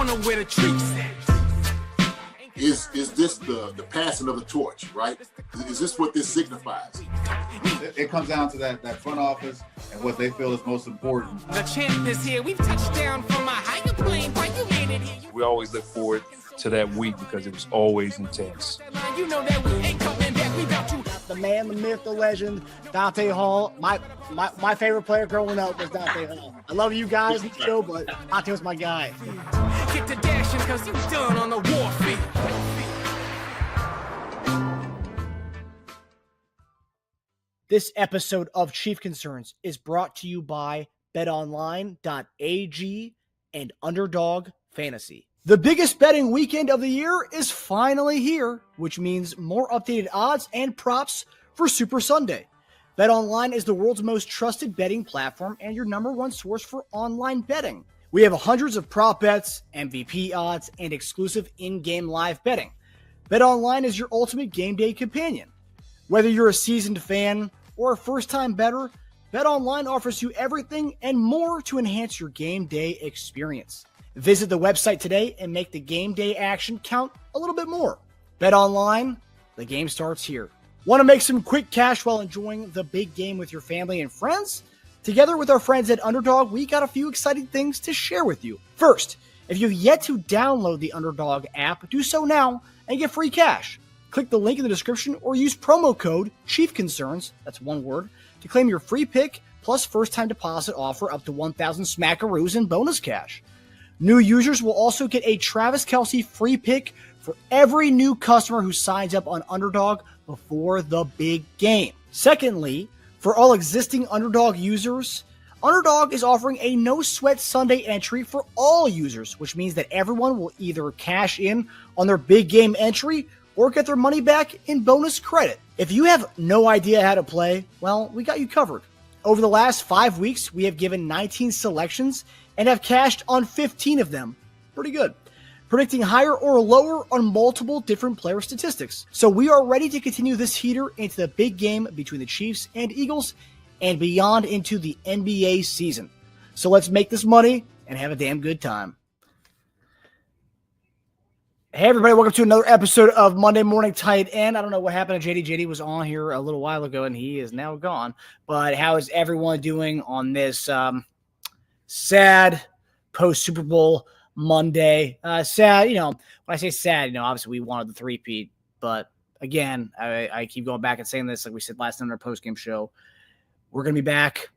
corner where the treats at. Is this the passing of the torch, right? Is this what this signifies? It comes down to that front office and what they feel is most important. The champ is here. We've touched down from a higher plane. Why you made it here? We always look forward to that week because it was always intense. You know that we ain't coming back. We got you. The man, the myth, the legend, Dante Hall. My favorite player growing up was Dante Hall. I love you guys in the show, but Dante was my guy. Get to dashing because you done on the warfield. This episode of Chief Concerns is brought to you by betonline.ag and Underdog Fantasy. The biggest betting weekend of the year is finally here, which means more updated odds and props for Super Sunday. BetOnline is the world's most trusted betting platform and your number one source for online betting. We have hundreds of prop bets, MVP odds, and exclusive in-game live betting. BetOnline is your ultimate game day companion. Whether you're a seasoned fan or a first-time bettor, BetOnline offers you everything and more to enhance your game day experience. Visit the website today and make the game day action count a little bit more. BetOnline, the game starts here. Want to make some quick cash while enjoying the big game with your family and friends? Together with our friends at Underdog, we got a few exciting things to share with you. First, if you've yet to download the Underdog app, do so now and get free cash. Click the link in the description or use promo code CHIEFCONCERNS, that's one word, to claim your free pick plus first-time deposit offer up to 1,000 smackaroos in bonus cash. New users will also get a Travis Kelce free pick for every new customer who signs up on Underdog before the big game. Secondly, for all existing Underdog users, Underdog is offering a no-sweat Sunday entry for all users, which means that everyone will either cash in on their big game entry or get their money back in bonus credit. If you have no idea how to play, well, we got you covered. Over the last 5 weeks, we have given 19 selections and have cashed on 15 of them. Pretty good. Predicting higher or lower on multiple different player statistics. So we are ready to continue this heater into the big game between the Chiefs and Eagles and beyond into the NBA season. So let's make this money and have a damn good time. Hey everybody, welcome to another episode of Monday Morning Tight End. I don't know what happened to JD. JD was on here a little while ago and he is now gone. But how is everyone doing on this sad post-Super Bowl Monday? Sad, when I say sad, obviously we wanted the three-peat. But again, I keep going back and saying this like we said last night on our post-game show. We're going to be back.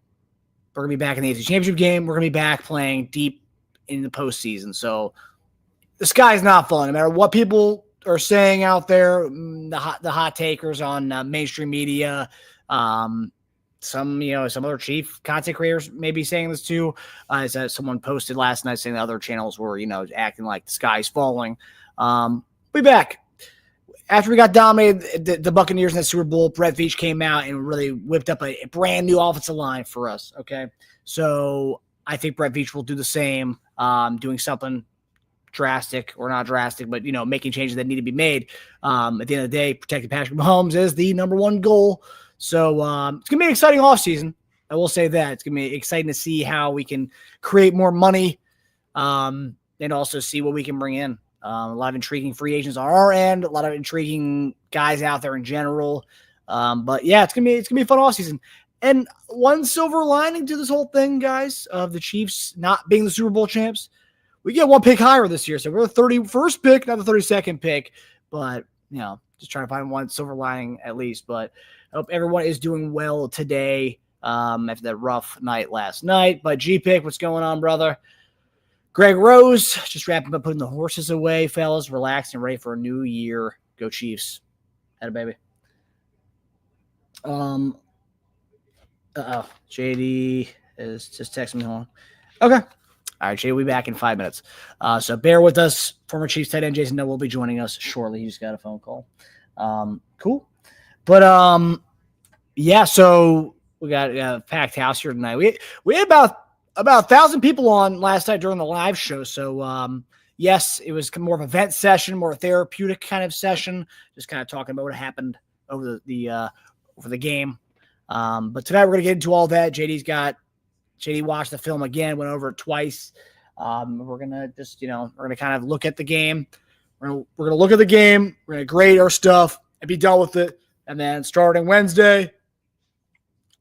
We're going to be back in the AFC Championship game. We're going to be back playing deep in the postseason. So the sky's not falling. No matter what people are saying out there, the hot takers on mainstream media, some other Chief content creators may be saying this too. As someone posted last night saying the other channels were, acting like the sky's falling. We'll be back. After we got dominated, the Buccaneers in the Super Bowl, Brett Veach came out and really whipped up a brand new offensive line for us. Okay. So I think Brett Veach will do the same, doing something drastic or not drastic, but, making changes that need to be made. At the end of the day, protecting Patrick Mahomes is the number one goal. So it's going to be an exciting offseason. I will say that. It's going to be exciting to see how we can create more money and also see what we can bring in. A lot of intriguing free agents on our end, a lot of intriguing guys out there in general. But yeah, it's gonna be a fun offseason. And one silver lining to this whole thing, guys, of the Chiefs not being the Super Bowl champs, we get one pick higher this year. So we're the 31st pick, not the 32nd pick. But, just trying to find one silver lining at least. But I hope everyone is doing well today after that rough night last night. But G-Pick, what's going on, brother? Greg Rose, just wrapping up putting the horses away, fellas. Relaxed and ready for a new year. Go Chiefs. Had a baby. JD is just texting me home. Okay. All right, JD will be back in 5 minutes. So bear with us. Former Chiefs tight end Jason Noah will be joining us shortly. He just got a phone call. Cool. But, yeah, so we got a packed house here tonight. We had about 1,000 people on last night during the live show. So, yes, it was more of an event session, more therapeutic kind of session, just kind of talking about what happened over the game. But tonight we're going to get into all that. JD watched the film again, went over it twice. We're gonna just we're gonna kind of look at the game. We're gonna look at the game. We're gonna grade our stuff and be done with it. And then starting Wednesday,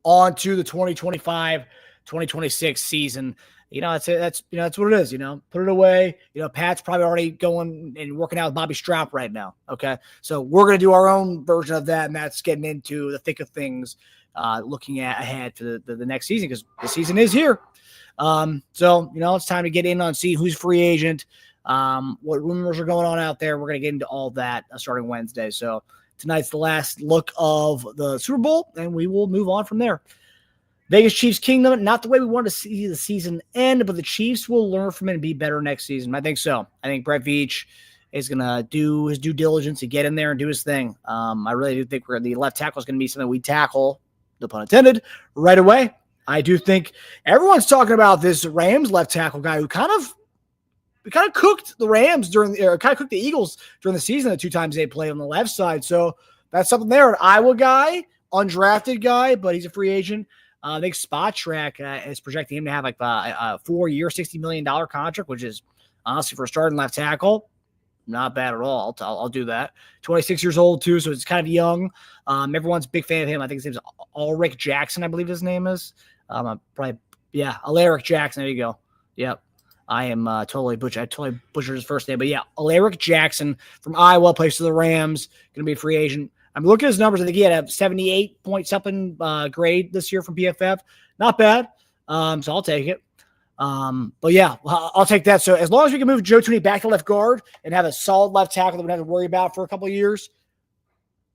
on to the 2025-2026 season. That's what it is. Put it away. Pat's probably already going and working out with Bobby Straup right now. Okay, so we're gonna do our own version of that, and that's getting into the thick of things, looking ahead to the next season, because the season is here. So it's time to get in on see who's free agent, what rumors are going on out there. We're gonna get into all that starting Wednesday. So tonight's the last look of the Super Bowl, and we will move on from there. Vegas Chiefs Kingdom, not the way we want to see the season end, but the Chiefs will learn from it and be better next season. I think so. I think Brett Veach is going to do his due diligence and get in there and do his thing. I really do think the left tackle is going to be something we tackle, no pun intended, right away. I do think everyone's talking about this Rams left tackle guy who kind of cooked the Rams kind of cooked the Eagles during the season the 2 times they played on the left side. So that's something there. An Iowa guy, undrafted guy, but he's a free agent. I think Spot Track is projecting him to have like a 4-year, $60 million contract, which is honestly for a starting left tackle, not bad at all. I'll do that. 26 years old too, so it's kind of young. Everyone's a big fan of him. I think his name's Ulrich Jackson, I believe his name is. Alaric Jackson. There you go. Yep. I am totally butchered his first name, but yeah, Alaric Jackson from Iowa, plays for the Rams, going to be a free agent. I'm looking at his numbers. I think he had a 78 point something grade this year from PFF. Not bad. So I'll take it. But yeah, I'll take that. So as long as we can move Joe Tooney back to left guard and have a solid left tackle that we don't have to worry about for a couple of years,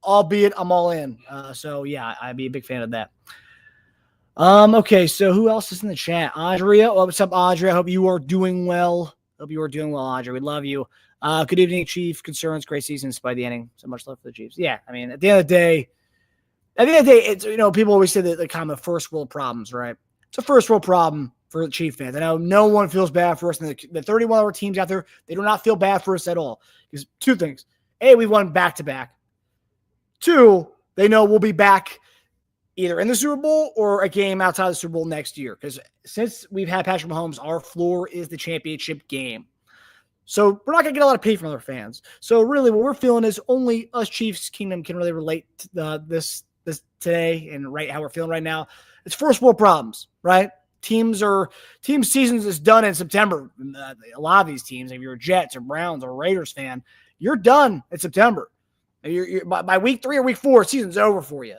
albeit I'm all in. So yeah, I'd be a big fan of that. Okay, so who else is in the chat? Andrea. What's up, Andrea? I hope you are doing well. Andrea. We love you. Good evening, Chief. Concerns. Great season despite the ending. So much love for the Chiefs. Yeah, I mean, at the end of the day, it's people always say that the common first world problems, right? It's a first world problem for the Chief fans. I know no one feels bad for us. And the 31 other teams out there, they do not feel bad for us at all. Because 2 things: A, we won back-to-back. 2, they know we'll be back either in the Super Bowl or a game outside the Super Bowl next year. Because since we've had Patrick Mahomes, our floor is the championship game. So we're not going to get a lot of pay from other fans. So really what we're feeling is only us Chiefs Kingdom can really relate to this today and right how we're feeling right now. It's first world problems, right? Team seasons is done in September. A lot of these teams, if you're a Jets or Browns or Raiders fan, you're done in September. You're by week 3 or week 4, season's over for you.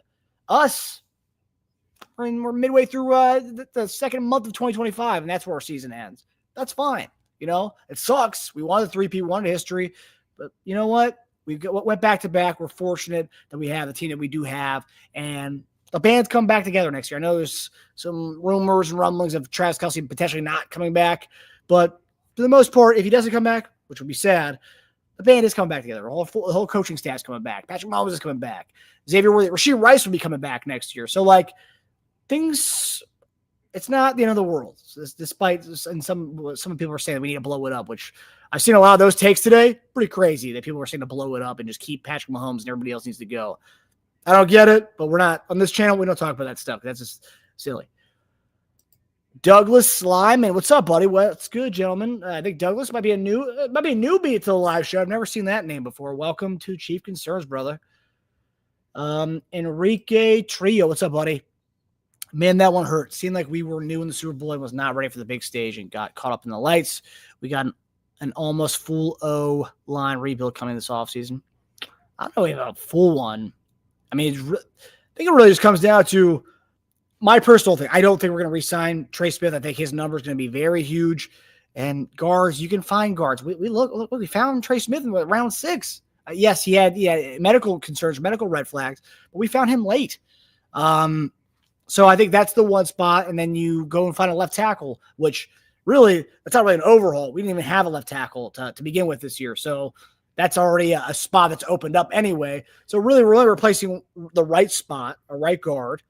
Us, we're midway through the second month of 2025, and that's where our season ends. That's fine. It sucks. We wanted the Three-Peat, we wanted history, but you know what? We went back to back. We're fortunate that we have the team that we do have, and the band's come back together next year. I know there's some rumors and rumblings of Travis Kelce potentially not coming back, but for the most part, if he doesn't come back, which would be sad, the band is coming back together. The whole coaching staff's coming back. Patrick Mahomes is coming back. Xavier Worthy, Rashee Rice will be coming back next year. So things. It's not the end of the world, despite and some people are saying that we need to blow it up, which I've seen a lot of those takes today. Pretty crazy that people are saying to blow it up and just keep Patrick Mahomes and everybody else needs to go. I don't get it, but we're not on this channel. We don't talk about that stuff. That's just silly. Douglas Slyman, what's up, buddy? What's good, gentlemen? I think Douglas might be a newbie to the live show. I've never seen that name before. Welcome to Chief Concerns, brother. Enrique Trio, what's up, buddy? Man, that one hurt. Seemed like we were new in the Super Bowl and was not ready for the big stage and got caught up in the lights. We got an almost full O-line rebuild coming this offseason. I don't know if a full one. I mean, I think it really just comes down to my personal thing. I don't think we're going to re-sign Trey Smith. I think his number is going to be very huge. And guards, you can find guards. We found Trey Smith in round 6. Yes, he had medical concerns, medical red flags, but we found him late. So I think that's the one spot, and then you go and find a left tackle, which really, that's not really an overhaul. We didn't even have a left tackle to begin with this year. So that's already a spot that's opened up anyway. So really, we're really replacing the right spot, a right guard.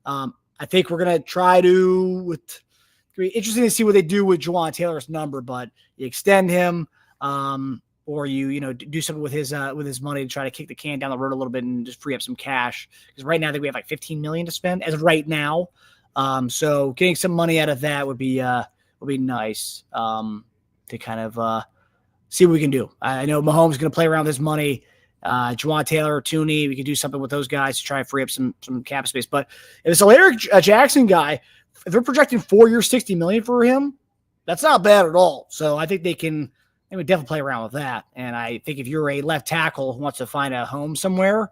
I think we're going to try to – it's going to be interesting to see what they do with Juwan Taylor's number, but you extend him or you do something with his money to try to kick the can down the road a little bit and just free up some cash. Because right now I think we have like $15 million to spend as of right now. So getting some money out of that would be nice. kind of see what we can do. I know Mahomes is going to play around with his money. Juwan Taylor or Tooney, we could do something with those guys to try and free up some cap space. But if it's a Larry Jackson guy, if they're projecting 4 years, $60 million for him, that's not bad at all. So I think they would definitely play around with that. And I think if you're a left tackle who wants to find a home somewhere,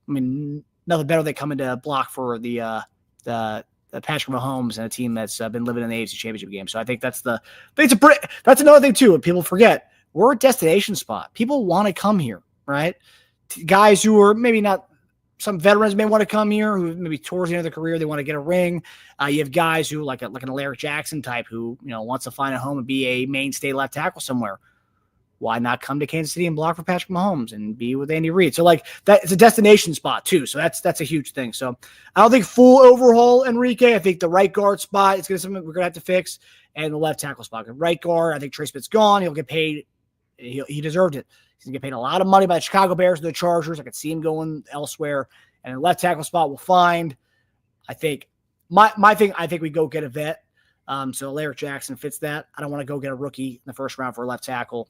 I mean, nothing better than coming to block for the Patrick Mahomes and a team that's been living in the AFC Championship game. So I think that's another thing too. And people forget, we're a destination spot. People want to come here, right? Guys who are maybe not, some veterans may want to come here who maybe towards the end of their career, they want to get a ring. You have guys who like an Alaric Jackson type who, wants to find a home and be a mainstay left tackle somewhere. Why not come to Kansas City and block for Patrick Mahomes and be with Andy Reid? So like that, it's a destination spot too. So that's a huge thing. So I don't think full overhaul Enrique. I think the right guard spot is going to be something we're going to have to fix, and the left tackle spot. Right guard, I think Trey Smith's gone. He'll get paid. He deserved it. He's going to get paid a lot of money by the Chicago Bears and the Chargers. I could see him going elsewhere. And the left tackle spot we'll find. I think my thing, I think we go get a vet. So Larry Jackson fits that. I don't want to go get a rookie in the first round for a left tackle.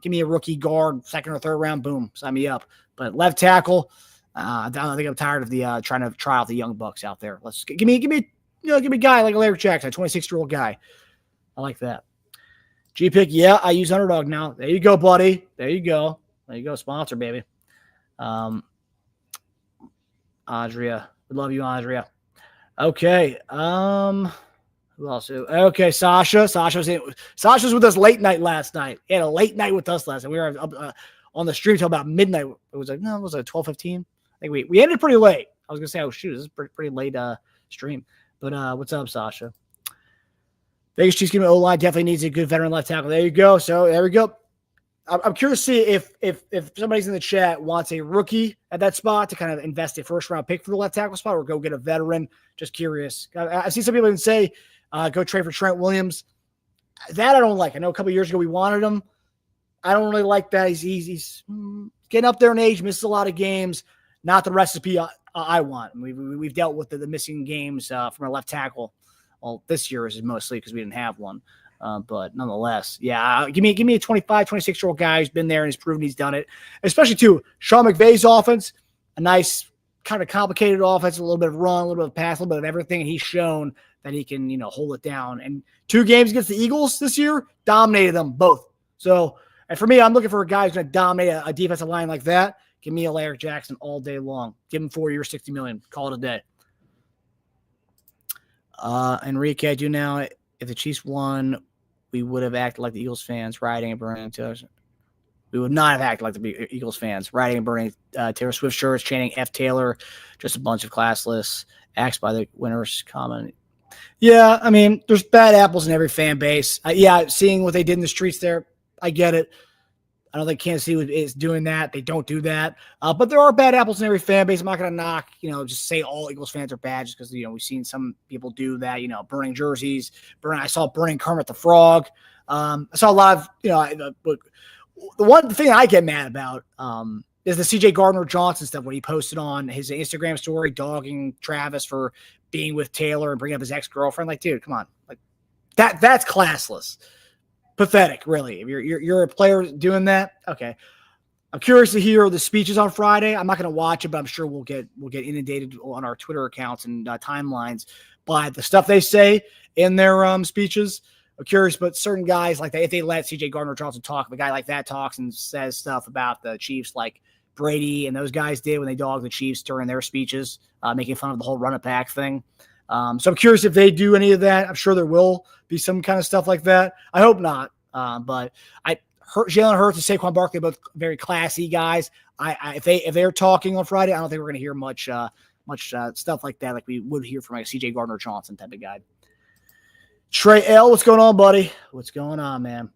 Give me a rookie guard, second or third round, boom, sign me up. But left tackle, I think I'm tired of the trying to try out the young bucks out there. Let's give me a guy like a Larry Jackson, a 26-year-old guy. I like that. G-Pick, yeah, I use Underdog now. There you go, buddy. There you go, sponsor, baby. Andrea, we love you, Andrea. Okay, who else? Okay, Sasha. Sasha's with us late night last night. He had a late night with us last night. We were up on the stream till about midnight. It was like 12:15. I think we ended pretty late. I was gonna say, oh shoot, this is pretty late stream. But what's up, Sasha? Vegas Chiefs give me O-line definitely needs a good veteran left tackle. There you go. So there we go. I'm curious to see if somebody's in the chat wants a rookie at that spot to kind of invest a first round pick for the left tackle spot, or go get a veteran. Just curious. I see some people even say go trade for Trent Williams. That I don't like. I know a couple of years ago we wanted him. I don't really like that. He's getting up there in age, misses a lot of games. Not the recipe I want. We've dealt with the missing games from our left tackle. Well, this year is mostly because we didn't have one. But nonetheless, yeah, give me a 25, 26-year-old guy who's been there and has proven he's done it. Especially, too, Sean McVay's offense, a nice kind of complicated offense, a little bit of run, a little bit of pass, a little bit of everything. And he's shown that he can, hold it down. And 2 games against the Eagles this year, dominated them both. So, and for me, I'm looking for a guy who's going to dominate a defensive line like that. Give me a Larry Jackson all day long. Give him 4 years, $60 million. Call it a day. Enrique, I do now. If the Chiefs won, we would have acted like the Eagles fans, rioting and burning Taylor. We would not have acted like the Eagles fans, rioting and burning Taylor Swift shirts, chanting F Taylor, just a bunch of classless acts by the winners. Comment. Yeah, I mean, there's bad apples in every fan base. Seeing what they did in the streets there, I get it. I don't think Kansas City is doing that. They don't do that. But there are bad apples in every fan base. I'm not going to knock, just say all Eagles fans are bad just because, we've seen some people do that, burning jerseys. I saw burning Kermit the Frog. I saw a lot of, the one thing I get mad about is the CJ Gardner-Johnson stuff when he posted on his Instagram story dogging Travis for being with Taylor and bringing up his ex-girlfriend. Like, dude, come on. Like that's classless. Pathetic, really. If you're a player doing that, okay. I'm curious to hear the speeches on Friday. I'm not going to watch it, but I'm sure we'll get inundated on our Twitter accounts and timelines by the stuff they say in their speeches. I'm curious, but certain guys like that, if they let CJ Gardner-Johnson talk, if a guy like that talks and says stuff about the Chiefs like Brady and those guys did when they dogged the Chiefs during their speeches, making fun of the whole run it back thing. So I'm curious if they do any of that. I'm sure there will be some kind of stuff like that. I hope not. But Jalen Hurts and Saquon Barkley are both very classy guys. If they're talking on Friday, I don't think we're going to hear much stuff like that, like we would hear from like a CJ Gardner-Johnson type of guy. Trey L, what's going on, buddy? What's going on, man?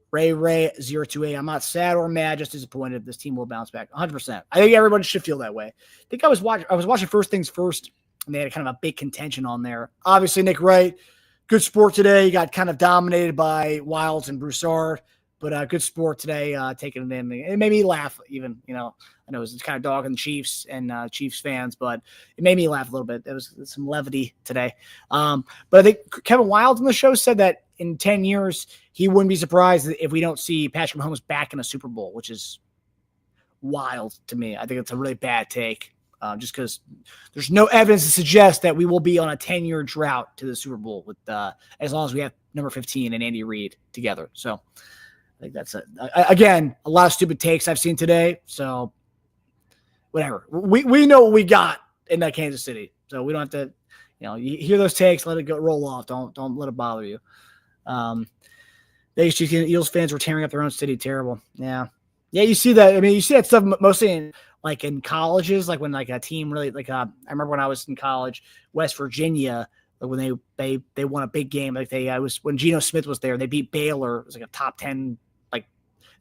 Ray 028. I'm not sad or mad, just disappointed. This team will bounce back 100%. I think everybody should feel that way. I think I was watching First Things First, and they had kind of a big contention on there. Obviously, Nick Wright, good sport today. He got kind of dominated by Wilds and Broussard, but good sport today, taking it in. It made me laugh even, I know it's kind of dogging the Chiefs and Chiefs fans, but it made me laugh a little bit. There was some levity today. But I think Kevin Wilds on the show said that in 10 years, he wouldn't be surprised if we don't see Patrick Mahomes back in a Super Bowl, which is wild to me. I think it's a really bad take, just because there's no evidence to suggest that we will be on a 10-year drought to the Super Bowl with as long as we have number 15 and Andy Reid together. So I think that's again a lot of stupid takes I've seen today. So whatever, we know what we got in that Kansas City, so we don't have to. You hear those takes, let it go, roll off. Don't let it bother you. Vegas Eagles fans were tearing up their own city. Terrible. Yeah, you see that. I mean, you see that stuff mostly in colleges, like when like a team really I remember when I was in college, West Virginia, like when they won a big game. Like when Geno Smith was there, they beat Baylor. It was like a top 10, like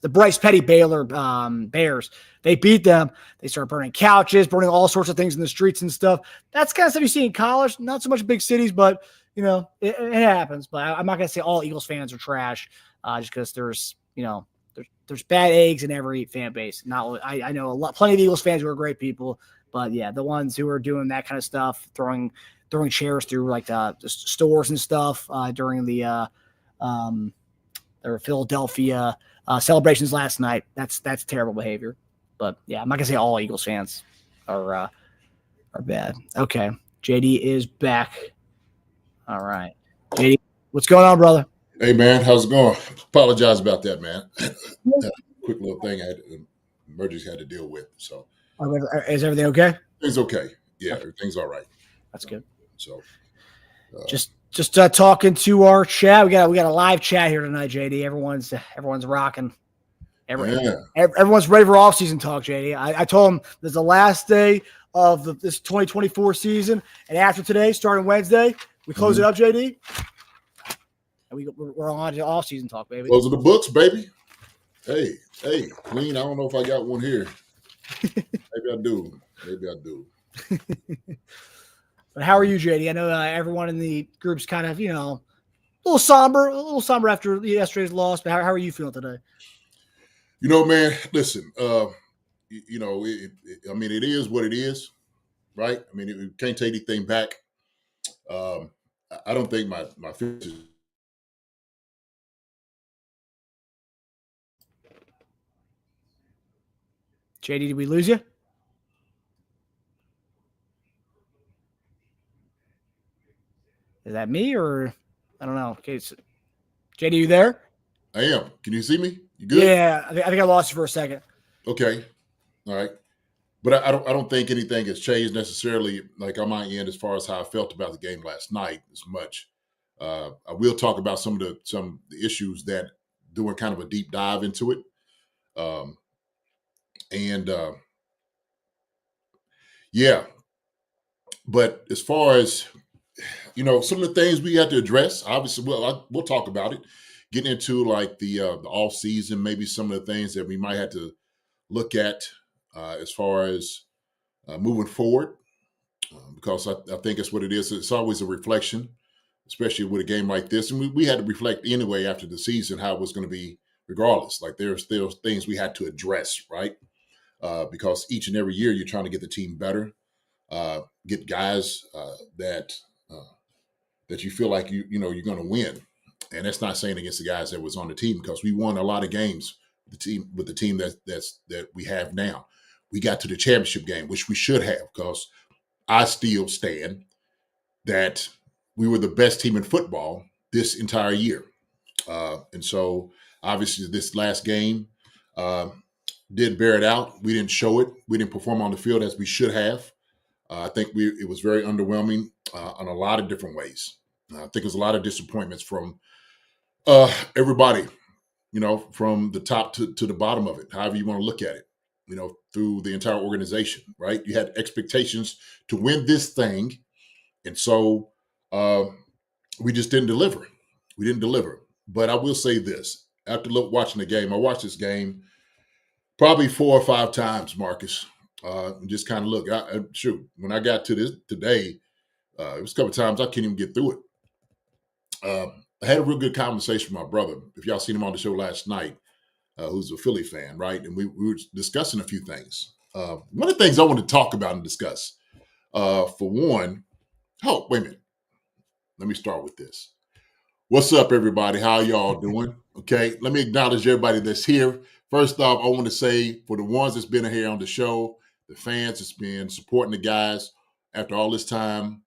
the Bryce Petty Baylor Bears. They beat them. They started burning couches, burning all sorts of things in the streets and stuff. That's kind of stuff you see in college. Not so much in big cities, but it happens. But I'm not gonna say all Eagles fans are trash, just because there's bad eggs in every fan base. I know plenty of Eagles fans who are great people, but yeah, the ones who are doing that kind of stuff, throwing chairs through like the stores and stuff during their Philadelphia celebrations last night. That's terrible behavior. But yeah, I'm not gonna say all Eagles fans are bad. Okay, JD is back. All right, JD, what's going on, brother? Hey man, how's it going? Apologize about that, man. Quick little thing I had emergency had to deal with. So is everything okay? It's okay. Yeah, everything's all right. That's good. So just talking to our chat. We got a live chat here tonight, JD. Everyone's rocking. Everyone's ready for off-season talk, JD. I told them this is the last day of this 2024 season, and after today, starting Wednesday, we close it up, JD. And we're on to off-season talk, baby. Those are the books, baby. Hey, clean. I don't know if I got one here. Maybe I do. But how are you, JD? I know everyone in the group's kind of, a little somber after yesterday's loss. But how are you feeling today? Man, listen. It is what it is, right? I mean, you can't take anything back. I don't think my future. JD, did we lose you? Is that me or I don't know? Okay, so, JD, you there? I am. Can you see me? You good? Yeah, I think I lost you for a second. Okay, all right. But I don't think anything has changed necessarily, like on my end, as far as how I felt about the game last night as much. I will talk about some of the issues that doing kind of a deep dive into it. Yeah. But as far as, some of the things we have to address, obviously, we'll talk about it. Getting into like the off season, maybe some of the things that we might have to look at as far as moving forward, because I think it's what it is. It's always a reflection, especially with a game like this. And we had to reflect anyway after the season how it was going to be regardless. Like there's still things we had to address, right? Because each and every year you're trying to get the team better, get guys that you feel like you're going to win. And that's not saying against the guys that was on the team, because we won a lot of games with the team that we have now. We got to the championship game, which we should have, because I still stand that we were the best team in football this entire year. And so obviously this last game did bear it out. We didn't show it. We didn't perform on the field as we should have. I think it was very underwhelming on a lot of different ways. I think there's a lot of disappointments from everybody, from the top to the bottom of it, however you want to look at it, through the entire organization, right? You had expectations to win this thing. And so we just didn't deliver. But I will say this, after watching the game, I watched this game probably 4 or 5 times, Marcus, and just kind of look. When I got to this today, it was a couple of times I couldn't even get through it. I had a real good conversation with my brother. If y'all seen him on the show last night, who's a Philly fan, right? And we were discussing a few things. One of the things I want to talk about and discuss, for one, wait a minute. Let me start with this. What's up, everybody? How y'all doing? Okay, let me acknowledge everybody that's here. First off, I want to say for the ones that's been here on the show, the fans that's been supporting the guys after all this time,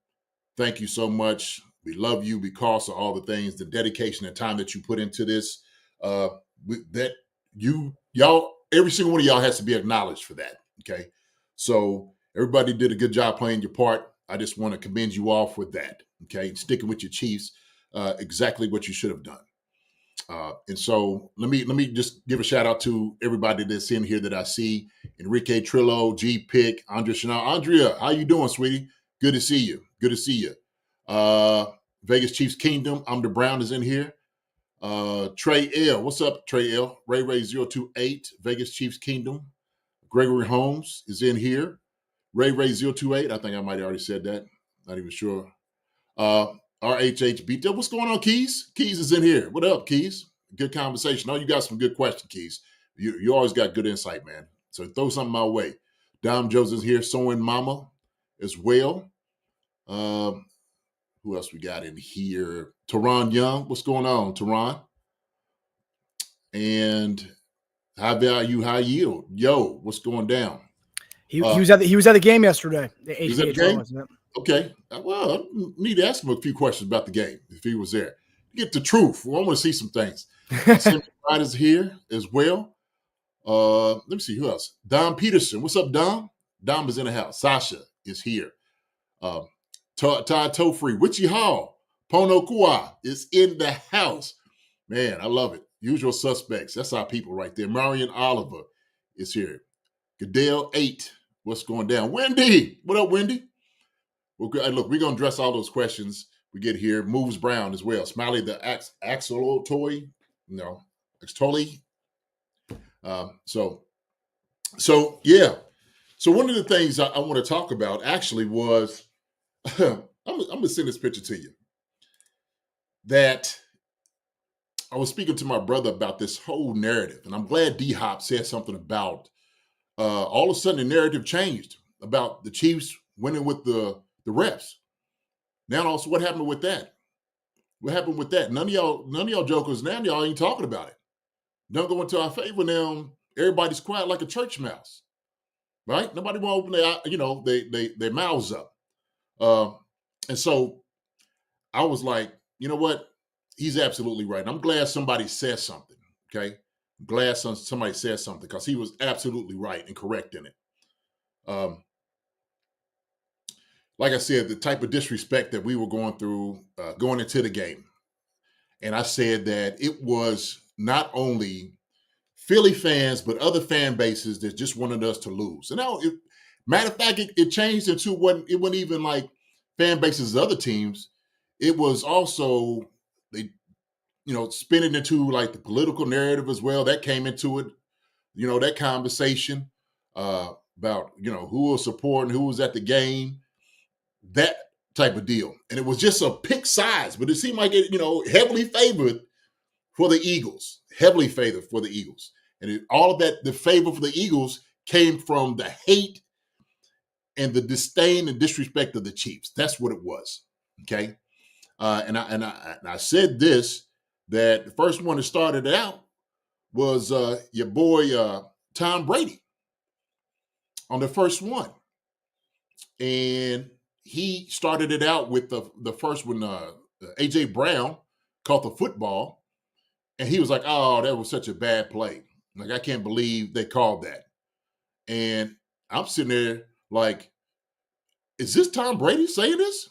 thank you so much. We love you because of all the things, the dedication and time that you put into this. Y'all, every single one of y'all has to be acknowledged for that. Okay, so everybody did a good job playing your part. I just want to commend you all for that. Okay, sticking with your Chiefs, exactly what you should have done. And so let me just give a shout out to everybody that's in here that I see: Enrique Trillo, G Pick, Andrea Chanel. Andrea, how you doing, sweetie? Good to see you. Good to see you. Vegas Chiefs Kingdom. I'm the Brown is in here. Trey L. What's up, Trey L? Ray 028, Vegas Chiefs Kingdom. Gregory Holmes is in here. Ray 028. I think I might have already said that. Not even sure. RHH Beat. What's going on, Keys? Keys is in here. What up, Keys? Good conversation. Oh, you got some good questions, Keys. You always got good insight, man. So throw something my way. Dom Jones is here. Sewing Mama as well. Who else we got in here? Teron Young. What's going on, Teron? And High Value, High Yield. Yo, what's going down? He was at the game yesterday. The He was at the game? wasn't it? Okay. Well, I need to ask him a few questions about the game if he was there. Get the truth. Well, I want to see some things. Sam Wright is here as well. Let me see who else. Dom Peterson. What's up, Dom? Dom is in the house. Sasha is here. Todd Tofree. Witchy Hall. Pono Kua is in the house. Man, I love it. Usual suspects. That's our people right there. Marion Oliver is here. Goodell 8. What's going down? Wendy. What up, Wendy? Well, look, we're going to address all those questions we get here. Moves Brown as well. Smiley the Axel Toy. No, Axtoli. So yeah. So one of the things I want to talk about actually was, I'm going to send this picture to you. That I was speaking to my brother about this whole narrative, and I'm glad D-Hop said something about all of a sudden the narrative changed about the Chiefs winning with the refs. Now also, what happened with that? What happened with that? None of y'all jokers now, y'all ain't talking about it. Don't go into our favor now. Everybody's quiet like a church mouse, right? Nobody want to open their mouths up. And so I was like, you know what? He's absolutely right. And I'm glad somebody said something. Okay, I'm glad somebody said something because he was absolutely right and correct in it. Like I said, the type of disrespect that we were going through going into the game. And I said that it was not only Philly fans, but other fan bases that just wanted us to lose. And now, matter of fact, it changed into it wasn't even like fan bases of other teams. It was also, they, spinning into like the political narrative as well. That came into it, that conversation about, who was supporting, who was at the game. That type of deal. And it was just a pick size, but it seemed like it, heavily favored for the Eagles. Heavily favored for the Eagles. And all of that, the favor for the Eagles came from the hate and the disdain and disrespect of the Chiefs. That's what it was. Okay. And I said this, that the first one that started it out was your boy Tom Brady on the first one. And he started it out with the first one, A.J. Brown caught the football, and he was like, oh, that was such a bad play. Like, I can't believe they called that. And I'm sitting there like, is this Tom Brady saying this?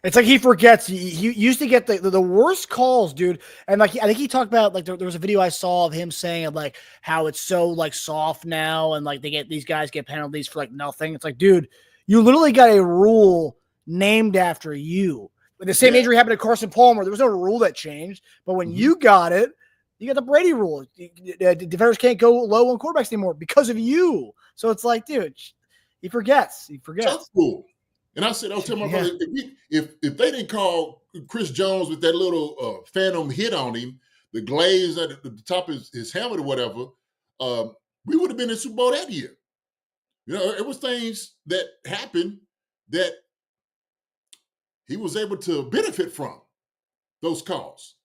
It's like he forgets. He used to get the worst calls, dude. And like I think he talked about like there was a video I saw of him saying like how it's so like soft now, and like these guys get penalties for like nothing. It's like, dude, you literally got a rule named after you. But the same injury happened to Carson Palmer. There was no rule that changed, but when you got it, you got the Brady rule. Defenders can't go low on quarterbacks anymore because of you. So it's like, dude, he forgets. That's cool. And I said, I'll tell my brother, if they didn't call Chris Jones with that little phantom hit on him, the glaze at the top of his helmet or whatever, we would have been in Super Bowl that year. It was things that happened that he was able to benefit from. those calls.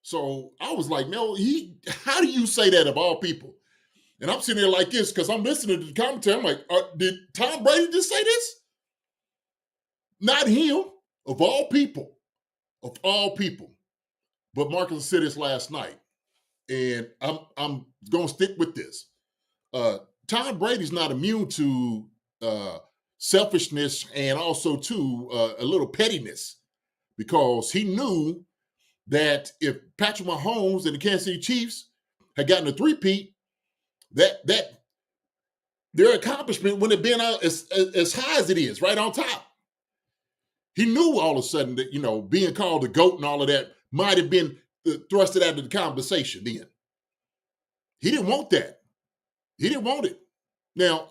So I was like, no, how do you say that of all people? And I'm sitting there like this because I'm listening to the commentary. I'm like, did Tom Brady just say this? Not him, of all people. Of all people. But Marcus said this last night. And I'm going to stick with this. Tom Brady's not immune to selfishness and also to a little pettiness, because he knew that if Patrick Mahomes and the Kansas City Chiefs had gotten a three-peat, that their accomplishment wouldn't have been as high as it is, right on top. He knew all of a sudden that, being called the GOAT and all of that might have been thrusted out of the conversation then. He didn't want that. He didn't want it. Now,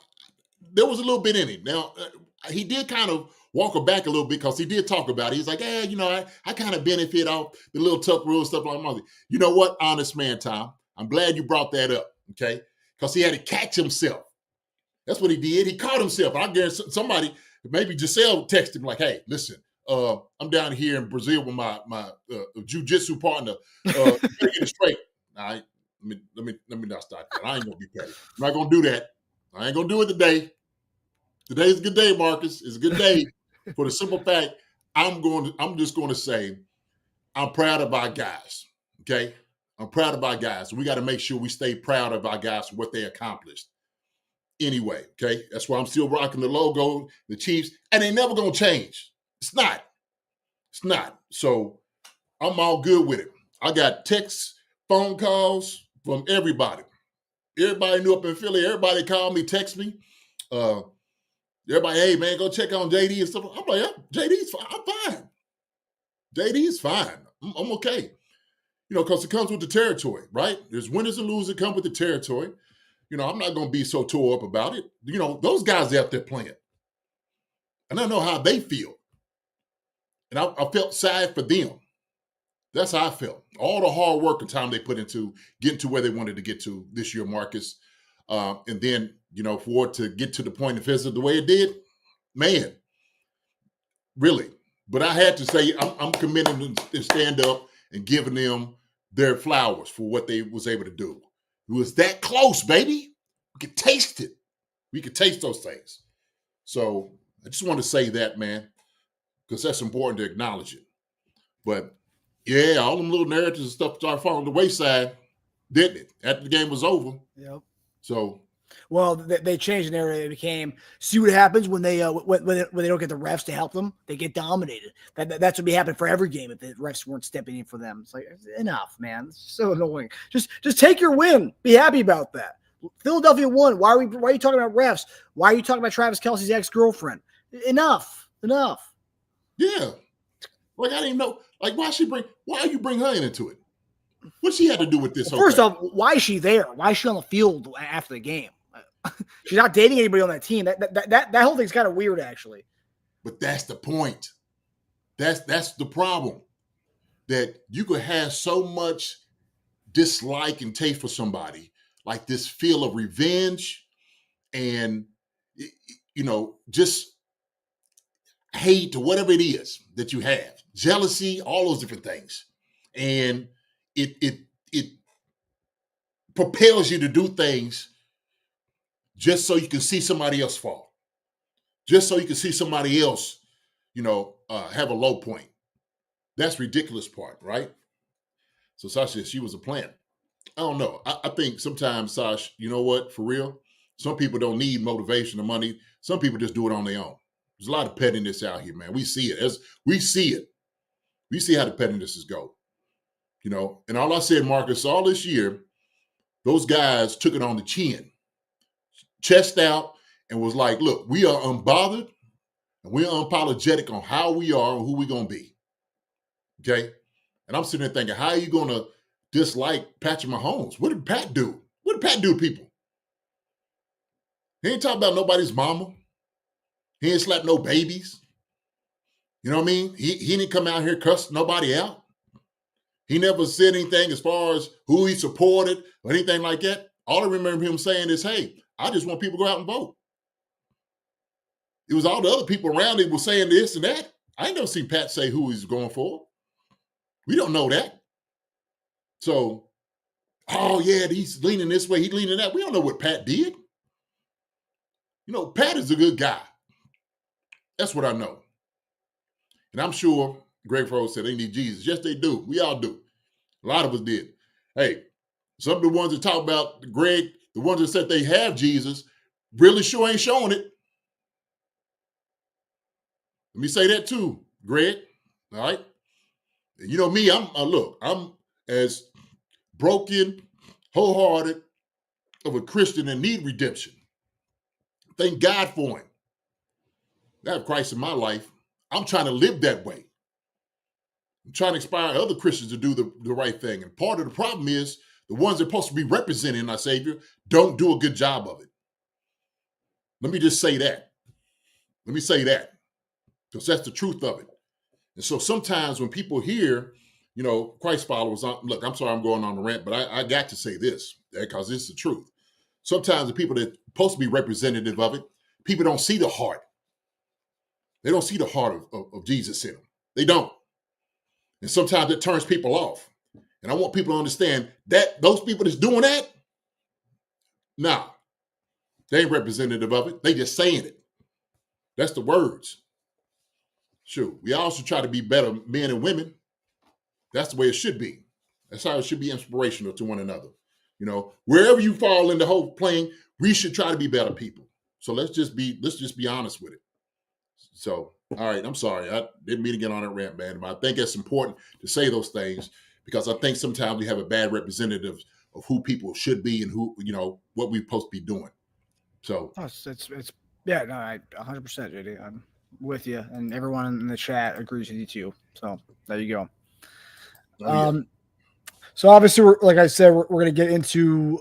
there was a little bit in it. Now, he did kind of walk her back a little bit because he did talk about it. He's like, I kind of benefit off the little tough rules, stuff like that. You know what? Honest man, Tom. I'm glad you brought that up, okay? Because he had to catch himself. That's what he did. He caught himself. I guarantee somebody, maybe Giselle texted him like, hey, listen, I'm down here in Brazil with my jiu-jitsu partner. Get it straight. All right. Let me not start that. I ain't gonna be petty. I'm not gonna do that. I ain't gonna do it today. Today's a good day, Marcus. It's a good day for the simple fact I'm just gonna say I'm proud of our guys. Okay, I'm proud of our guys. We got to make sure we stay proud of our guys for what they accomplished. Anyway, okay, that's why I'm still rocking the logo, the Chiefs, and they never gonna change. It's not. So I'm all good with it. I got texts, phone calls from everybody. Everybody knew up in Philly. Everybody called me, text me. Everybody, hey, man, go check on JD and stuff. I'm like, yeah, JD's fine. I'm fine. JD's fine. I'm okay. Because it comes with the territory, right? There's winners and losers that come with the territory. I'm not going to be so tore up about it. Those guys out there playing. And I know how they feel. And I felt sad for them. That's how I felt. All the hard work and time they put into getting to where they wanted to get to this year, Marcus. And then, for it to get to the point of visit the way it did, man, really. But I had to say I'm committed to stand up and giving them their flowers for what they was able to do. It was that close, baby. We could taste it. We could taste those things. So I just want to say that, man, because that's important to acknowledge it. But yeah, all them little narratives and stuff started falling the wayside, didn't it? After the game was over. Yep. So, well, they changed the narrative. It became, see what happens when they when they don't get the refs to help them. They get dominated. That's what be happening for every game if the refs weren't stepping in for them. It's like, enough, man. It's so annoying. Just take your win. Be happy about that. Philadelphia won. Why are you talking about refs? Why are you talking about Travis Kelce's ex-girlfriend? Enough. Yeah. Like, I didn't even know. Like, why you bring her into it? What she had to do with this? Well, first off, why is she there? Why is she on the field after the game? She's not dating anybody on that team. That whole thing's kind of weird, actually. But that's the point. That's the problem. That you could have so much dislike and taste for somebody, like this feel of revenge and, just hate or whatever it is that you have, jealousy, all those different things. And it propels you to do things just so you can see somebody else fall, just so you can see somebody else, have a low point. That's ridiculous part, right? So Sasha, she was a plant. I don't know. I think sometimes, Sash, you know what, for real, some people don't need motivation or money. Some people just do it on their own. There's a lot of pettiness out here, man. We see it. We see how the pettinesses go. And all I said, Marcus, all this year, those guys took it on the chin, chest out, and was like, look, we are unbothered and we're unapologetic on how we are and who we're going to be. Okay? And I'm sitting there thinking, how are you going to dislike Patrick Mahomes? What did Pat do? What did Pat do to people? He ain't talking about nobody's mama. He ain't slapped no babies. You know what I mean? He didn't come out here cuss nobody out. He never said anything as far as who he supported or anything like that. All I remember him saying is, hey, I just want people to go out and vote. It was all the other people around him were saying this and that. I ain't never seen Pat say who he's going for. We don't know that. So, oh yeah, he's leaning this way, he's leaning that. We don't know what Pat did. You know, Pat is a good guy. That's what I know. And I'm sure Greg Frost said they need Jesus. Yes, they do. We all do. A lot of us did. Hey, some of the ones that talk about Greg, the ones that said they have Jesus, really sure ain't showing it. Let me say that too, Greg. All right. And you know me, I'm as broken, wholehearted of a Christian and need redemption. Thank God for him. I have Christ in my life. I'm trying to live that way. I'm trying to inspire other Christians to do the right thing. And part of the problem is the ones that are supposed to be representing our Savior don't do a good job of it. Let me just say that. Let me say that. Because that's the truth of it. And so sometimes when people hear, you know, Christ followers, look, I'm sorry I'm going on a rant, but I got to say this because this is the truth. Sometimes the people that are supposed to be representative of it, people don't see the heart. They don't see the heart of Jesus in them. They don't. And sometimes it turns people off. And I want people to understand that those people that's doing that, nah, they ain't representative of it. They just saying it. That's the words. Sure. We also try to be better men and women. That's the way it should be. That's how it should be inspirational to one another. You know, wherever you fall in the whole plane, we should try to be better people. So let's just be honest with it. So, all right, I'm sorry. I didn't mean to get on that rant, man. But I think it's important to say those things because I think sometimes we have a bad representative of who people should be and who, you know, what we're supposed to be doing. So it's yeah, no, I 100%, JD. I'm with you, and everyone in the chat agrees with you too. So there you go. So obviously, like I said, we're going to get into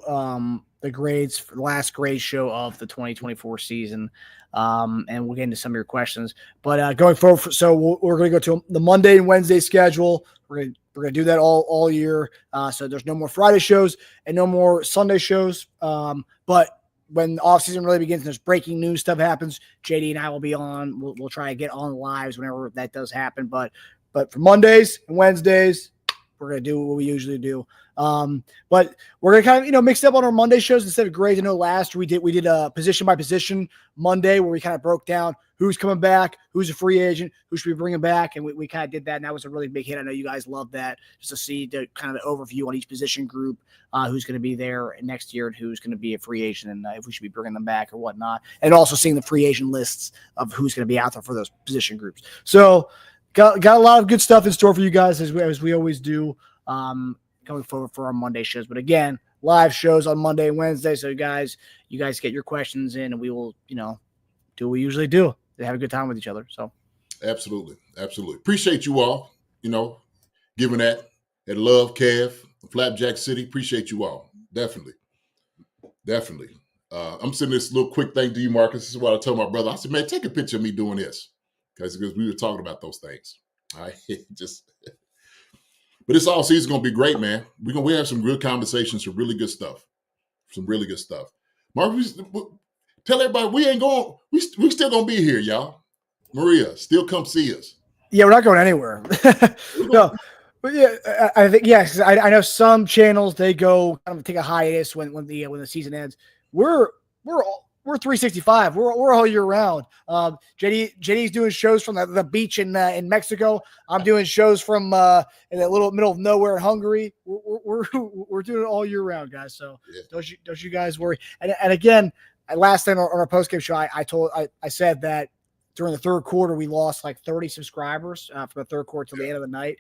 the grades for the last grade show of the 2024 season, and we'll get into some of your questions. But going forward, we're going to go to the Monday and Wednesday schedule. We're going to do that all year. So there's no more Friday shows and no more Sunday shows. But when the off season really begins and there's breaking news stuff happens, JD and I will be on. We'll try to get on lives whenever that does happen. But for Mondays and Wednesdays, we're going to do what we usually do. But we're going to kind of, mix it up on our Monday shows instead of grades. I know last we did a position by position Monday where we kind of broke down who's coming back, who's a free agent, who should we bring him back. And we kind of did that. And that was a really big hit. I know you guys love that, just to see the kind of the overview on each position group, who's going to be there next year and who's going to be a free agent and if we should be bringing them back or whatnot. And also seeing the free agent lists of who's going to be out there for those position groups. So got a lot of good stuff in store for you guys as we always do. Going forward for our Monday shows, but again, live shows on Monday and Wednesday. So you guys get your questions in, and we will, do what we usually do. They have a good time with each other. So, absolutely. Appreciate you all. Giving that love, Kev, Flapjack City. Appreciate you all. Definitely. I'm sending this little quick thing to you, Marcus. This is what I told my brother. I said, man, take a picture of me doing this because we were talking about those things. All right, But this all season going to be great, man. We have some good conversations, some really good stuff. Mark, tell everybody we ain't going. We still going to be here, y'all. Maria, still come see us. Yeah, we're not going anywhere. No, but yeah, I think yes. I know some channels they go kind of take a hiatus when the season ends. We're 365. We're all year round. JD's doing shows from the beach in Mexico. I'm doing shows from in the little middle of nowhere in Hungary. We're doing it all year round, guys. So yeah. Don't you guys worry. And again, last time on our post game show, I said that during the third quarter we lost like 30 subscribers from the third quarter to the end of the night.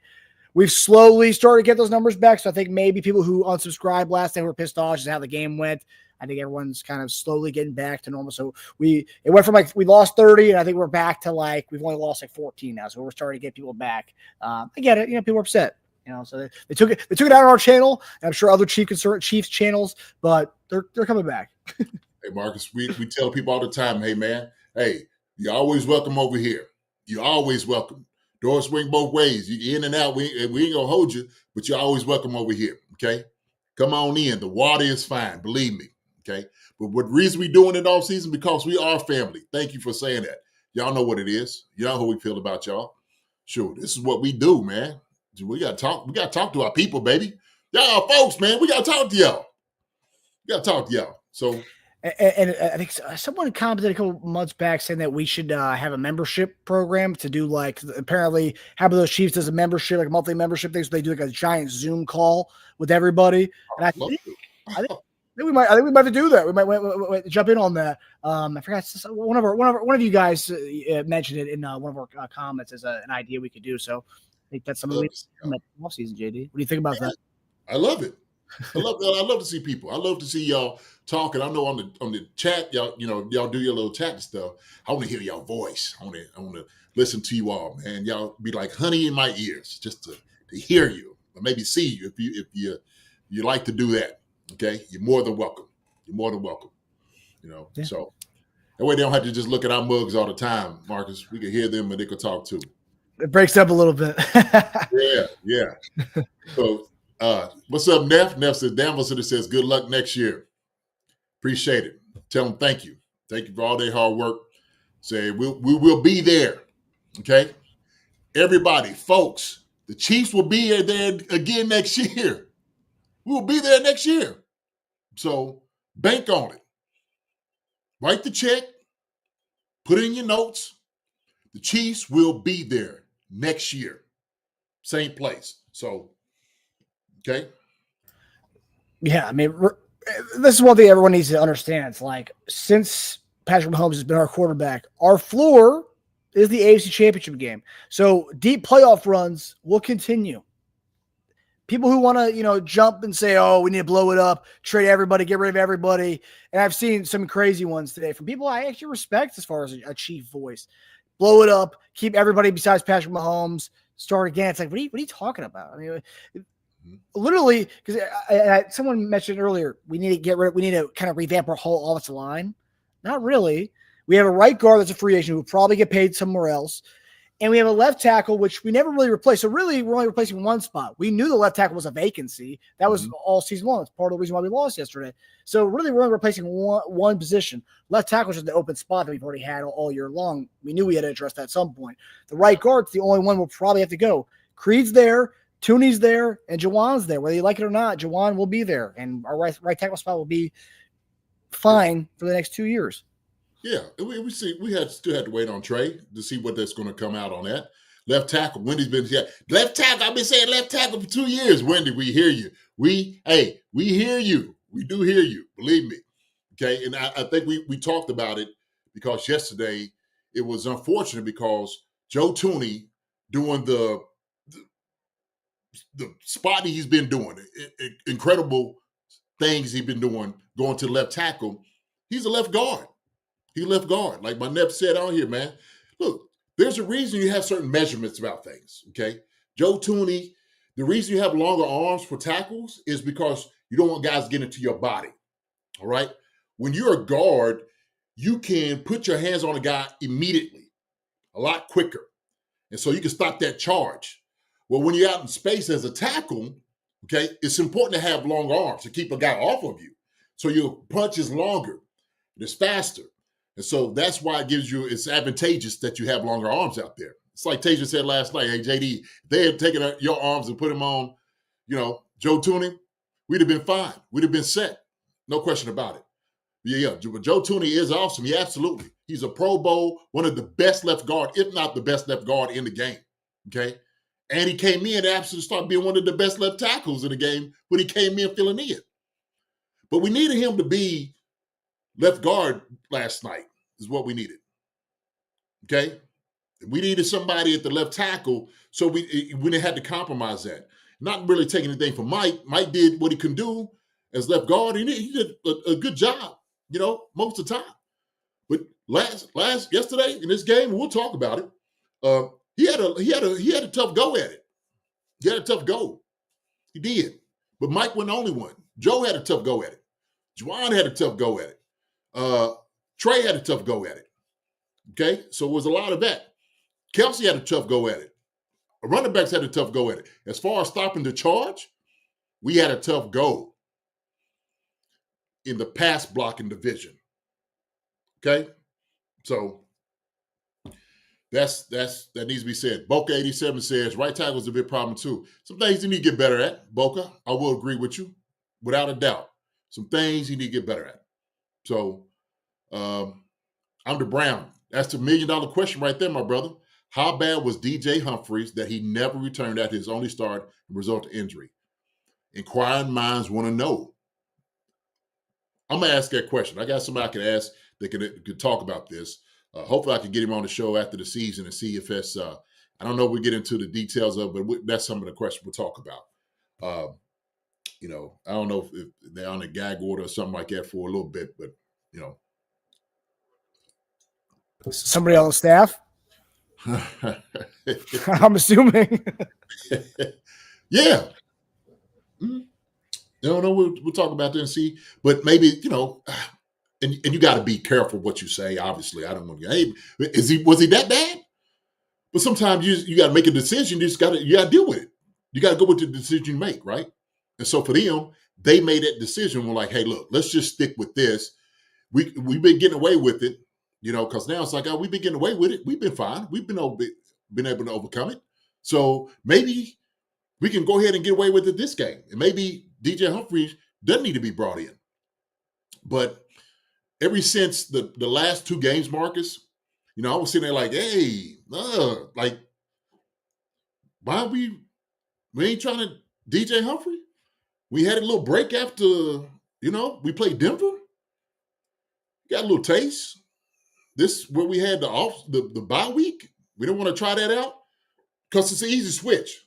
We've slowly started to get those numbers back. So I think maybe people who unsubscribed last time were pissed off just how the game went. I think everyone's kind of slowly getting back to normal. So it went from we lost 30 and I think we're back to we've only lost 14 now. So we're starting to get people back. I get it. People are upset, so they took it out on our channel. And I'm sure other Chiefs channels, but they're coming back. Hey, Marcus, we tell people all the time, hey man, hey, you're always welcome over here. You're always welcome. Doors swing both ways. You in and out. We ain't gonna hold you, but you're always welcome over here. Okay. Come on in. The water is fine. Believe me. Okay. But what reason we doing it all season? Because we are family. Thank you for saying that. Y'all know what it is. Y'all know how we feel about y'all. Sure. This is what we do, man. We got to talk. We got to talk to our people, baby. Y'all folks, man, we got to talk to y'all. We got to talk to y'all. So, and I think someone commented a couple months back saying that we should have a membership program to do like apparently How About Those Chiefs does a membership, like a monthly membership thing. So they do like a giant Zoom call with everybody. And I think we might have to do that. We might jump in on that. I forgot one of you guys mentioned it in one of our comments as an idea we could do. So I think that's something we in the off season. JD, what do you think about that? I love it. I love to see people. I love to see y'all talking. I know on the chat, y'all do your little chat and stuff. I want to hear y'all voice. I want to listen to you all, man. Y'all be like honey in my ears, just to hear you, or maybe see you if you like to do that. Okay, you're more than welcome. You're more than welcome. So that way they don't have to just look at our mugs all the time, Marcus. We can hear them and they could talk too. It breaks up a little bit. Yeah. So. What's up, Neff? Neff says, Danville says, good luck next year. Appreciate it. Tell them thank you. Thank you for all their hard work. Say, we will be there. Okay? Everybody, folks, the Chiefs will be there again next year. We will be there next year. So bank on it. Write the check. Put it in your notes. The Chiefs will be there next year. Same place. So, okay. Yeah, I mean, this is one thing everyone needs to understand. It's like since Patrick Mahomes has been our quarterback, our floor is the AFC Championship game. So deep playoff runs will continue. People who want to, jump and say, "Oh, we need to blow it up, trade everybody, get rid of everybody," and I've seen some crazy ones today from people I actually respect as far as a chief voice. Blow it up, keep everybody besides Patrick Mahomes, start again. It's like, what are you talking about? I mean. Literally, because someone mentioned earlier, we need to kind of revamp our whole offensive line. Not really. We have a right guard that's a free agent who will probably get paid somewhere else. And we have a left tackle, which we never really replaced. So really, we're only replacing one spot. We knew the left tackle was a vacancy. That was all season long. That's part of the reason why we lost yesterday. So really, we're only replacing one position. Left tackle is just the open spot that we've already had all year long. We knew we had to address that at some point. The right guard's the only one we'll probably have to go. Creed's there. Tooney's there and Jawan's there. Whether you like it or not, Jawan will be there. And our right tackle spot will be fine for the next 2 years. Yeah. We still had to wait on Trey to see what that's going to come out on that. Left tackle. Wendy's been left tackle. I've been saying left tackle for 2 years. Wendy, we hear you. We hear you. We do hear you. Believe me. Okay. And I think we talked about it because yesterday it was unfortunate because Joe Tooney doing the spot he's been doing, incredible things he's been doing, going to left tackle. He's a left guard. He's left guard. Like my Nep said out here, man. Look, there's a reason you have certain measurements about things, okay? Joe Tooney, the reason you have longer arms for tackles is because you don't want guys getting into your body, all right? When you're a guard, you can put your hands on a guy immediately, a lot quicker. And so you can stop that charge. Well, when you're out in space as a tackle, okay, it's important to have long arms to keep a guy off of you. So your punch is longer, it's faster. And so that's why it's advantageous that you have longer arms out there. It's like Tasia said last night, hey, JD, if they had taken your arms and put them on, Joe Tooney, we'd have been fine. We'd have been set. No question about it. Yeah. But Joe Tooney is awesome. Yeah, absolutely. He's a Pro Bowl, one of the best left guard, if not the best left guard in the game, okay? And he came in and absolutely started being one of the best left tackles in the game when he came in filling in. But we needed him to be left guard last night is what we needed. Okay? We needed somebody at the left tackle, so we didn't have to compromise that. Not really taking anything from Mike. Mike did what he can do as left guard, and he did a good job, most of the time. But yesterday in this game, we'll talk about it. He had a tough go at it. He had a tough go. He did. But Mike wasn't the only one. Joe had a tough go at it. Juwan had a tough go at it. Trey had a tough go at it. Okay? So it was a lot of that. Kelsey had a tough go at it. Running backs had a tough go at it. As far as stopping the charge, we had a tough go in the pass blocking division. Okay? So That needs to be said. Boca 87 says right tackle is a big problem too. Some things you need to get better at, Boca. I will agree with you, without a doubt. Some things you need to get better at. So, I'm the Brown. That's the $1 million question right there, my brother. How bad was DJ Humphries that he never returned after his only start and result of injury? Inquiring minds want to know. I'm gonna ask that question. I got somebody I can ask that could talk about this. Hopefully, I can get him on the show after the season and see if it's. I don't know if we get into the details of, but that's some of the questions we'll talk about. I don't know if they're on a gag order or something like that for a little bit, but Somebody on the staff. I'm assuming. Yeah. Mm-hmm. We'll talk about that and see. But maybe, and you got to be careful what you say. Obviously, I don't know. Hey, was he that bad? But sometimes you got to make a decision. You got to deal with it. You got to go with the decision you make, right? And so for them, they made that decision. We're like, hey, look, let's just stick with this. We've been getting away with it, because now it's like, we've been getting away with it. We've been fine. We've been able to overcome it. So maybe we can go ahead and get away with it this game. And maybe DJ Humphries doesn't need to be brought in. But ever since the last two games, Marcus, I was sitting there like, hey, why we ain't trying to DJ Humphrey? We had a little break after, we played Denver. Got a little taste. This where we had the bye week. We don't want to try that out because it's an easy switch.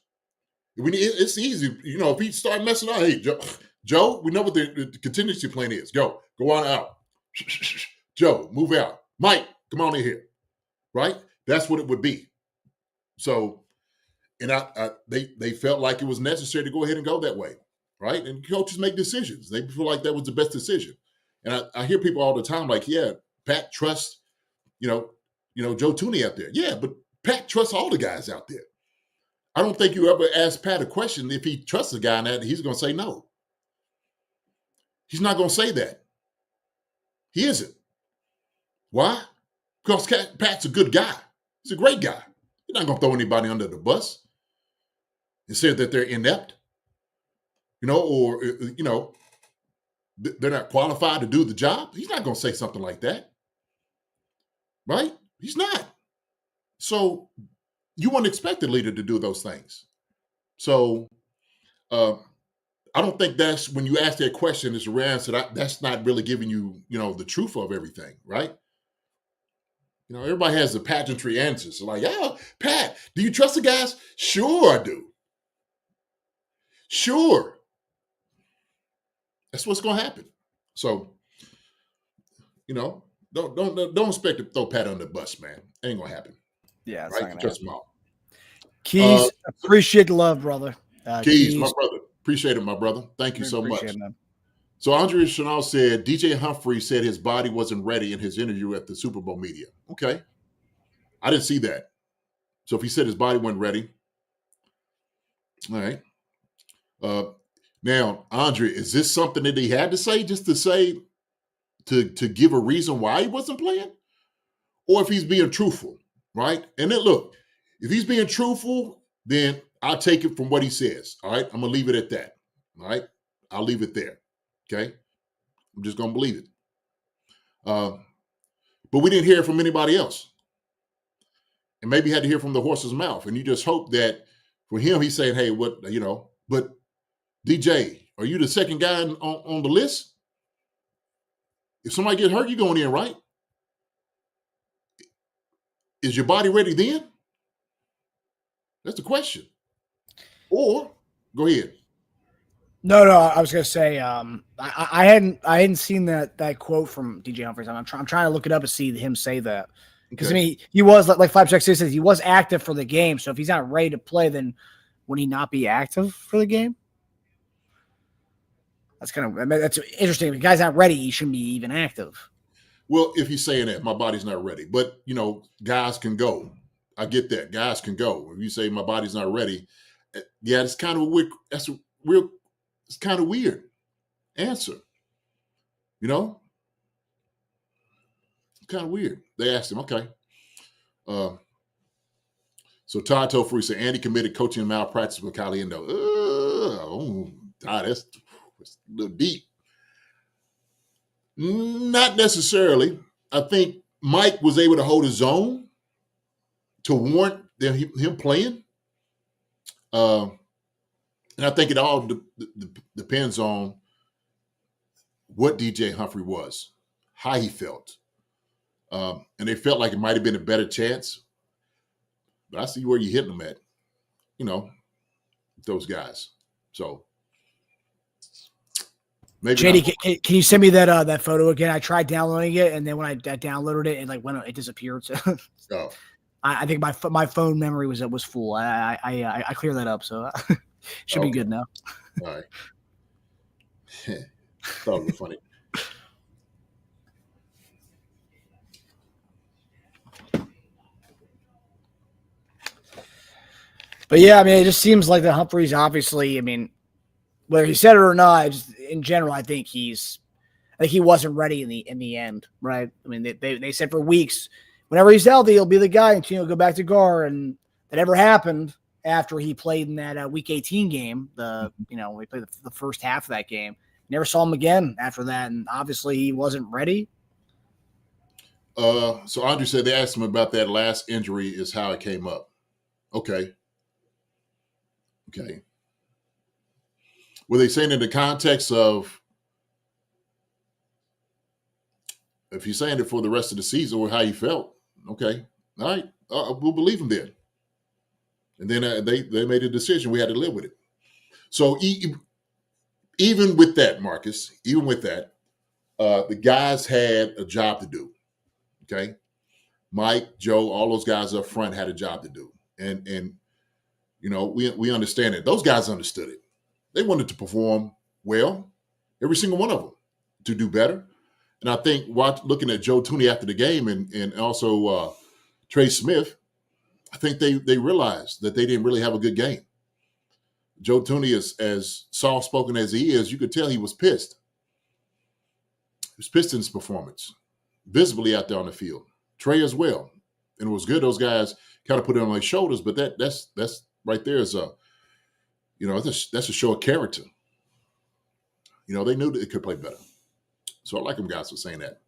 It's easy, if he start messing up, hey, Joe, we know what the contingency plan is. Go on out. Joe, move out. Mike, come on in here. Right? That's what it would be. So, and they felt like it was necessary to go ahead and go that way. Right? And coaches make decisions. They feel like that was the best decision. And I hear people all the time like, yeah, Pat trusts, Joe Tooney out there. Yeah, but Pat trusts all the guys out there. I don't think you ever ask Pat a question if he trusts a guy in that, he's going to say no. He's not going to say that. He isn't. Why? Because Pat's a good guy. He's a great guy. He's not going to throw anybody under the bus and say that they're inept, or they're not qualified to do the job. He's not going to say something like that. Right? He's not. So you wouldn't expect the leader to do those things. So I don't think that's when you ask that question, it's a rare answer. That's not really giving you, the truth of everything, right? Everybody has the pageantry answers. So like, Pat, do you trust the guys? Sure, I do. Sure. That's what's going to happen. So, don't expect to throw Pat under the bus, man. Ain't going to happen. Yeah, it's right? not gonna Trust happen. them all. Keys, appreciate the love, brother. Keys, my brother. Appreciate it, my brother. Thank you so much. It, man. So Andre Chanel said, DJ Humphrey said his body wasn't ready in his interview at the Super Bowl media. Okay. I didn't see that. So if he said his body wasn't ready, all right. Now, Andre, is this something that he had to say just to say, to give a reason why he wasn't playing? Or if he's being truthful, right? And then look, if he's being truthful, then I'll take it from what he says. All right. I'm going to leave it at that. All right. I'll leave it there. Okay. I'm just going to believe it. But we didn't hear from anybody else. And maybe he had to hear from the horse's mouth. And you just hope that for him, he's saying, hey, but DJ, are you the second guy on the list? If somebody gets hurt, you're going in, right? Is your body ready then? That's the question. Or go ahead. No, I was gonna say I hadn't seen that quote from DJ Humphries. I'm trying to look it up and see him say that because Okay. he was like 5-6 says he was active for the game. So if he's not ready to play, then would he not be active for the game? That's that's interesting. If the guy's not ready, he shouldn't be even active. Well, if he's saying that, my body's not ready. But, guys can go. I get that. Guys can go. If you say my body's not ready, yeah, it's kind of a weird, it's kind of weird answer. It's kind of weird. They asked him, okay. So Todd told Free, said Andy committed coaching malpractice with Caliendo. Oh, Todd, that's a little deep. Not necessarily. I think Mike was able to hold his own to warrant him playing. And I think it all depends on what DJ Humphrey was, how he felt. And they felt like it might have been a better chance. But I see where you're hitting them at, those guys. So maybe JD, can you send me that photo again? I tried downloading it, and then when I downloaded it, it disappeared. So oh. I think my phone memory was full. I cleared that up, so should be good now. All right. Thought it was funny. But yeah, I mean, it just seems like the Humphreys, obviously, I mean, whether he said it or not, just in general, I think he wasn't ready in the end, right? I mean, they said for weeks, whenever he's healthy, he'll be the guy, and go back to Gar, and that never happened after he played in that Week 18 game. We played the first half of that game. Never saw him again after that, and obviously he wasn't ready. So Andre said they asked him about that last injury is how it came up. Okay. Were they saying in the context of if you're saying it for the rest of the season or how you felt? Okay. All right. We'll believe him then. And then they made a decision. We had to live with it. So even with that, Marcus, the guys had a job to do. Okay. Mike, Joe, all those guys up front had a job to do. And we understand it. Those guys understood it. They wanted to perform well, every single one of them, to do better. And I think looking at Joe Tooney after the game and also Trey Smith, I think they realized that they didn't really have a good game. Joe Tooney, as soft-spoken as he is, you could tell he was pissed. He was pissed in his performance, visibly out there on the field. Trey as well. And it was good. Those guys kind of put it on their shoulders, but that's right there is that's a show of character. They knew that it could play better. So I like them guys for saying that.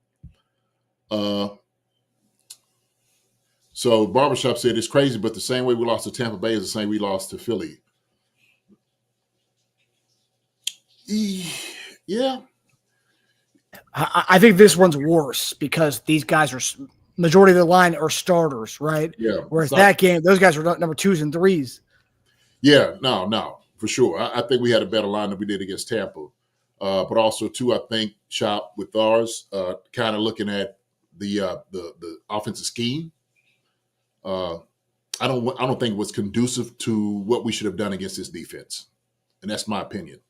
So Barbershop said it's crazy, but the same way we lost to Tampa Bay is the same we lost to Philly. Yeah. I think this one's worse because these guys are majority of the line are starters, right? Yeah. Whereas that game, those guys were number 2s and 3s. Yeah, no, for sure. I think we had a better line than we did against Tampa. But also, too, I think, Shop, with ours, kind of looking at the offensive scheme, I don't think it was conducive to what we should have done against this defense. And that's my opinion.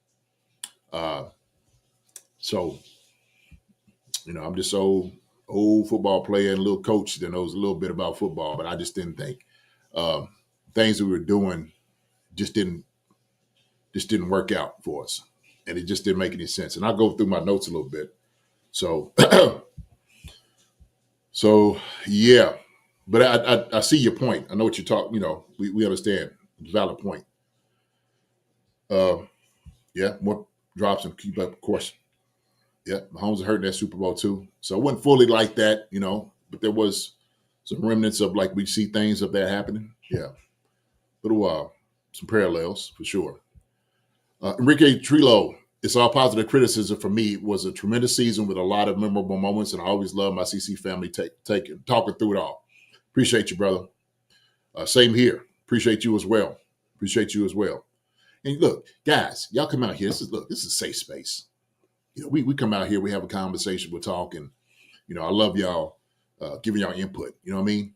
So, I'm just old football player and a little coach that knows a little bit about football, but I just didn't think things that we were doing just didn't work out for us. And it just didn't make any sense. And I'll go through my notes a little bit. So, yeah. But I see your point. I know what you're talking, we understand. It's a valid point. Yeah, more drops and keep up, of course. Yeah, Mahomes hurt that Super Bowl too. So it wasn't fully like that, but there was some remnants of we see things of that happening. Yeah. Little some parallels for sure. Enrique Trillo, it's all positive criticism for me. It was a tremendous season with a lot of memorable moments, and I always love my CC family talking through it all. Appreciate you, brother. Same here. Appreciate you as well. And look, guys, y'all come out here. This is a safe space. We come out here, we have a conversation, we're talking. I love y'all giving y'all input. You know what I mean?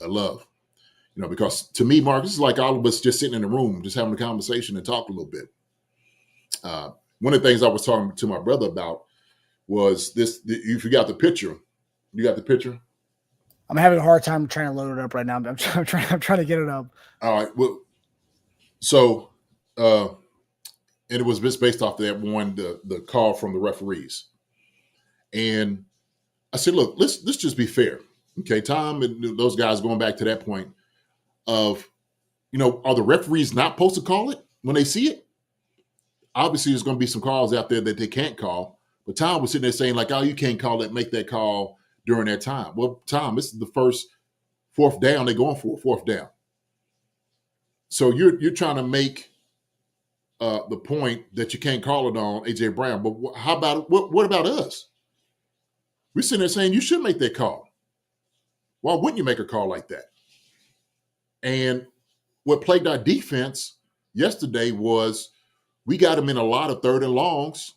I love. Because to me, Mark, this is like all of us just sitting in the room, just having a conversation and talk a little bit. One of the things I was talking to my brother about was this. You forgot the picture. You got the picture? I'm having a hard time trying to load it up right now. I'm trying to get it up. All right. Well, so, and it was just based off that one, the call from the referees. And I said, look, let's just be fair. Okay, Tom and those guys going back to that point. of, are the referees not supposed to call it when they see it? Obviously, there's going to be some calls out there that they can't call. But Tom was sitting there saying, like, oh, you can't call it, make that call during that time. Well, Tom, this is the first fourth down. They're going for a fourth down. So you're trying to make the point that you can't call it on A.J. Brown. But how about what about us? We're sitting there saying you should make that call. Why wouldn't you make a call like that? And what plagued our defense yesterday was we got them in a lot of third and longs,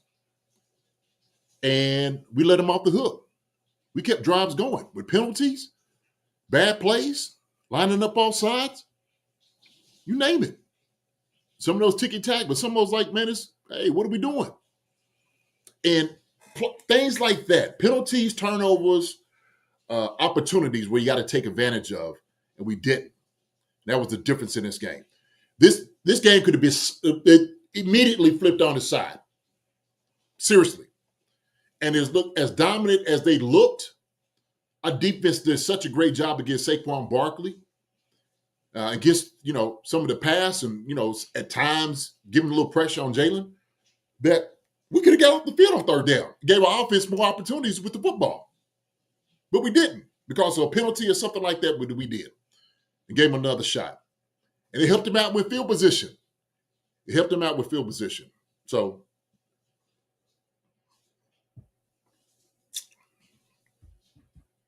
and we let them off the hook. We kept drives going with penalties, bad plays, lining up all sides. You name it. Some of those ticky-tack, but some of those like, man, hey, what are we doing? And things like that, penalties, turnovers, opportunities where you got to take advantage of, and we didn't. That was the difference in this game. This game could have been immediately flipped on its side. Seriously. And as dominant as they looked, our defense did such a great job against Saquon Barkley, against, some of the pass and, at times giving a little pressure on Jalen, that we could have got off the field on third down. Gave our offense more opportunities with the football. But we didn't because of a penalty or something like that, we did. And gave him another shot. And it helped him out with field position. So,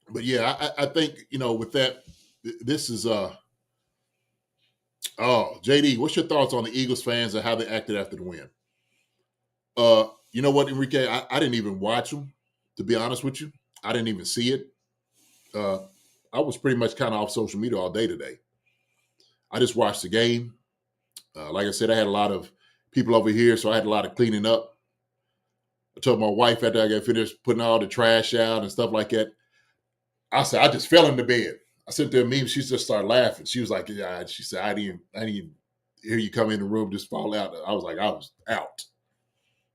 but yeah, I think, with that, this is, JD, what's your thoughts on the Eagles fans and how they acted after the win? You know what, Enrique? I didn't even watch them, to be honest with you. I didn't even see it. I was pretty much kind of off social media all day today. I just watched the game. Like I said, I had a lot of people over here, so I had a lot of cleaning up. I told my wife after I got finished putting all the trash out and stuff like that, I said, I just fell into bed. I sat there and me, she just started laughing. She was like, yeah, she said, I didn't hear you come in the room, just fall out. I was like, I was out,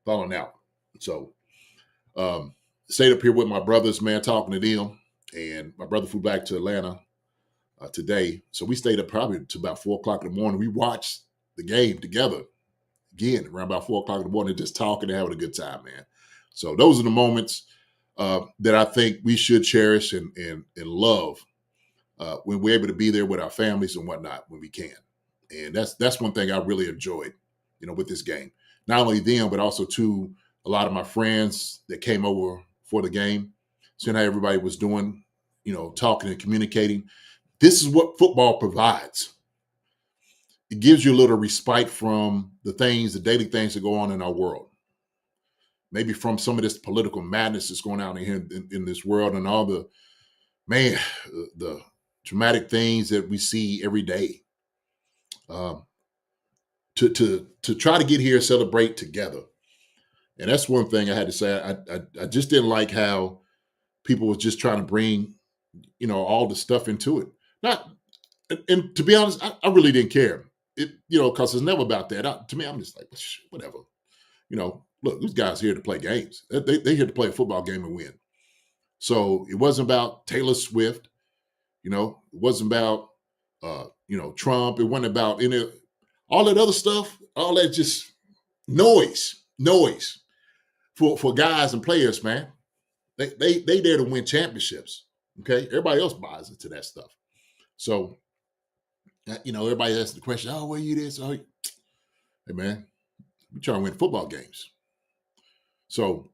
falling out. So stayed up here with my brothers, man, talking to them. And my brother flew back to Atlanta today. So we stayed up probably to about 4 o'clock in the morning. We watched the game together again around about 4 o'clock in the morning, just talking and having a good time, man. So those are the moments that I think we should cherish and love when we're able to be there with our families and whatnot when we can. And that's one thing I really enjoyed, with this game. Not only them, but also to a lot of my friends that came over for the game, seeing how everybody was doing, talking and communicating. This is what football provides. It gives you a little respite from the daily things that go on in our world. Maybe from some of this political madness that's going on in this world and all the traumatic things that we see every day. To try to get here and celebrate together. And that's one thing I had to say. I just didn't like how people was just trying to bring, all the stuff into it. And to be honest, I really didn't care. Because it's never about that. To me, I'm just like, whatever. Look, these guys here to play games. They're here to play a football game and win. So it wasn't about Taylor Swift. It wasn't about, Trump. It wasn't about all that other stuff. All that just noise for guys and players, man. They there to win championships. Okay, everybody else buys into that stuff. So, everybody asks the question, "Oh, where you this?" Oh, hey, man, we trying to win football games. So,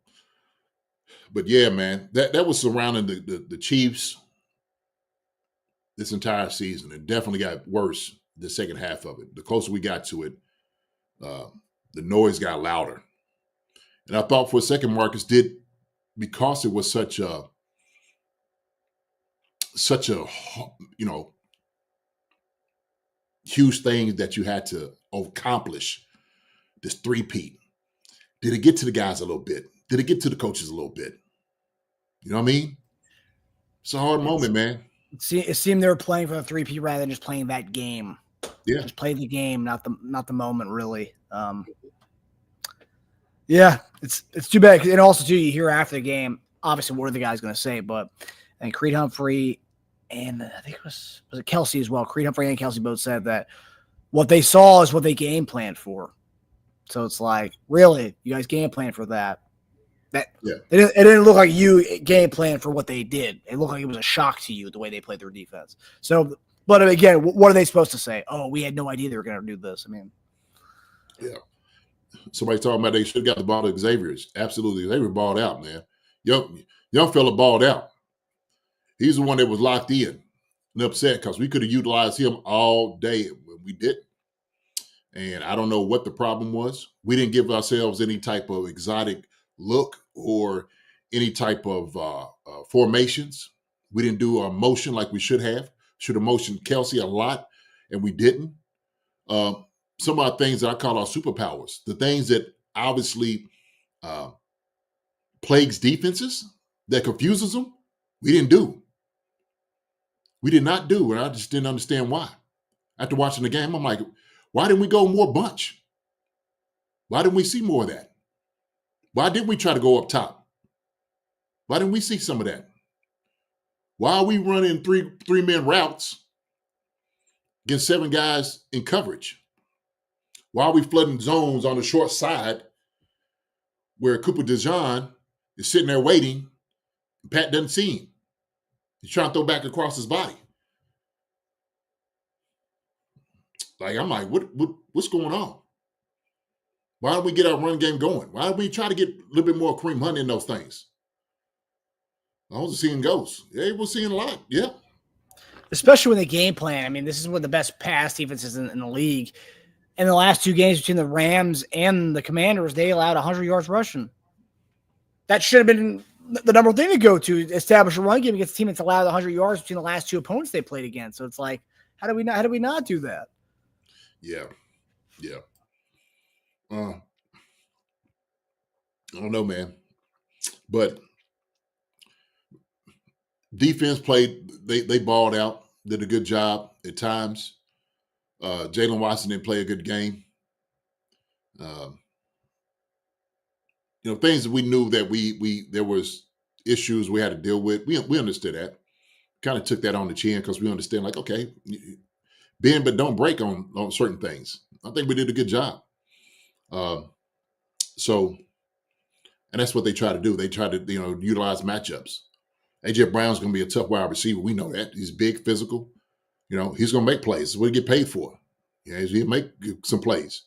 but yeah, man, that was surrounding the Chiefs this entire season. It definitely got worse the second half of it. The closer we got to it, the noise got louder. And I thought for a second Marcus did, because it was such a huge thing that you had to accomplish, this three-peat. Did it get to the guys a little bit? Did it get to the coaches a little bit? You know what I mean? It's a hard moment, man. It seemed they were playing for the three-peat rather than just playing that game. Yeah. Just play the game, not the moment, really. Yeah, it's too bad. And also, too, you hear after the game, obviously, what are the guys going to say? But I think Creed Humphrey and I think it was it Kelsey as well. Creed Humphrey and Kelsey both said that what they saw is what they game planned for. So it's like, really, you guys game plan for that? It didn't look like you game plan for what they did. It looked like it was a shock to you the way they played their defense. So, but again, what are they supposed to say? Oh, we had no idea they were going to do this. I mean, yeah. Somebody talking about they should have got the ball to Xavier's. Absolutely, Xavier balled out, man. Young fella balled out. He's the one that was locked in and upset because we could have utilized him all day. We didn't. And I don't know what the problem was. We didn't give ourselves any type of exotic look or any type of formations. We didn't do a motion like we should have. Should have motioned Kelsey a lot, and we didn't. Some of our things that I call our superpowers, the things that obviously plagues defenses, that confuses them, we didn't do. We did not do, and I just didn't understand why. After watching the game, I'm like, why didn't we go more bunch? Why didn't we see more of that? Why didn't we try to go up top? Why didn't we see some of that? Why are we running three-man routes against 7 guys in coverage? Why are we flooding zones on the short side where Cooper DeJean is sitting there waiting and Pat doesn't see him? He's trying to throw back across his body. Like, I'm like, what's going on? Why don't we get our run game going? Why don't we try to get a little bit more Kareem Hunt in those things? I was seeing ghosts. Yeah, we're seeing a lot. Yeah. Especially when the game plan. I mean, this is one of the best pass defenses in the league. In the last 2 games between the Rams and the Commanders, they allowed 100 yards rushing. That should have been the number one thing to go to, establish a run game against a team that's allowed 100 yards between the last 2 opponents they played against. So it's like, how do we not do that? Yeah. Yeah. I don't know, man. But defense played, they balled out, did a good job at times. Jalen Watson didn't play a good game. Things that we knew that there was issues we had to deal with. We understood that. Kind of took that on the chin because we understand, like, okay, bend but don't break on certain things. I think we did a good job. And that's what they try to do. They try to, utilize matchups. AJ Brown's going to be a tough wide receiver. We know that. He's big, physical. He's going to make plays. That's what he get paid for. He'll make some plays.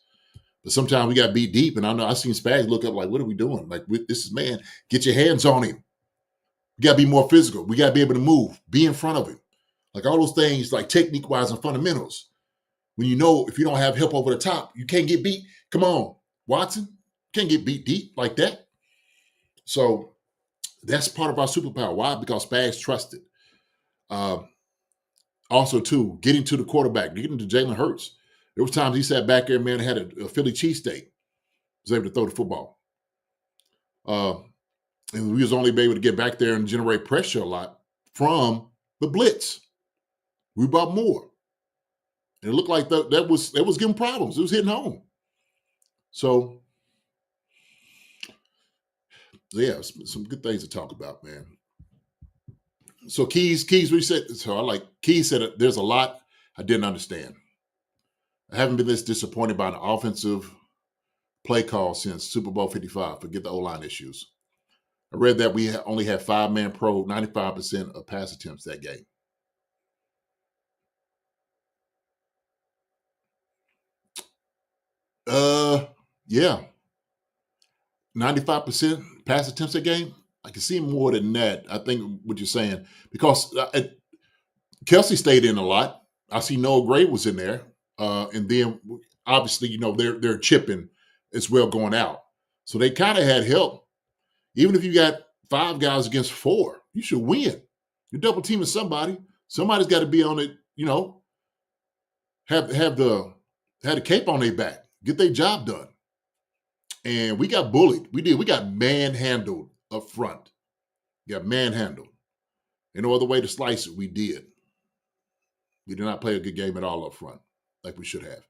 But sometimes we got beat deep, and I seen Spags look up like, what are we doing? Like, this is, man, get your hands on him. We got to be more physical. We got to be able to move, be in front of him. Like all those things, like technique-wise and fundamentals. When if you don't have help over the top, you can't get beat. Come on, Watson. Can't get beat deep like that. So that's part of our superpower. Why? Because Spags trusted. Also, too, getting to the quarterback, getting to Jalen Hurts. There was times he sat back there, man, had a Philly cheesesteak. Was able to throw the football. And we was only able to get back there and generate pressure a lot from the blitz. We brought more. And it looked like that was giving problems. It was hitting home. So, yeah, some good things to talk about, man. So Keys reset. So Keys said there's a lot I didn't understand. I haven't been this disappointed by an offensive play call since Super Bowl 55. Forget the O-line issues. I read that we only had 5-man pro, 95% of pass attempts that game. Yeah. 95% pass attempts that game. I can see more than that. I think what you're saying, because Kelsey stayed in a lot. I see Noah Gray was in there. And then obviously, they're chipping as well going out. So they kind of had help. Even if you got 5 guys against 4, you should win. You're double teaming somebody. Somebody's got to be on it, have the cape on their back, get their job done. And we got bullied. We did. We got manhandled up front. Got manhandled. And no other way to slice it, we did. We did not play a good game at all up front, like we should have.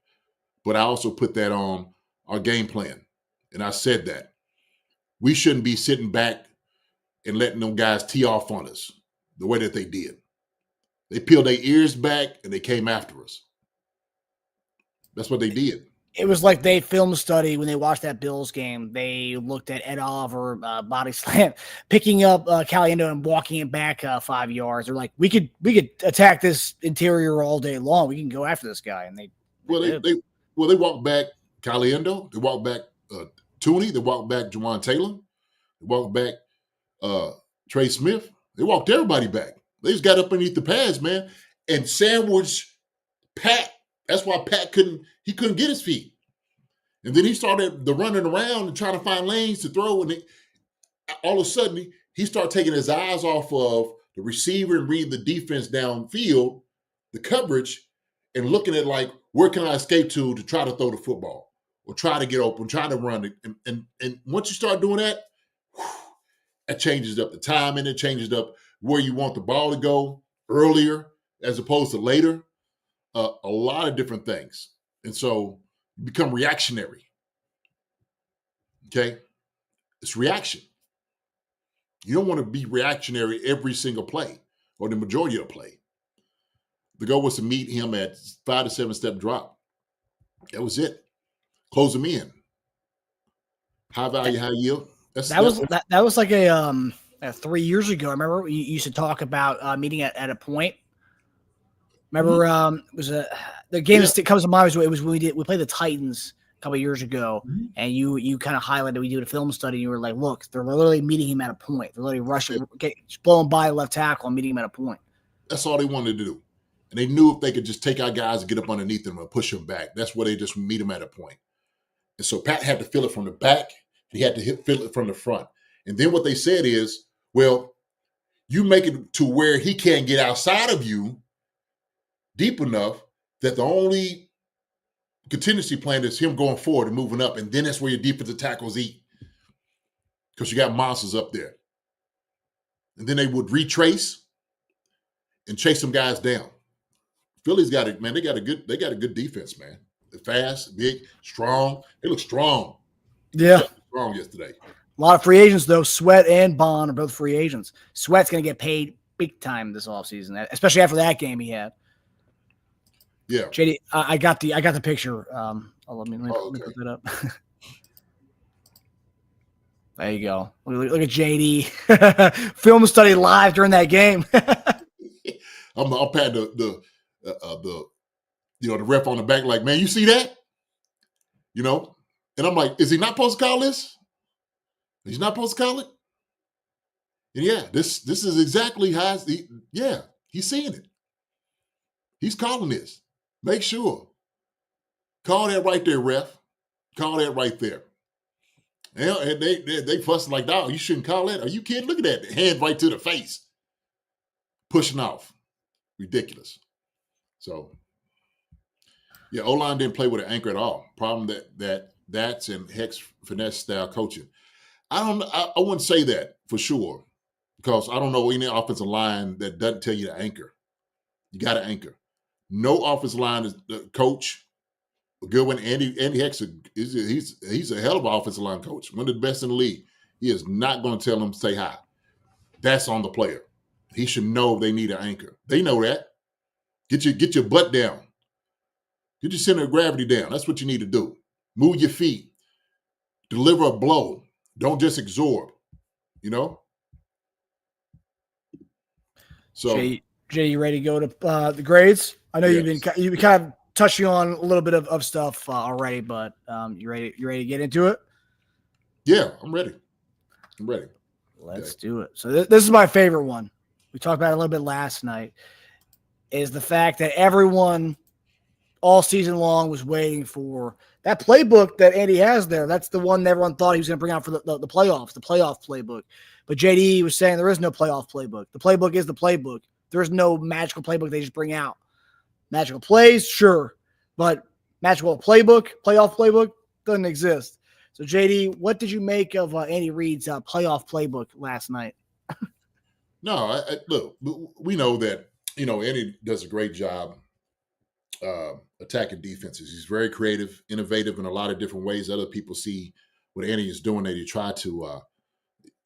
But I also put that on our game plan. And I said that. We shouldn't be sitting back and letting them guys tee off on us the way that they did. They peeled their ears back and they came after us. That's what they did. It was like they film study when they watched that Bills game. They looked at Ed Oliver body slam, picking up Caliendo and walking it back 5 yards. They're like, we could attack this interior all day long. We can go after this guy. And they walked back Caliendo. They walked back Tooney. They walked back Jawan Taylor. They walked back Trey Smith. They walked everybody back. They just got up underneath the pads, man, and sandwiched Pat. That's why Pat couldn't get his feet. And then he started the running around and trying to find lanes to throw. And all of a sudden, he started taking his eyes off of the receiver and reading the defense downfield, the coverage, and looking at like, where can I escape to try to throw the football or try to get open, try to run it. And once you start doing that, that changes up the time and it changes up where you want the ball to go earlier as opposed to later. A lot of different things. And so you become reactionary. Okay? It's reaction. You don't want to be reactionary every single play or the majority of the play. The goal was to meet him at 5 to 7 step drop. That was it. Close him in. High value, high yield. That was like a 3 years ago. I remember you used to talk about meeting at a point. Remember, it was the game that comes to mind was when we played the Titans a couple of years ago, and you kind of highlighted we did a film study. And you were like, look, they're literally meeting him at a point. They're literally rushing, blowing by left tackle and meeting him at a point. That's all they wanted to do, and they knew if they could just take our guys and get up underneath them and push them back, that's where they just meet them at a point. And so Pat had to feel it from the back. He had to feel it from the front. And then what they said is, well, you make it to where he can't get outside of you deep enough that the only contingency plan is him going forward and moving up. And then that's where your defensive tackles eat because you got monsters up there. And then they would retrace and chase some guys down. Philly's got it, man. They got a good defense, man. They're fast, big, strong. They look strong. Yeah. Strong yesterday. A lot of free agents, though. Sweat and Bond are both free agents. Sweat's going to get paid big time this offseason, especially after that game he had. Yeah, JD, I got the picture. Let me put that up. There you go. Look at JD. Film study live during that game. I'm patting the ref on the back like, man, you see that? And I'm like, is he not supposed to call this? He's not supposed to call it? And yeah, this is exactly how he's seeing it. He's calling this. Make sure. Call that right there, ref. Call that right there. And they fussing like, dog, you shouldn't call that. Are you kidding? Look at that. Hand right to the face. Pushing off. Ridiculous. So, yeah, O-line didn't play with an anchor at all. Problem that's in Hex finesse style coaching. I wouldn't say that for sure because I don't know any offensive line that doesn't tell you to anchor. You got to anchor. No offensive line is coach. A good one. Andy Hex he's a hell of an offensive line coach. One of the best in the league. He is not going to tell them say hi. That's on the player. He should know they need an anchor. They know that. Get your butt down. Get your center of gravity down. That's what you need to do. Move your feet. Deliver a blow. Don't just absorb. So, Jay, you ready to go to the grades? I know you've been kind of touching on a little bit of stuff already, but you ready to get into it? Yeah, I'm ready. Let's do it. So this is my favorite one. We talked about it a little bit last night. Is the fact that everyone all season long was waiting for that playbook that Andy has there. That's the one that everyone thought he was going to bring out for the playoffs, the playoff playbook. But JD was saying there is no playoff playbook. The playbook is the playbook. There is no magical playbook they just bring out. Magical plays, sure, but magical playbook, playoff playbook, doesn't exist. So, JD, what did you make of Andy Reid's playoff playbook last night? No, look, we know that, Andy does a great job attacking defenses. He's very creative, innovative in a lot of different ways. Other people see what Andy is doing. They try to,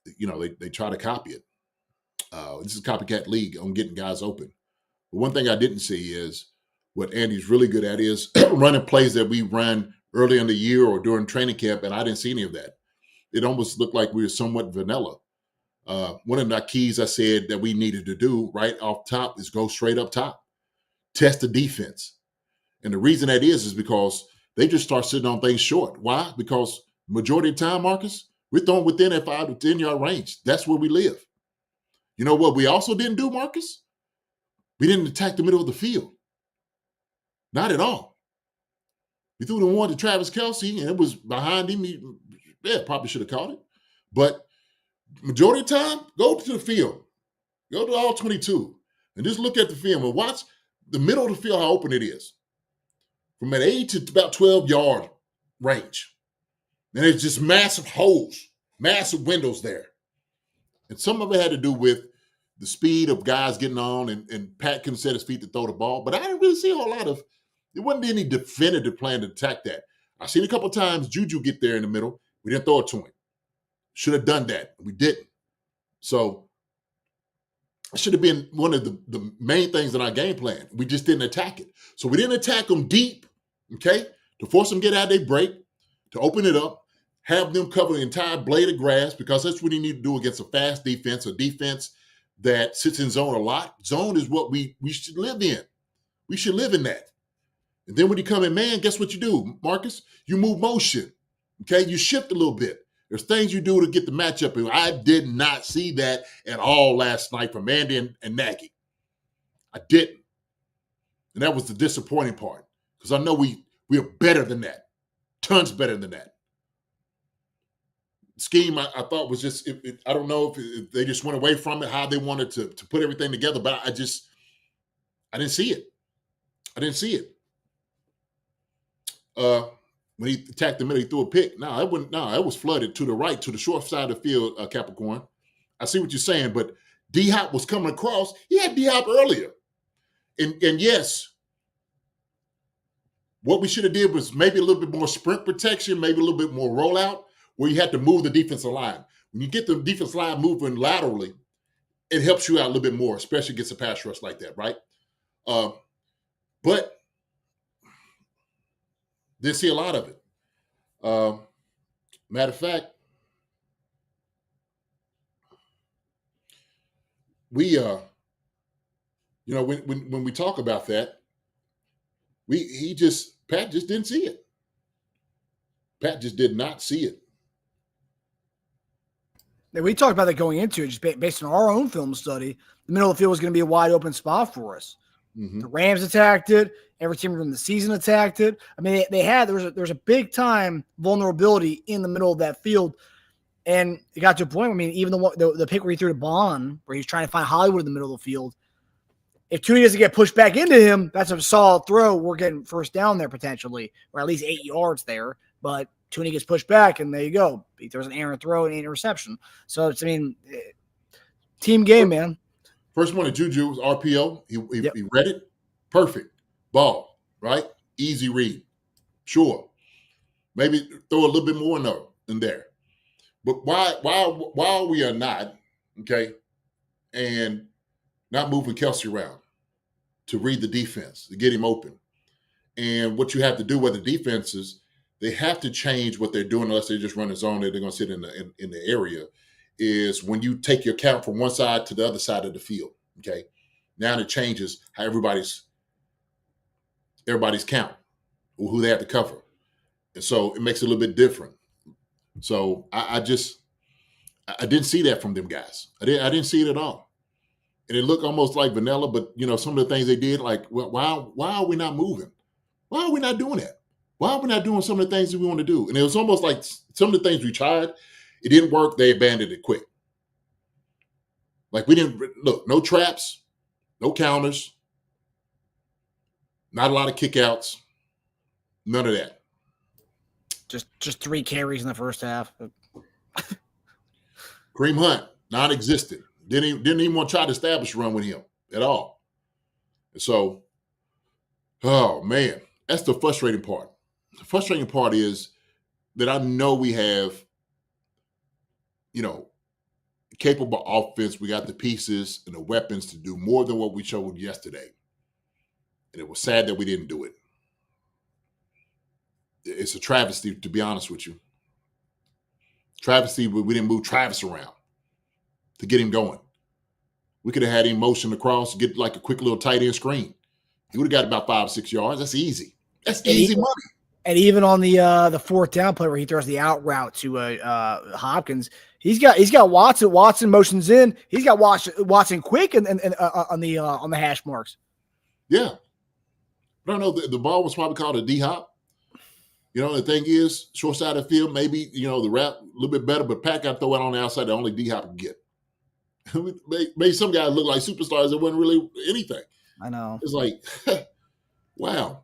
they try to copy it. This is a copycat league on getting guys open. But one thing I didn't see is what Andy's really good at is running plays that we ran early in the year or during training camp, and I didn't see any of that. It almost looked like we were somewhat vanilla. One of the keys I said that we needed to do right off top is go straight up top, test the defense. And the reason that is because they just start sitting on things short. Why? Because majority of the time, Marcus, we're throwing within that 5 to 10 yard range. That's where we live. You know what we also didn't do, Marcus? We didn't attack the middle of the field. Not at all. We threw the one to Travis Kelce, and it was behind him. Probably should have caught it. But majority of the time, go to the field. Go to all 22 and just look at the film and watch the middle of the field, how open it is. From an 8 to about 12 yard range. And it's just massive holes, massive windows there. And some of it had to do with the speed of guys getting on, and Pat couldn't set his feet to throw the ball. But I didn't really see a whole lot of, there wasn't any definitive plan to attack that. I seen a couple of times Juju get there in the middle. We didn't throw it to him. Should have done that. We didn't. So it should have been one of the main things in our game plan. We just didn't attack it. So we didn't attack them deep, okay, to force them to get out their break, to open it up, have them cover the entire blade of grass, because that's what you need to do against a fast defense, a defense that sits in zone a lot. Zone is what we should live in. We should live in that. And then when you come in man, guess what you do, Marcus? You move motion, okay? You shift a little bit. There's things you do to get the matchup. And I did not see that at all last night from Andy and Nagy. I didn't. And that was the disappointing part, because I know we are better than that. Tons better than that. Scheme, I thought was just, I don't know if they just went away from it, how they wanted to put everything together, but I didn't see it. I didn't see it. When he attacked the middle, he threw a pick. No, it was flooded to the right, to the short side of the field, Capricorn. I see what you're saying, but D-Hop was coming across. He had D-Hop earlier. And yes, what we should have did was maybe a little bit more sprint protection, maybe a little bit more rollout, where you had to move the defensive line. When you get the defensive line moving laterally, it helps you out a little bit more, especially against a pass rush like that, right? But didn't see a lot of it. Matter of fact, we, when we talk about that, Pat just didn't see it. Pat just did not see it. We talked about that going into it, just based on our own film study. The middle of the field was going to be a wide open spot for us. Mm-hmm. The Rams attacked it. Every team from the season attacked it. I mean, there was a big time vulnerability in the middle of that field, and it got to a point. I mean, even the pick where he threw to Bond, where he's trying to find Hollywood in the middle of the field. If Tooney doesn't get pushed back into him, that's a solid throw. We're getting first down there potentially, or at least 8 yards there. But Tooney gets pushed back, and there you go. He throws an errant throw and an interception. So it's, team game, man. First one to Juju was RPO. He read it. Perfect. Ball, right? Easy read. Sure. Maybe throw a little bit more in there. But while we are not, okay, and not moving Kelce around to read the defense, to get him open. And what you have to do with the defenses, they have to change what they're doing unless they just run a zone that they're going to sit in the area, is when you take your count from one side to the other side of the field, okay? Now it changes how everybody's count, or who they have to cover. And so it makes it a little bit different. So I didn't see that from them guys. I didn't see it at all. And it looked almost like vanilla, but some of the things they did, like, well, why are we not moving? Why are we not doing that? Why are we not doing some of the things that we want to do? And it was almost like some of the things we tried, it didn't work. They abandoned it quick. Like, we didn't look, no traps, no counters, not a lot of kickouts, none of that. Just 3 carries in the first half. Kareem Hunt, non-existent. Didn't even want to try to establish a run with him at all. And so, oh man, that's the frustrating part. The frustrating part is that I know we have, capable offense. We got the pieces and the weapons to do more than what we showed yesterday. And it was sad that we didn't do it. It's a travesty, to be honest with you. Travesty, we didn't move Travis around to get him going. We could have had him motion across, get like a quick little tight end screen. He would have got about 5 or 6 yards. That's easy. That's easy money. And even on the fourth down play where he throws the out route to Hopkins, he's got Watson. Watson motions in. He's got Watson quick and on the hash marks. Yeah. I don't know. The ball was probably called a D-hop. You know, the thing is, short side of the field, maybe, the route a little bit better, but Pat got to throw it on the outside, the only D-hop can get. Made some guys look like superstars that wasn't really anything. I know. It's like, wow.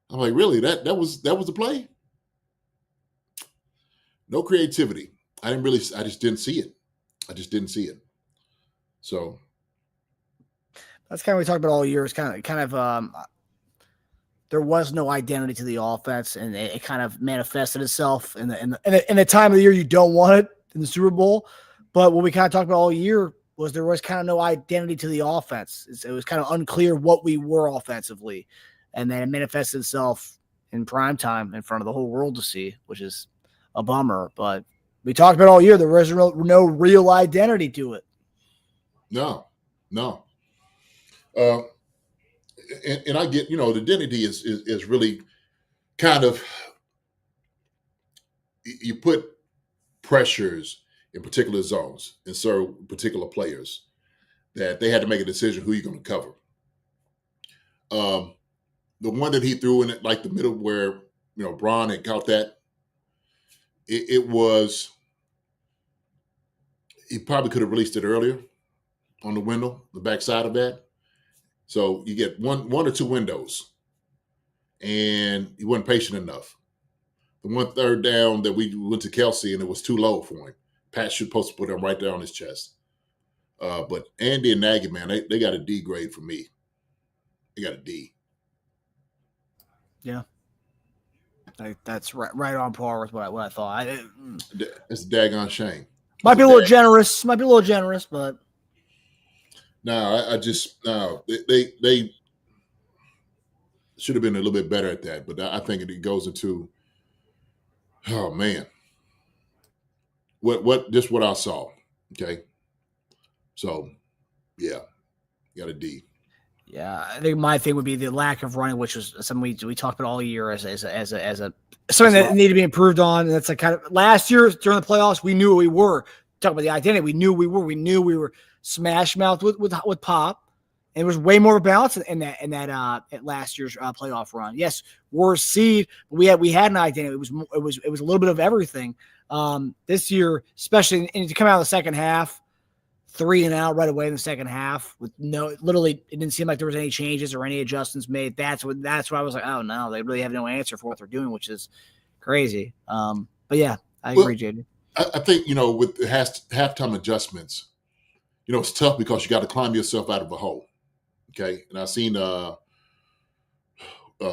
I'm like, really? That was the play? No creativity. I just didn't see it. So that's kind of what we talked about all year. It's kind of there was no identity to the offense, and it kind of manifested itself in the time of the year you don't want it in the Super Bowl. But what we kind of talked about all year was there was kind of no identity to the offense. It was kind of unclear what we were offensively, and then it manifested itself in prime time in front of the whole world to see, which is a bummer. But we talked about all year there was no real identity to it. No. And I get, the identity is really kind of, you put pressures in particular zones and serve particular players that they had to make a decision who you're going to cover. The one that he threw in it, like the middle where, Braun had caught that, it was, he probably could have released it earlier on the window, the backside of that. So you get one or two windows, and he wasn't patient enough. The 1 third down that we went to Kelsey, and it was too low for him. Pat should supposed to put him right there on his chest. But Andy and Nagy, man, they got a D grade for me. They got a D. Yeah. That's right on par with what I thought. It's a daggone shame. Might be a little generous, but no, I just they should have been a little bit better at that. But I think it goes into, oh man, what I saw. Okay, so yeah, got a D. Yeah, I think my thing would be the lack of running, which was something we talked about all year as a something that needed to be improved on. And that's like kind of last year during the playoffs, we knew what we were. Talking about the identity, we knew we were smash mouth with Pop. And it was way more balance in that at last year's playoff run. Yes, worst seed, but we had an identity. It was a little bit of everything. This year, especially and to come out of the second half, 3 and out right away in the second half with literally it didn't seem like there was any changes or any adjustments made. That's why I was like, oh no, they really have no answer for what they're doing, which is crazy. But yeah, I agree, JD. I think, with the halftime adjustments, it's tough because you got to climb yourself out of a hole. Okay. And I seen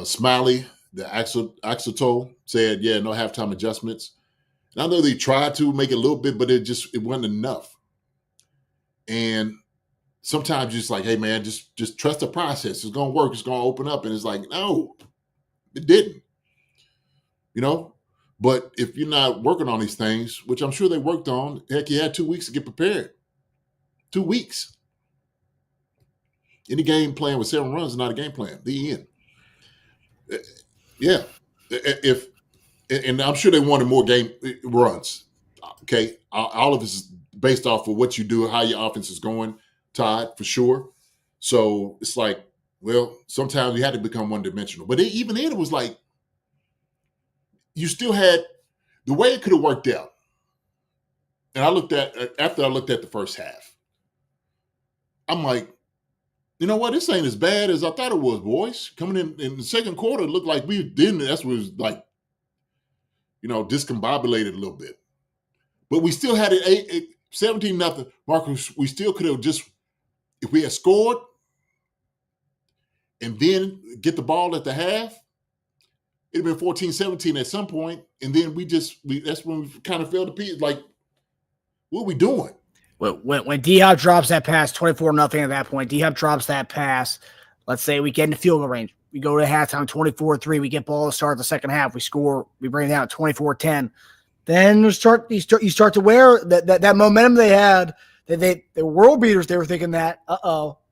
Smiley, the Axeltol said, yeah, no halftime adjustments. And I know they tried to make it a little bit, but it wasn't enough. And sometimes you're just like, hey man, just trust the process. It's going to work. It's going to open up. And it's like, no, it didn't, But if you're not working on these things, which I'm sure they worked on, heck, you had 2 weeks to get prepared. 2 weeks. Any game plan with 7 runs is not a game plan. The end. Yeah. And I'm sure they wanted more game runs. Okay. All of this is based off of what you do, how your offense is going, Todd, for sure. So it's like, well, sometimes you had to become one-dimensional. But even then, it was like, you still had the way it could have worked out. And after I looked at the first half, I'm like, you know what? This ain't as bad as I thought it was, boys. Coming in the second quarter, it looked like we didn't. That's what was like, discombobulated a little bit. But we still had it 17-0. Marcus, we still could have just, if we had scored and then get the ball at the half, it'd have been 14-17 at some point. And then that's when we kind of fell to pieces. Like, what are we doing? When D-Hop drops that pass, 24-0 at that point, D-Hop drops that pass. Let's say we get into field goal range. We go to halftime 24-3. We get ball to start the second half. We score. We bring it down 24-10. Then you start to wear that momentum they had. They world beaters. They were thinking that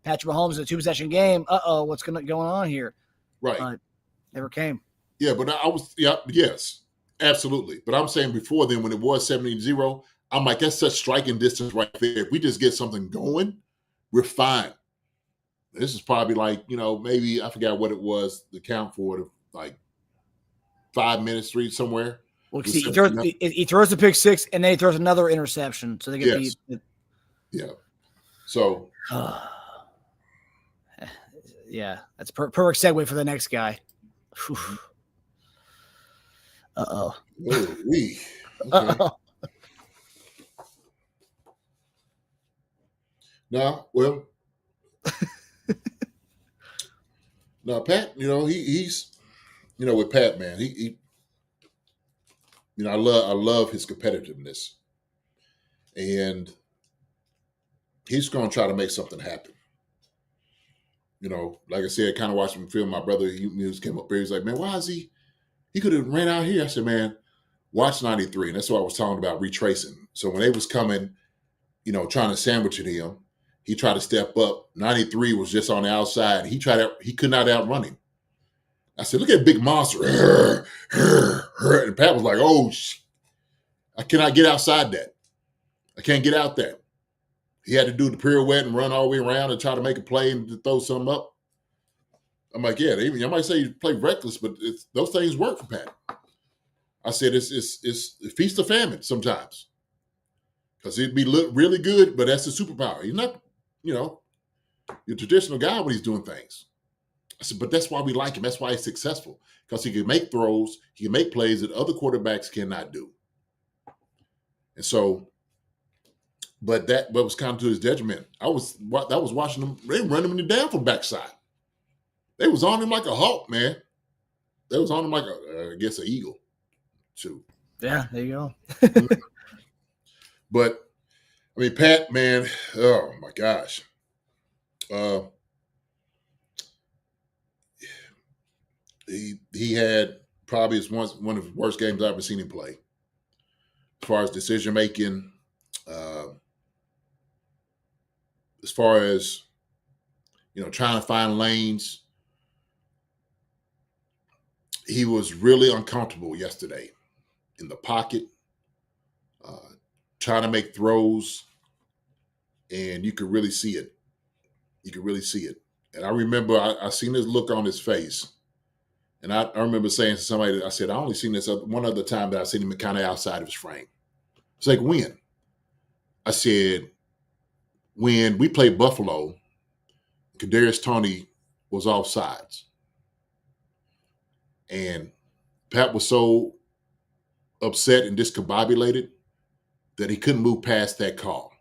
Patrick Mahomes in a 2-possession game. What's going on here? Right. Never came. Yeah, but yes, absolutely. But I'm saying before then, when it was 70-0, I'm like, that's such striking distance right there. If we just get something going, we're fine. This is probably like, maybe I forgot what it was, the count for it, like 5 minutes, 3 somewhere. Well, see, he throws the pick six and then he throws another interception. So they get beat. Yeah. So. Yeah, that's a perfect segue for the next guy. Uh-oh. Okay. No, well. Now, Pat, he's with Pat, man, he I love his competitiveness, and he's going to try to make something happen. Like I said, kind of watching him film. My brother, he came up here. He's like, man, why is he could have ran out here. I said, man, watch 93. And that's what I was talking about, retracing. So when they was coming, trying to sandwich at him, he tried to step up. 93 was just on the outside. He could not outrun him. I said, look at Big Monster. And Pat was like, oh, I cannot get outside that. I can't get out that. He had to do the pirouette and run all the way around and try to make a play and to throw something up. I'm like, yeah, I might say you play reckless, but those things work for Pat. I said it's feast or famine sometimes. Because he'd be really good, but that's the superpower. He's not, your traditional guy when he's doing things. I said, but that's why we like him. That's why he's successful. Because he can make throws, he can make plays that other quarterbacks cannot do. And so, but that was kind of to his detriment. I was watching them. They running him down from backside. They was on him like a hawk, man. They was on him like I guess an eagle. Shoot. Yeah, there you go. But I mean, Pat, man, oh my gosh. He had probably one of the worst games I've ever seen him play. As far as decision making, as far as trying to find lanes, he was really uncomfortable yesterday in the pocket, trying to make throws, and you could really see it. You could really see it. And I remember I seen this look on his face, and I remember saying to somebody, I said, I only seen this one other time that I seen him kind of outside of his frame. It's like, when? I said, when we played Buffalo, Kadarius Toney was offsides. And Pat was so upset and discombobulated that he couldn't move past that call.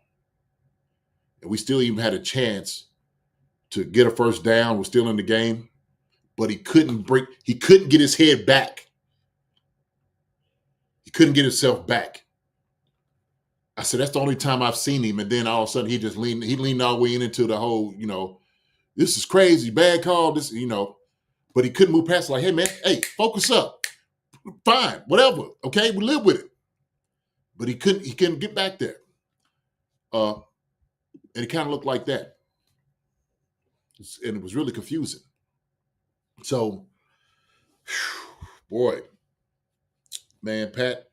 And we still even had a chance to get a first down. We're still in the game, but he couldn't get his head back. He couldn't get himself back. I said, that's the only time I've seen him. And then all of a sudden he leaned all the way into the whole, this is crazy, bad call, this, but he couldn't move past it. Like, hey man, focus up. Fine, whatever. Okay, we live with it. But he couldn't get back there. And it kind of looked like that. And it was really confusing. So, boy, man, Pat,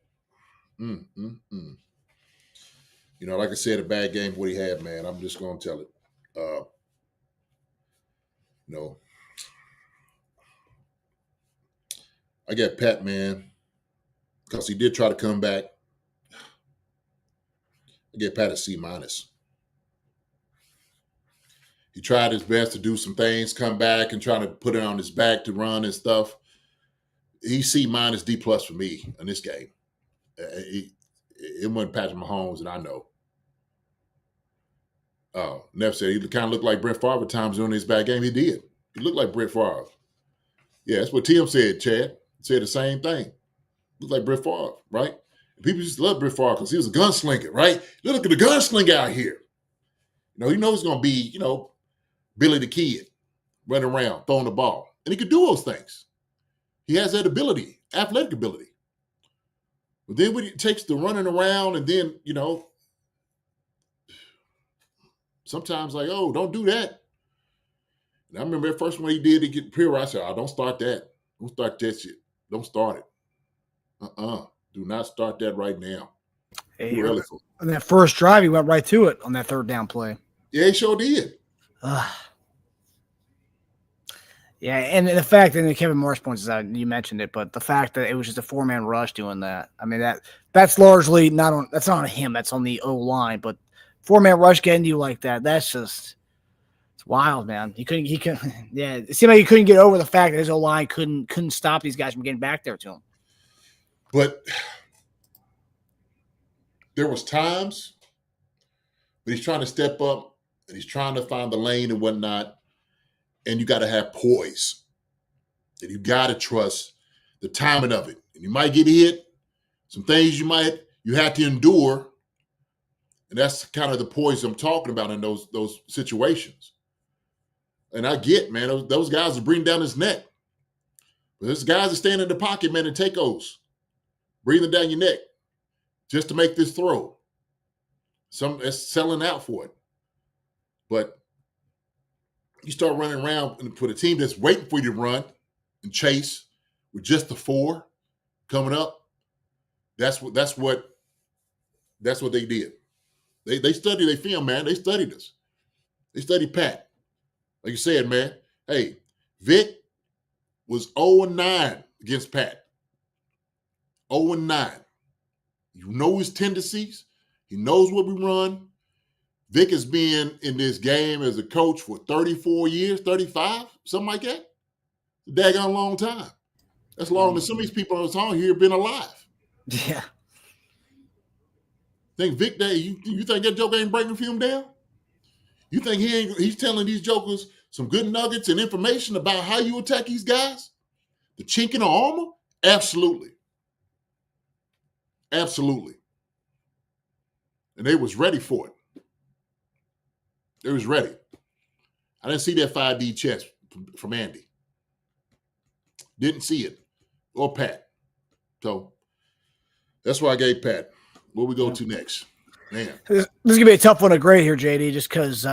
like I said, a bad game what he had, man. I'm just going to tell it. I get Pat, man, because he did try to come back. I get Pat a C-. He tried his best to do some things, come back and try to put it on his back to run and stuff. He's C-, D+ for me in this game. It wasn't Patrick Mahomes, and I know. Neff said he kind of looked like Brett Favre at times during his bad game. He did. He looked like Brett Favre. Yeah, that's what Tim said, Chad. He said the same thing. Looked like Brett Favre, right? People used to love Brett Favre because he was a gunslinger, right? Look at the gunslinger out here. You know he's going to be, Billy the Kid. running around, throwing the ball. And he could do those things. He has that ability, athletic ability. But then when it takes the running around and then, sometimes like, oh, don't do that. And I remember the first one he did to get Pure, I said, oh, don't start that. Don't start that shit. Don't start it. Do not start that right now. Hey, on that first drive, he went right to it on that third down play. Yeah, he sure did. Yeah, and the fact that Kevin Morris points out, you mentioned it, but the fact that it was just a 4-man rush doing that, I mean, that's largely that's not on him, that's on the O-line, but 4-man rush getting you like that, it's wild, man. It seemed like he couldn't get over the fact that his O-line couldn't stop these guys from getting back there to him. But there was times when he's trying to step up and he's trying to find the lane and whatnot, and you got to have poise. And you got to trust the timing of it. And you might get hit. Some things you have to endure. And that's kind of the poise I'm talking about in those situations. And I get, man, those guys are breathing down his neck. But there's guys that stand in the pocket, man, and take those. Breathing down your neck just to make this throw. Some that's selling out for it. But you start running around for the team that's waiting for you to run and chase with just the 4 coming up. That's what they did. They studied their film, man. They studied us. They studied Pat. Like you said, man. Hey, Vic was 0-9 against Pat. 0-9. You know his tendencies. He knows what we run. Vic has been in this game as a coach for 34 years, 35, something like that. A daggone long time. That's longer than some of these people on the song here have been alive. Yeah. Think Vic, you think that joke ain't breaking film down? You think he's telling these jokers some good nuggets and information about how you attack these guys? The chink in the armor? Absolutely. Absolutely. And they was ready for it. They was ready. I didn't see that 5D chess from Andy. Didn't see it. Or Pat. So that's why I gave Pat. Where we go to next? Man. This is going to be a tough one to grade here, JD, just because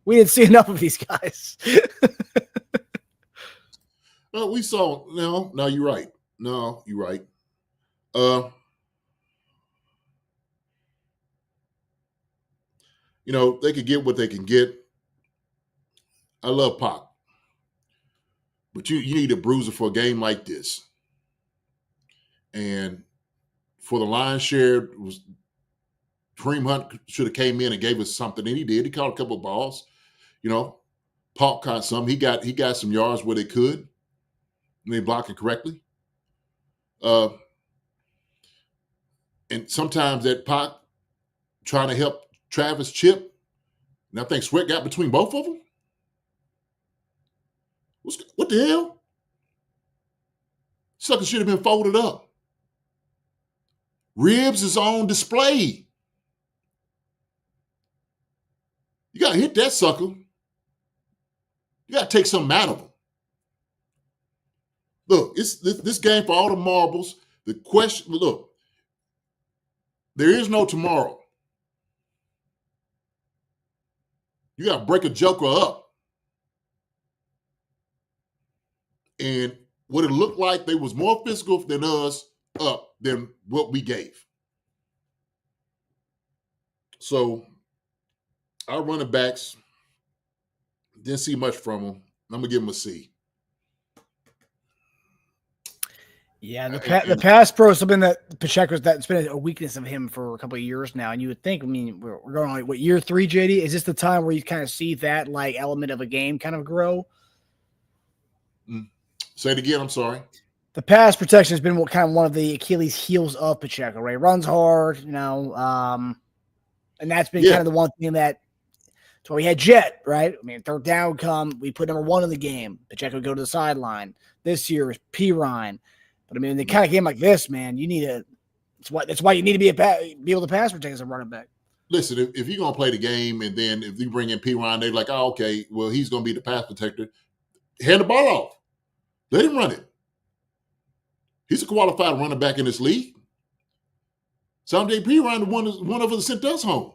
we didn't see enough of these guys. Well, we saw, no, you're right. No, you're right. They could get what they can get. I love Pac. But you need a bruiser for a game like this. And for the lion's share, Kareem Hunt should have came in and gave us something, and he did. He caught a couple of balls. Pac caught some. He got some yards where they could. And they blocked it correctly. And sometimes that Pac trying to help Travis chip, and I think Sweat got between both of them. What the hell? Sucker should have been folded up. Ribs is on display. You got to hit that sucker. You got to take something out of him. Look, it's this game for all the marbles. The question, look, there is no tomorrow. You got to break a joker up. And what it looked like, they was more physical than us up than what we gave. So our running backs, didn't see much from them. I'm going to give them a C. Yeah, the pass pro has been that Pacheco's that's been a weakness of him for a couple of years now, and you would think, we're going on what, year 3, JD? Is this the time where you kind of see that element of a game kind of grow? Say it again. I'm sorry. The pass protection has been kind of one of the Achilles heels of Pacheco, right? Runs hard, and that's been kind of the one thing that's why we had Jet, right? Third down would come, we put number 1 in the game. Pacheco would go to the sideline. This year is Pirine. But in the kind of game like this, man, you need that's why you need to be able to pass protect as a running back. listen, if you're going to play the game and then if you bring in P. Ryan, they're like, oh, okay, well, he's going to be the pass protector. Hand the ball off. Let him run it. He's a qualified running back in this league. Someday P. Ryan, one of us sent us home.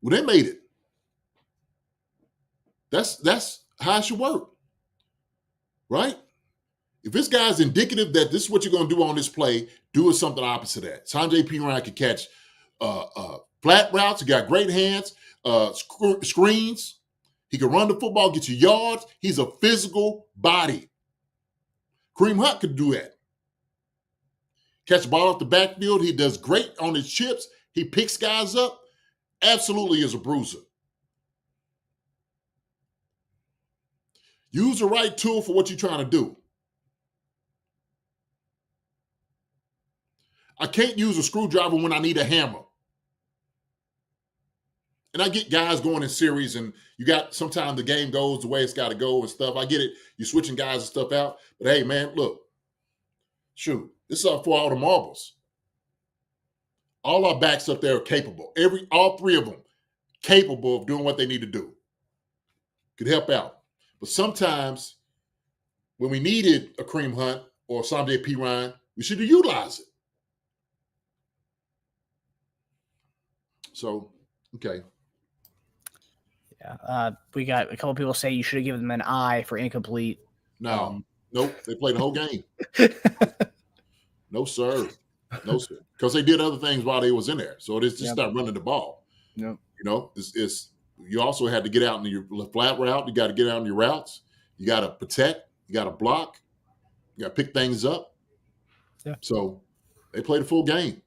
Well, they made it. That's how it should work, right? If this guy's indicative that this is what you're going to do on this play, do something opposite of that. Sanjay P. Ryan can catch flat routes. He got great hands, screens. He can run the football, get you yards. He's a physical body. Kareem Hunt could do that. Catch the ball off the backfield. He does great on his chips. He picks guys up. Absolutely is a bruiser. Use the right tool for what you're trying to do. I can't use a screwdriver when I need a hammer. And I get guys going in series, and you got sometimes the game goes the way it's got to go and stuff. I get it. You're switching guys and stuff out. But hey, man, look, shoot, this is up for all the marbles. All our backs up there are capable. All three of them capable of doing what they need to do. Could help out. But sometimes when we needed a Kareem Hunt or Sanjay P. Ryan, we should have utilized it. So, okay. Yeah. We got a couple people say you should have given them an I for incomplete. No. Nope. They played the whole game. No, sir. No, sir. Because they did other things while they was in there. So it's just not running the ball. Yep. You know, it's you also had to get out in your flat route. You got to get out in your routes. You got to protect. You got to block. You got to pick things up. Yeah. So they played a full game.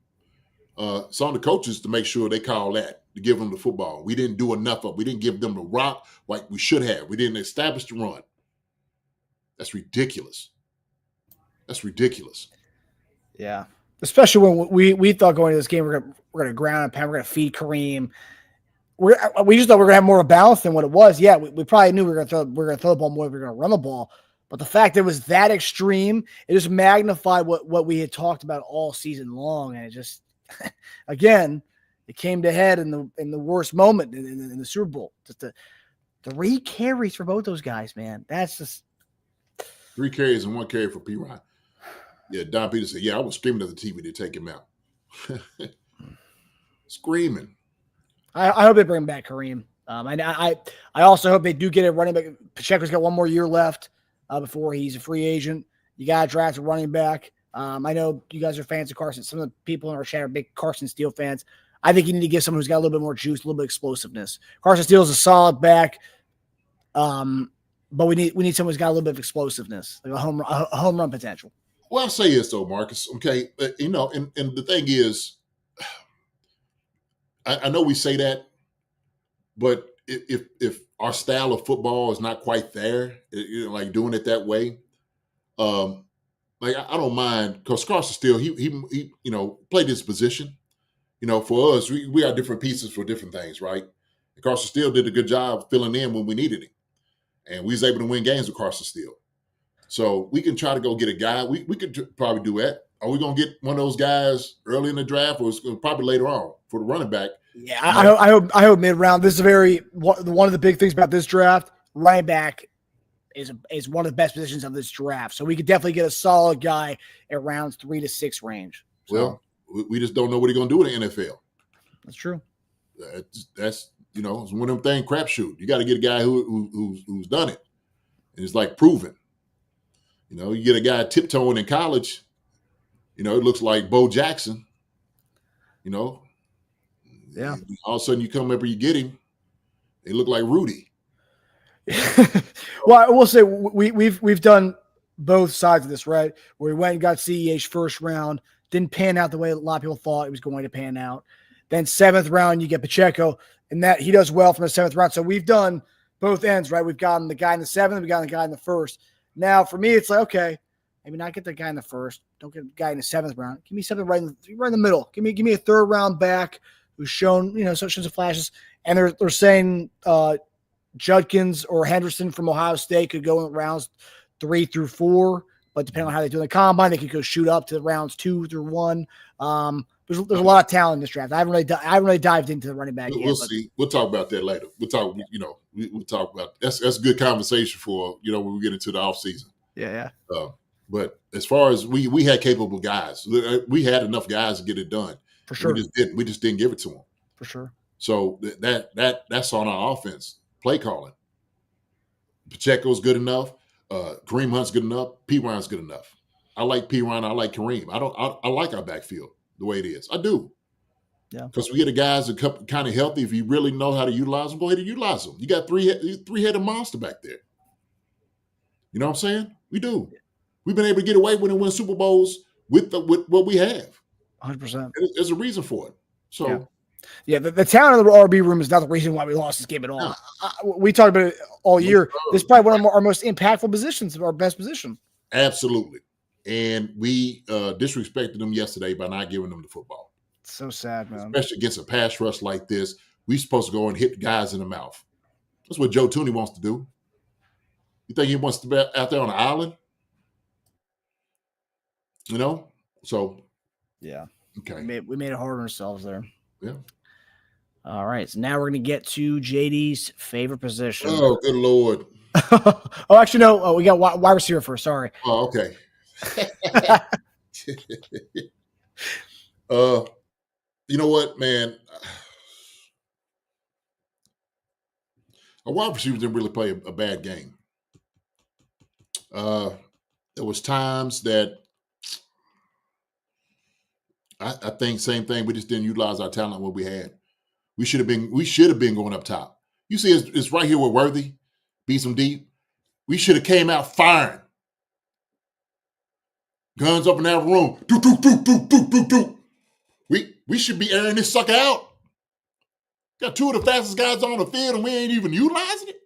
Some of the coaches to make sure they call that, to give them the football. We didn't do enough of it. We didn't give them the rock like we should have. We didn't establish the run. That's ridiculous. That's ridiculous. Yeah. Especially when we thought going into this game, we're gonna ground and pound, we're gonna feed Kareem. We just thought we were gonna have more of a balance than what it was. Yeah, we probably knew we were gonna throw the ball more, we were gonna run the ball. But the fact that it was that extreme, it just magnified what we had talked about all season long. And it just again, it came to head in the worst moment in the Super Bowl. Just the 3 carries for both those guys, man. That's just 3 carries and 1 carry for P. Ryan. Yeah, Don Peters said, yeah, I was screaming at the TV to take him out. Screaming. I hope they bring back Kareem. I also hope they do get a running back. Pacheco's got 1 more year left before he's a free agent. You got to draft a running back. I know you guys are fans of Carson. Some of the people in our chat are big Carson Steele fans. I think you need to give someone who's got a little bit more juice, a little bit of explosiveness. Carson Steele is a solid back, but we need someone who's got a little bit of explosiveness, like a home run potential. Well, I'll say this though, Marcus. Okay, you know, and the thing is, I know we say that, but if our style of football is not quite there, you know, like doing it that way, like I don't mind, because Carson Steele, he you know, played his position. You know, for us, we got different pieces for different things, right? And Carson Steele did a good job filling in when we needed him, and we was able to win games with Carson Steele. So we can try to go get a guy. We could probably do that. Are we going to get one of those guys early in the draft, or probably later on for the running back? Yeah, I hope mid round. This is one of the big things about this draft. Running back is one of the best positions of this draft. So we could definitely get a solid guy at rounds 3 to 6 range. So, well, we just don't know what he's going to do in the NFL. That's true. That's you know, it's one of them things, crapshoot. You got to get a guy who's done it, and it's like proven. You know, you get a guy tiptoeing in college, you know, it looks like Bo Jackson, you know. Yeah. All of a sudden you come up and you get him, they look like Rudy. Well, I will say we've done both sides of this, right? Where we went and got CEH first round, didn't pan out the way a lot of people thought it was going to pan out. Then 7th round, you get Pacheco, and that he does well from the 7th round. So we've done both ends, right? We've gotten the guy in the 7th, we've gotten the guy in the 1st. Now, for me, it's like, okay, maybe not get the guy in the 1st. Don't get the guy in the 7th round. Give me something right in the middle. Give me a 3rd round back who's shown, you know, shows some flashes. And they're saying Judkins or Henderson from Ohio State could go in rounds 3 through 4, but depending on how they do in the combine, they could go shoot up to rounds 2 through 1. There's a lot of talent in this draft. I haven't really dived into the running back yet. We'll see. We'll talk about that later. We'll talk. We'll talk about that's a good conversation for when we get into the offseason. Yeah. But as far as we had capable guys, we had enough guys to get it done. For sure. We just didn't give it to them. For sure. So that's on our offense. Play calling. Pacheco's good enough. Kareem Hunt's good enough. P. Ryan's good enough. I like P. Ryan. I like Kareem. I like our backfield the way it is. I do. Yeah. Because we get the guys that are kind of healthy. If you really know how to utilize them, go ahead and utilize them. You got three-headed monster back there. You know what I'm saying? We do. We've been able to get away with and win Super Bowls with what we have. 100%. There's a reason for it. So. Yeah, the talent of the RB room is not the reason why we lost this game at all. No. We talked about it all year. This is probably one of our most impactful positions, our best position. Absolutely. And we disrespected them yesterday by not giving them the football. It's so sad, man. Especially against a pass rush like this. We're supposed to go and hit guys in the mouth. That's what Joe Tooney wants to do. You think he wants to be out there on an island? So. Yeah. Okay. We made it hard on ourselves there. Yeah. All right. So now we're going to get to JD's favorite position. Oh, good Lord. Oh, actually, no. Oh, we got wide receiver first. Sorry. Oh, okay. You know what, man? Our wide receivers didn't really play a bad game. There was times that I think same thing. We just didn't utilize our talent what we had. We should have been going up top. You see, it's right here with Worthy, beats them deep. We should have came out firing. Guns up in that room. Do, do, do, do, do, do, do. We should be airing this sucker out. Got two of the fastest guys on the field and we ain't even utilizing it.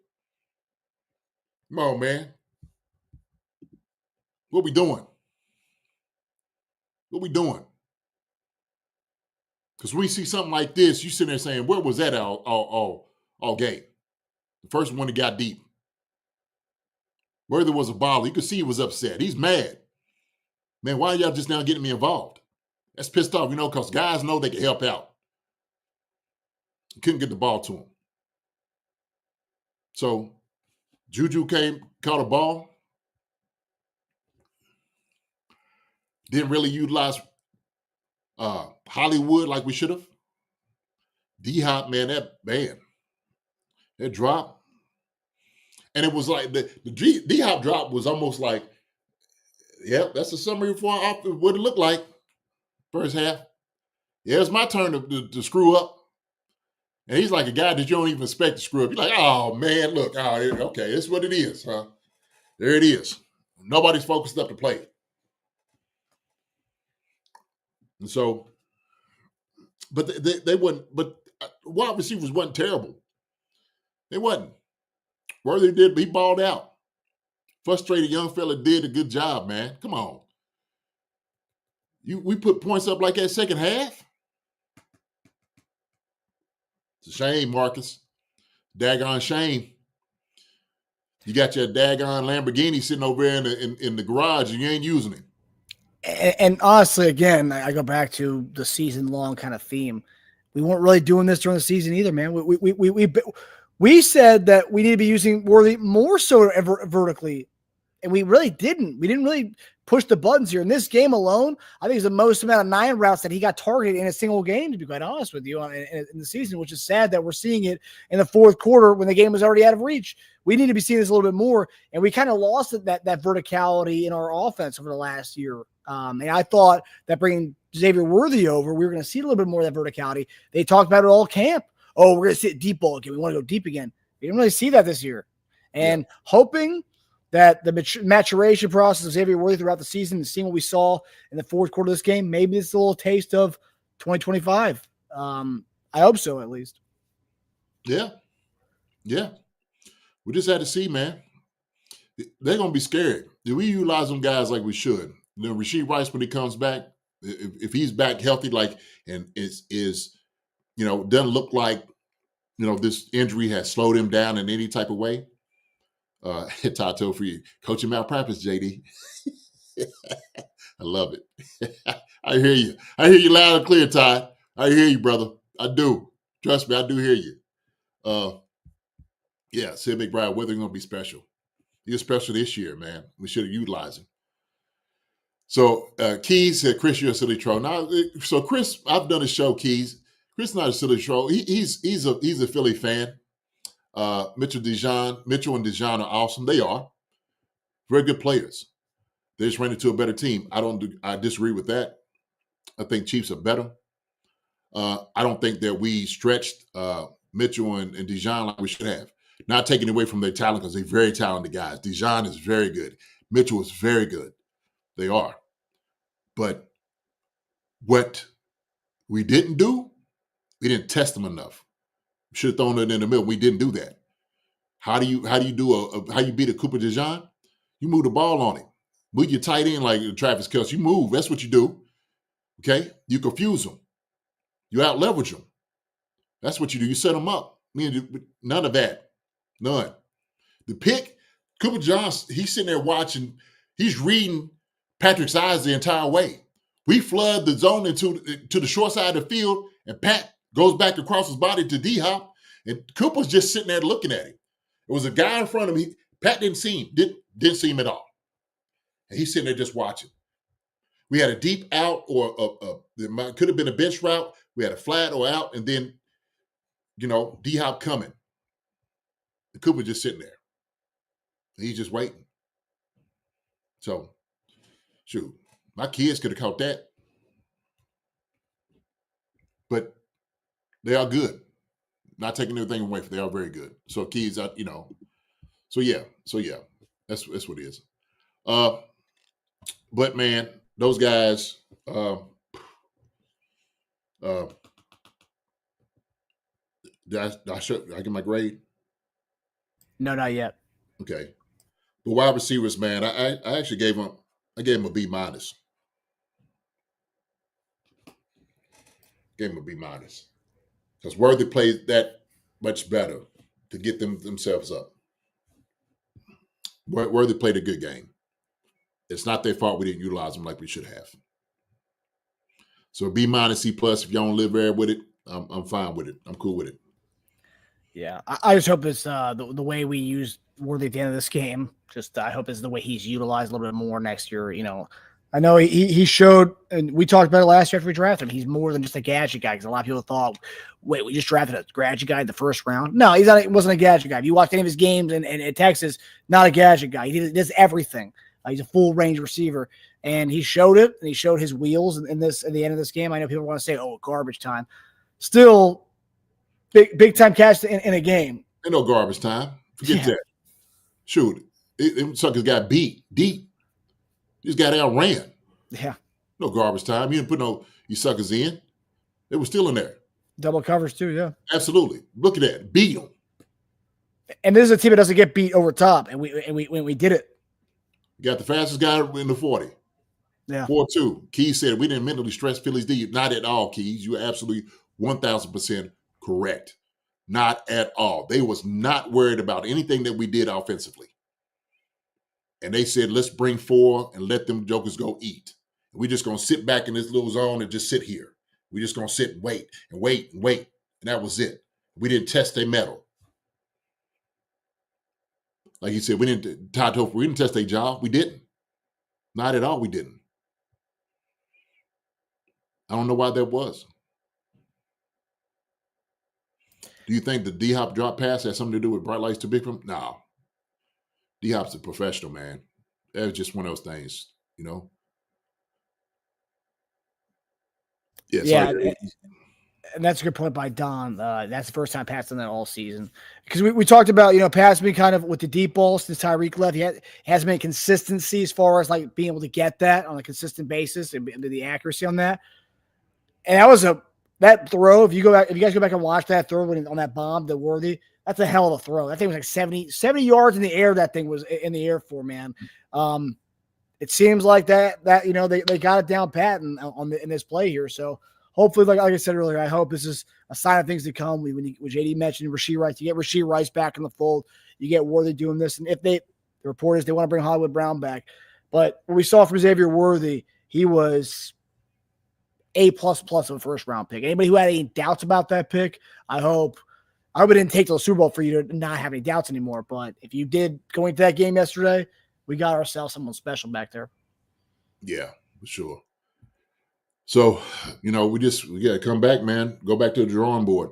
Come on, man. What we doing? What we doing? Because when we see something like this, you sitting there saying, where was that all game? The first one that got deep. Worthy was a baller. You could see he was upset. He's mad. Man, why are y'all just now getting me involved? That's pissed off, because guys know they can help out. Couldn't get the ball to him. So Juju caught a ball. Didn't really utilize Hollywood like we should have. D-Hop, man, that drop. And it was like the D-Hop drop was almost like, yep, that's a summary for what it looked like first half. Yeah, it's my turn to screw up. And he's like a guy that you don't even expect to screw up. You're like, oh, man, look. Oh, okay, it's what it is, huh? There it is. Nobody's focused up to play. And so, but they wasn't, but wide receivers wasn't terrible. They wasn't. Worthy he balled out. Frustrated young fella did a good job, man. Come on. We put points up like that second half? It's a shame, Marcus. Daggone shame. You got your daggone Lamborghini sitting over there in the garage and you ain't using it. And honestly, again, I go back to the season-long kind of theme. We weren't really doing this during the season either, man. We said that we need to be using Worthy more so vertically, and we really didn't. We didn't really push the buttons here. In this game alone, I think it's the most amount of 9 routes that he got targeted in a single game, to be quite honest with you, in the season, which is sad that we're seeing it in the fourth quarter when the game was already out of reach. We need to be seeing this a little bit more, and we kind of lost that verticality in our offense over the last year. And I thought that bringing Xavier Worthy over, we were going to see a little bit more of that verticality. They talked about it all camp. Oh, we're going to sit deep ball again. We want to go deep again. We didn't really see that this year. And hoping that the maturation process of Xavier Worthy throughout the season and seeing what we saw in the fourth quarter of this game, maybe it's a little taste of 2025. I hope so, at least. Yeah. Yeah. We just had to see, man. They're going to be scared. Do we utilize them guys like we should? Rashee Rice, when he comes back, if he's back healthy, and doesn't look like, this injury has slowed him down in any type of way. Tato for you. Coaching malpractice, JD. I love it. I hear you. I hear you loud and clear, Ty. I hear you, brother. I do. Trust me, I do hear you. Yeah, Sid McBride, whether he's going to be special. He was special this year, man. We should have utilized him. So Keys said, Chris, you're a silly troll. Now, so Chris, I've done a show, Keys. Chris is not a silly troll. He's a Philly fan. Mitchell and Dijon are awesome. They are very good players. They just ran into a better team. I disagree with that. I think Chiefs are better. I don't think that we stretched Mitchell and Dijon like we should have. Not taking away from their talent because they're very talented guys. Dijon is very good. Mitchell is very good. They are. But what we didn't do, we didn't test them enough. We should have thrown it in the middle. We didn't do that. How do you beat a Cooper Dijon? You move the ball on him. Move your tight end like Travis Kelce. You move. That's what you do. Okay? You confuse them. You out leverage them. That's what you do. You set them up. None of that. None. The pick, Cooper Johnson, he's sitting there watching. He's reading Patrick's eyes the entire way. We flood the zone to the short side of the field, and Pat goes back across his body to D-Hop, and Cooper's just sitting there looking at him. There was a guy in front of me. Pat didn't see him. Didn't see him at all. And he's sitting there just watching. We had a deep out or there could have been a bench route. We had a flat or out, and then, D-Hop coming. And Cooper just sitting there. And he's just waiting. So, shoot, my kids could have caught that. But they are good. Not taking anything away from them. They are very good. So, kids, So, yeah. That's what it is. But, man, those guys, did I get my grade? No, not yet. Okay. But wide receivers, man, I actually gave him a B minus. Gave him a B minus. Because Worthy played that much better to get themselves up. Worthy played a good game. It's not their fault we didn't utilize them like we should have. So B minus, C plus, if y'all don't live there with it, I'm fine with it. I'm cool with it. Yeah, I just hope it's the way we use Worthy at the end of this game. I hope it's the way he's utilized a little bit more next year. I know he showed, and we talked about it last year after we drafted him. He's more than just a gadget guy because a lot of people thought, wait, we just drafted a gadget guy in the first round. No, he wasn't a gadget guy. If you watched any of his games in Texas, not a gadget guy. He does everything. He's a full range receiver, and he showed it, and he showed his wheels at the end of this game. I know people want to say, "Oh, garbage time." Still, big time catch in a game. Ain't no garbage time. Forget that. Shoot, them suckers got beat deep. You just got outran. Yeah. No garbage time. You didn't put you suckers in. They were still in there. Double covers too, yeah. Absolutely. Look at that. Beat them. And this is a team that doesn't get beat over top, and we did it. Got the fastest guy in the 40. Yeah. 4-2. Keys said we didn't mentally stress Phillies, did you? Not at all, Keys. You are absolutely 1,000% correct. Not at all. They was not worried about anything that we did offensively. And they said, let's bring 4 and let them jokers go eat. We're just going to sit back in this little zone and just sit here. We're just going to sit and wait and wait and wait. And that was it. We didn't test their metal. Like he said, we didn't test their job. We didn't. Not at all, we didn't. I don't know why that was. Do you think the D-Hop drop pass had something to do with bright lights too big for him? No. D-Hop's a professional, man. That was just one of those things, Yeah. And that's a good point by Don. That's the first time Pat's done that all season. Because we talked about, Pat's been kind of with the deep balls since Tyreek left. He hasn't been consistency as far as like being able to get that on a consistent basis and the accuracy on that. And that throw, if you guys go back and watch that throw on that bomb, the Worthy, that's a hell of a throw. That thing was like 70 yards in the air. That thing was in the air for, man. It seems like that they got it down pat in this play here. So hopefully, like I said earlier, I hope this is a sign of things to come. When JD mentioned Rashee Rice, you get Rashee Rice back in the fold. You get Worthy doing this, and if the report is they want to bring Hollywood Brown back, but what we saw from Xavier Worthy, he was A++ of a first round pick. Anybody who had any doubts about that pick, I hope it didn't take to the Super Bowl for you to not have any doubts anymore. But if you did going to that game yesterday, we got ourselves someone special back there. Yeah, for sure. So, we got to come back, man. Go back to the drawing board.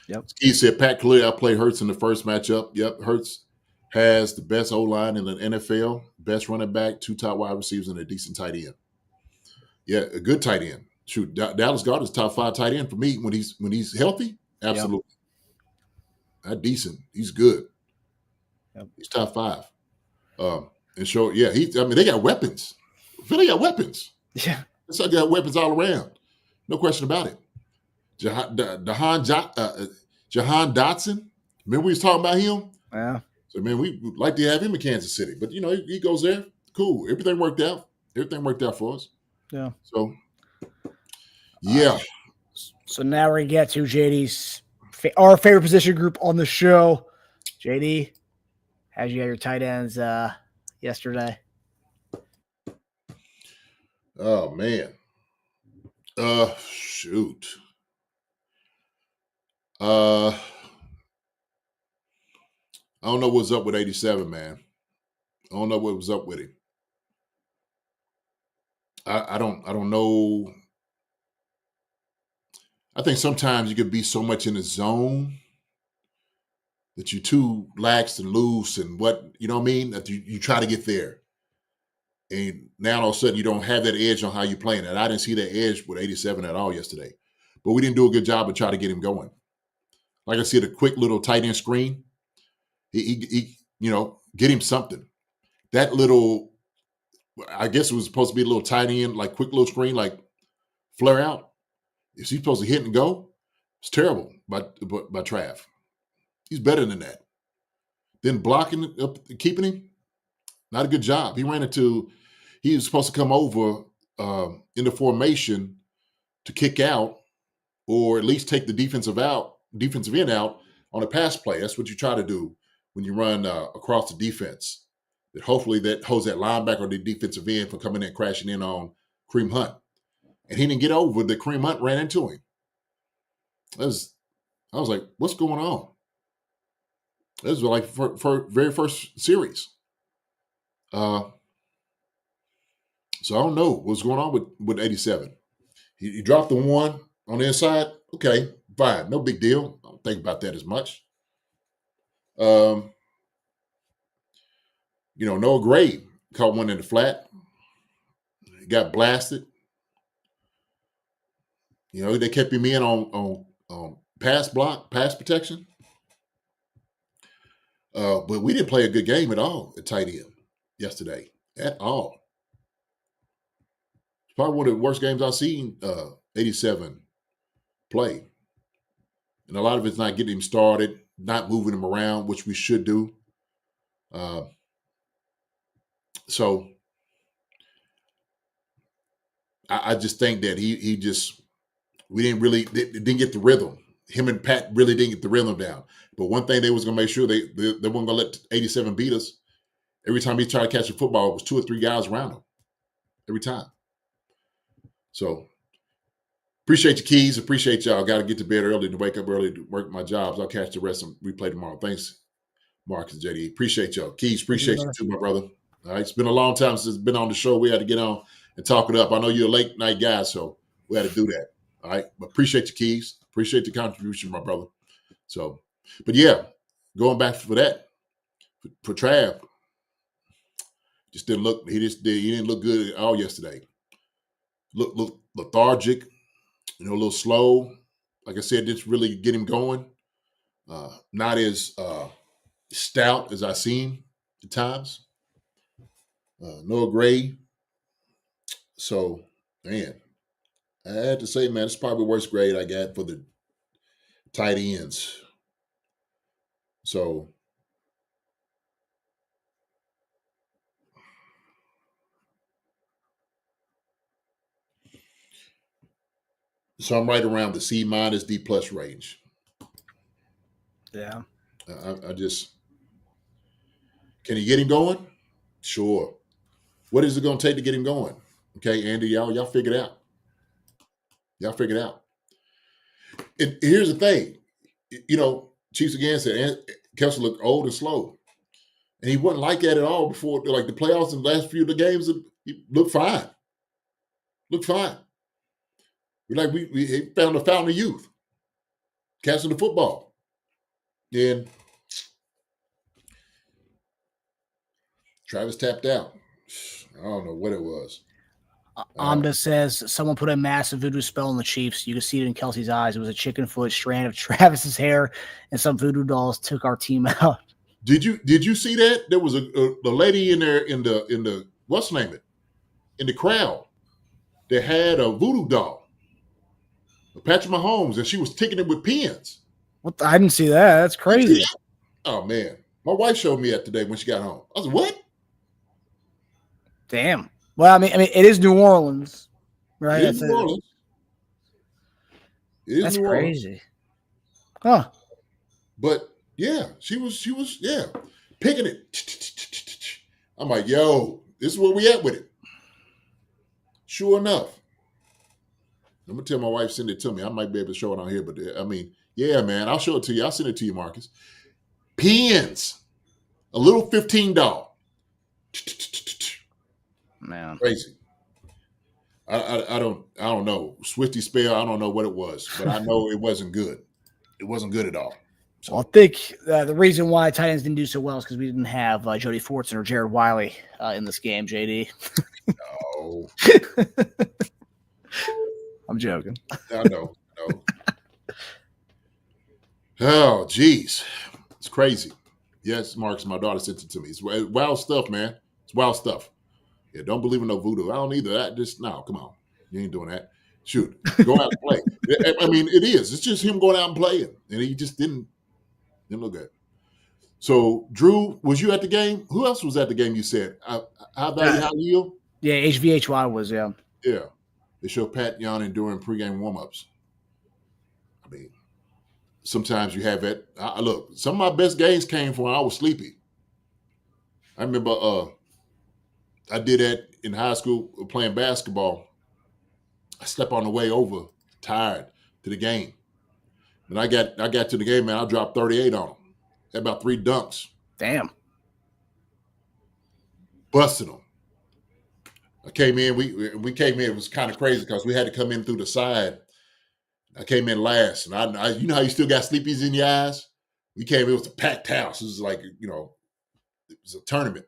Yep. He said Pat clearly outplayed Hurts in the first matchup. Yep, Hurts has the best O-line in the NFL, best running back, 2 top wide receivers, and a decent tight end. Yeah, a good tight end. Shoot, Dallas Goedert's top 5 tight end for me when he's healthy. Absolutely, not decent. He's good. Yep. He's top 5. And so they got weapons. Philly got weapons. Yeah, They got weapons all around. No question about it. Jahan Dotson. Remember we was talking about him? yeah. So man, we would like to have him in Kansas City, but he goes there. Cool. Everything worked out. Everything worked out for us. Yeah. So yeah. So now we're gonna get to JD's our favorite position group on the show. JD, how'd you get your tight ends yesterday? Oh man. Shoot. I don't know what's up with 87, man. I don't know what was up with him. I don't know. I think sometimes you could be so much in the zone that you're too lax and loose and you know what I mean? That you try to get there. And now all of a sudden you don't have that edge on how you're playing it. I didn't see that edge with 87 at all yesterday. But we didn't do a good job of trying to get him going. Like I said, a quick little tight end screen. He get him something. That little, I guess it was supposed to be a little tight end, like quick little screen, like flare out. Is he supposed to hit and go? It's terrible by Trav. He's better than that. Then blocking up, keeping him, not a good job. He was supposed to come over in the formation to kick out or at least take the defensive end out on a pass play. That's what you try to do when you run across the defense. That hopefully that holds that linebacker or the defensive end from coming in and crashing in on Kareem Hunt. And he didn't get over that Kareem Hunt ran into him. I was like, what's going on? This was like for very first series. So I don't know what's going on with 87. He dropped the one on the inside. Okay, fine. No big deal. I don't think about that as much. Noah Gray caught one in the flat. He got blasted. They kept him in on pass protection. But we didn't play a good game at all at tight end yesterday. At all. It's probably one of the worst games I've seen 87 play. And a lot of it's not getting him started, not moving him around, which we should do. So I just think that we didn't get the rhythm. Him and Pat really didn't get the rhythm down. But one thing they was going to make sure they weren't going to let 87 beat us. Every time he tried to catch a football, it was 2 or 3 guys around him. Every time. So appreciate your keys. Appreciate y'all. Got to get to bed early to wake up early to work my jobs. I'll catch the rest and replay tomorrow. Thanks, Marcus and JD. Appreciate y'all. Keys, appreciate you too, my brother. All right. It's been a long time since it's been on the show. We had to get on and talk it up. I know you're a late night guy, so we had to do that. All right. But appreciate your keys. Appreciate the contribution, my brother. So, but yeah, going back for that, for Trav, just didn't look, he didn't look good at all yesterday. Look lethargic, a little slow. Like I said, didn't really get him going. Not as stout as I seen at times. Noah Gray. So, man, I had to say, man, it's probably the worst grade I got for the tight ends. So, I'm right around the C- D+ range. Yeah. I just, can he get him going? Sure. What is it going to take to get him going? Okay, Andy, y'all figure it out. Y'all figure it out. And here's the thing. Chiefs again said Kelsey looked old and slow. And he wasn't like that at all before, like the playoffs and the last few of the games. He looked fine. Looked fine. We found a fountain of youth, catching the football. And Travis tapped out. I don't know what it was. Amda says someone put a massive voodoo spell on the Chiefs. You can see it in Kelsey's eyes. It was a chicken foot strand of Travis's hair, and some voodoo dolls took our team out. Did you see that? There was a lady in there in the what's the name it in the crowd that had a voodoo doll, Patrick Mahomes, and she was ticking it with pins. What? I didn't see that. That's crazy. Oh man, my wife showed me that today when she got home. I was like, "What?" Damn. Well, I mean, it is New Orleans, right? It is New Orleans. It is That's New Orleans. crazy. Huh? But yeah, she was picking it. I'm like, yo, this is where we at with it. Sure enough. I'm gonna tell my wife send it to me. I might be able to show it on here, but I mean, yeah, man, I'll show it to you. I'll send it to you, Marcus. Pins, a little $15. Man, crazy. I don't know. Swifty spell. I don't know what it was, but I know it wasn't good. It wasn't good at all. So I think the reason why Titans didn't do so well is because we didn't have Jody Fortson or Jared Wiley in this game, JD. No. I'm joking. I know. No. Oh, geez. It's crazy. Yes, Marcus, my daughter sent it to me. It's wild stuff, man. It's wild stuff. Yeah, don't believe in no voodoo. I don't either. Come on. You ain't doing that. Shoot. Go out and play. I mean, it is. It's just him going out and playing. And he just didn't look good. So, Drew, was you at the game? Who else was at the game you said? How value, how yield? Yeah, HVHY was, yeah. Yeah. They show Pat yawning during pregame warm-ups. I mean, sometimes you have that. Look, some of my best games came from when I was sleepy. I remember I did that in high school playing basketball. I slept on the way over, tired, to the game. And I got to the game, man, I dropped 38 on them. Had about 3 dunks. Damn. Busted them. I came in, we came in, it was kind of crazy because we had to come in through the side. I came in last, and I you know how you still got sleepies in your eyes? We came in, it was a packed house. It was like, it was a tournament.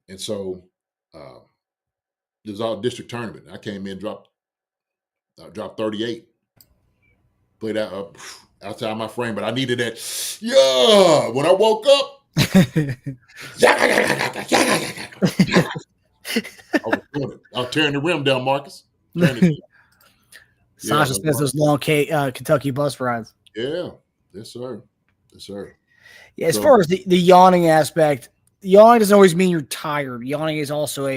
And so it was all district tournament. I came in, dropped 38. Played out outside my frame, but I needed that. Yeah, when I woke up, I was tearing the rim down, Marcus. Sasha says those long Kentucky bus rides. Yeah, yes, sir. Yes, sir. Yeah, as far as the yawning aspect, yawning doesn't always mean you're tired. Yawning is also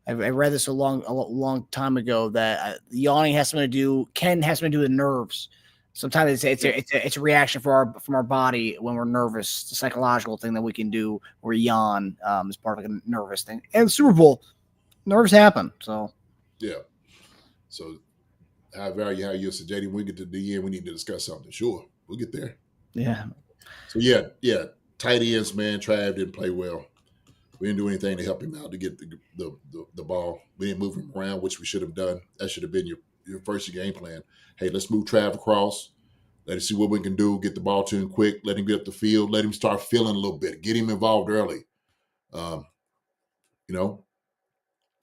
I read this a long time ago that yawning has something to do with nerves. Sometimes it's a reaction from our body when we're nervous. It's a psychological thing that we can do where yawn is part of like a nervous thing. And Super Bowl, nerves happen. So yeah. So how you said, JD, when we get to the end, we need to discuss something. Sure, we'll get there. Yeah. So yeah. Tight ends, man. Trav didn't play well. We didn't do anything to help him out to get the ball. We didn't move him around, which we should have done. That should have been your first game plan. Hey, let's move Trav across. Let us see what we can do. Get the ball to him quick. Let him get up the field. Let him start feeling a little bit. Get him involved early.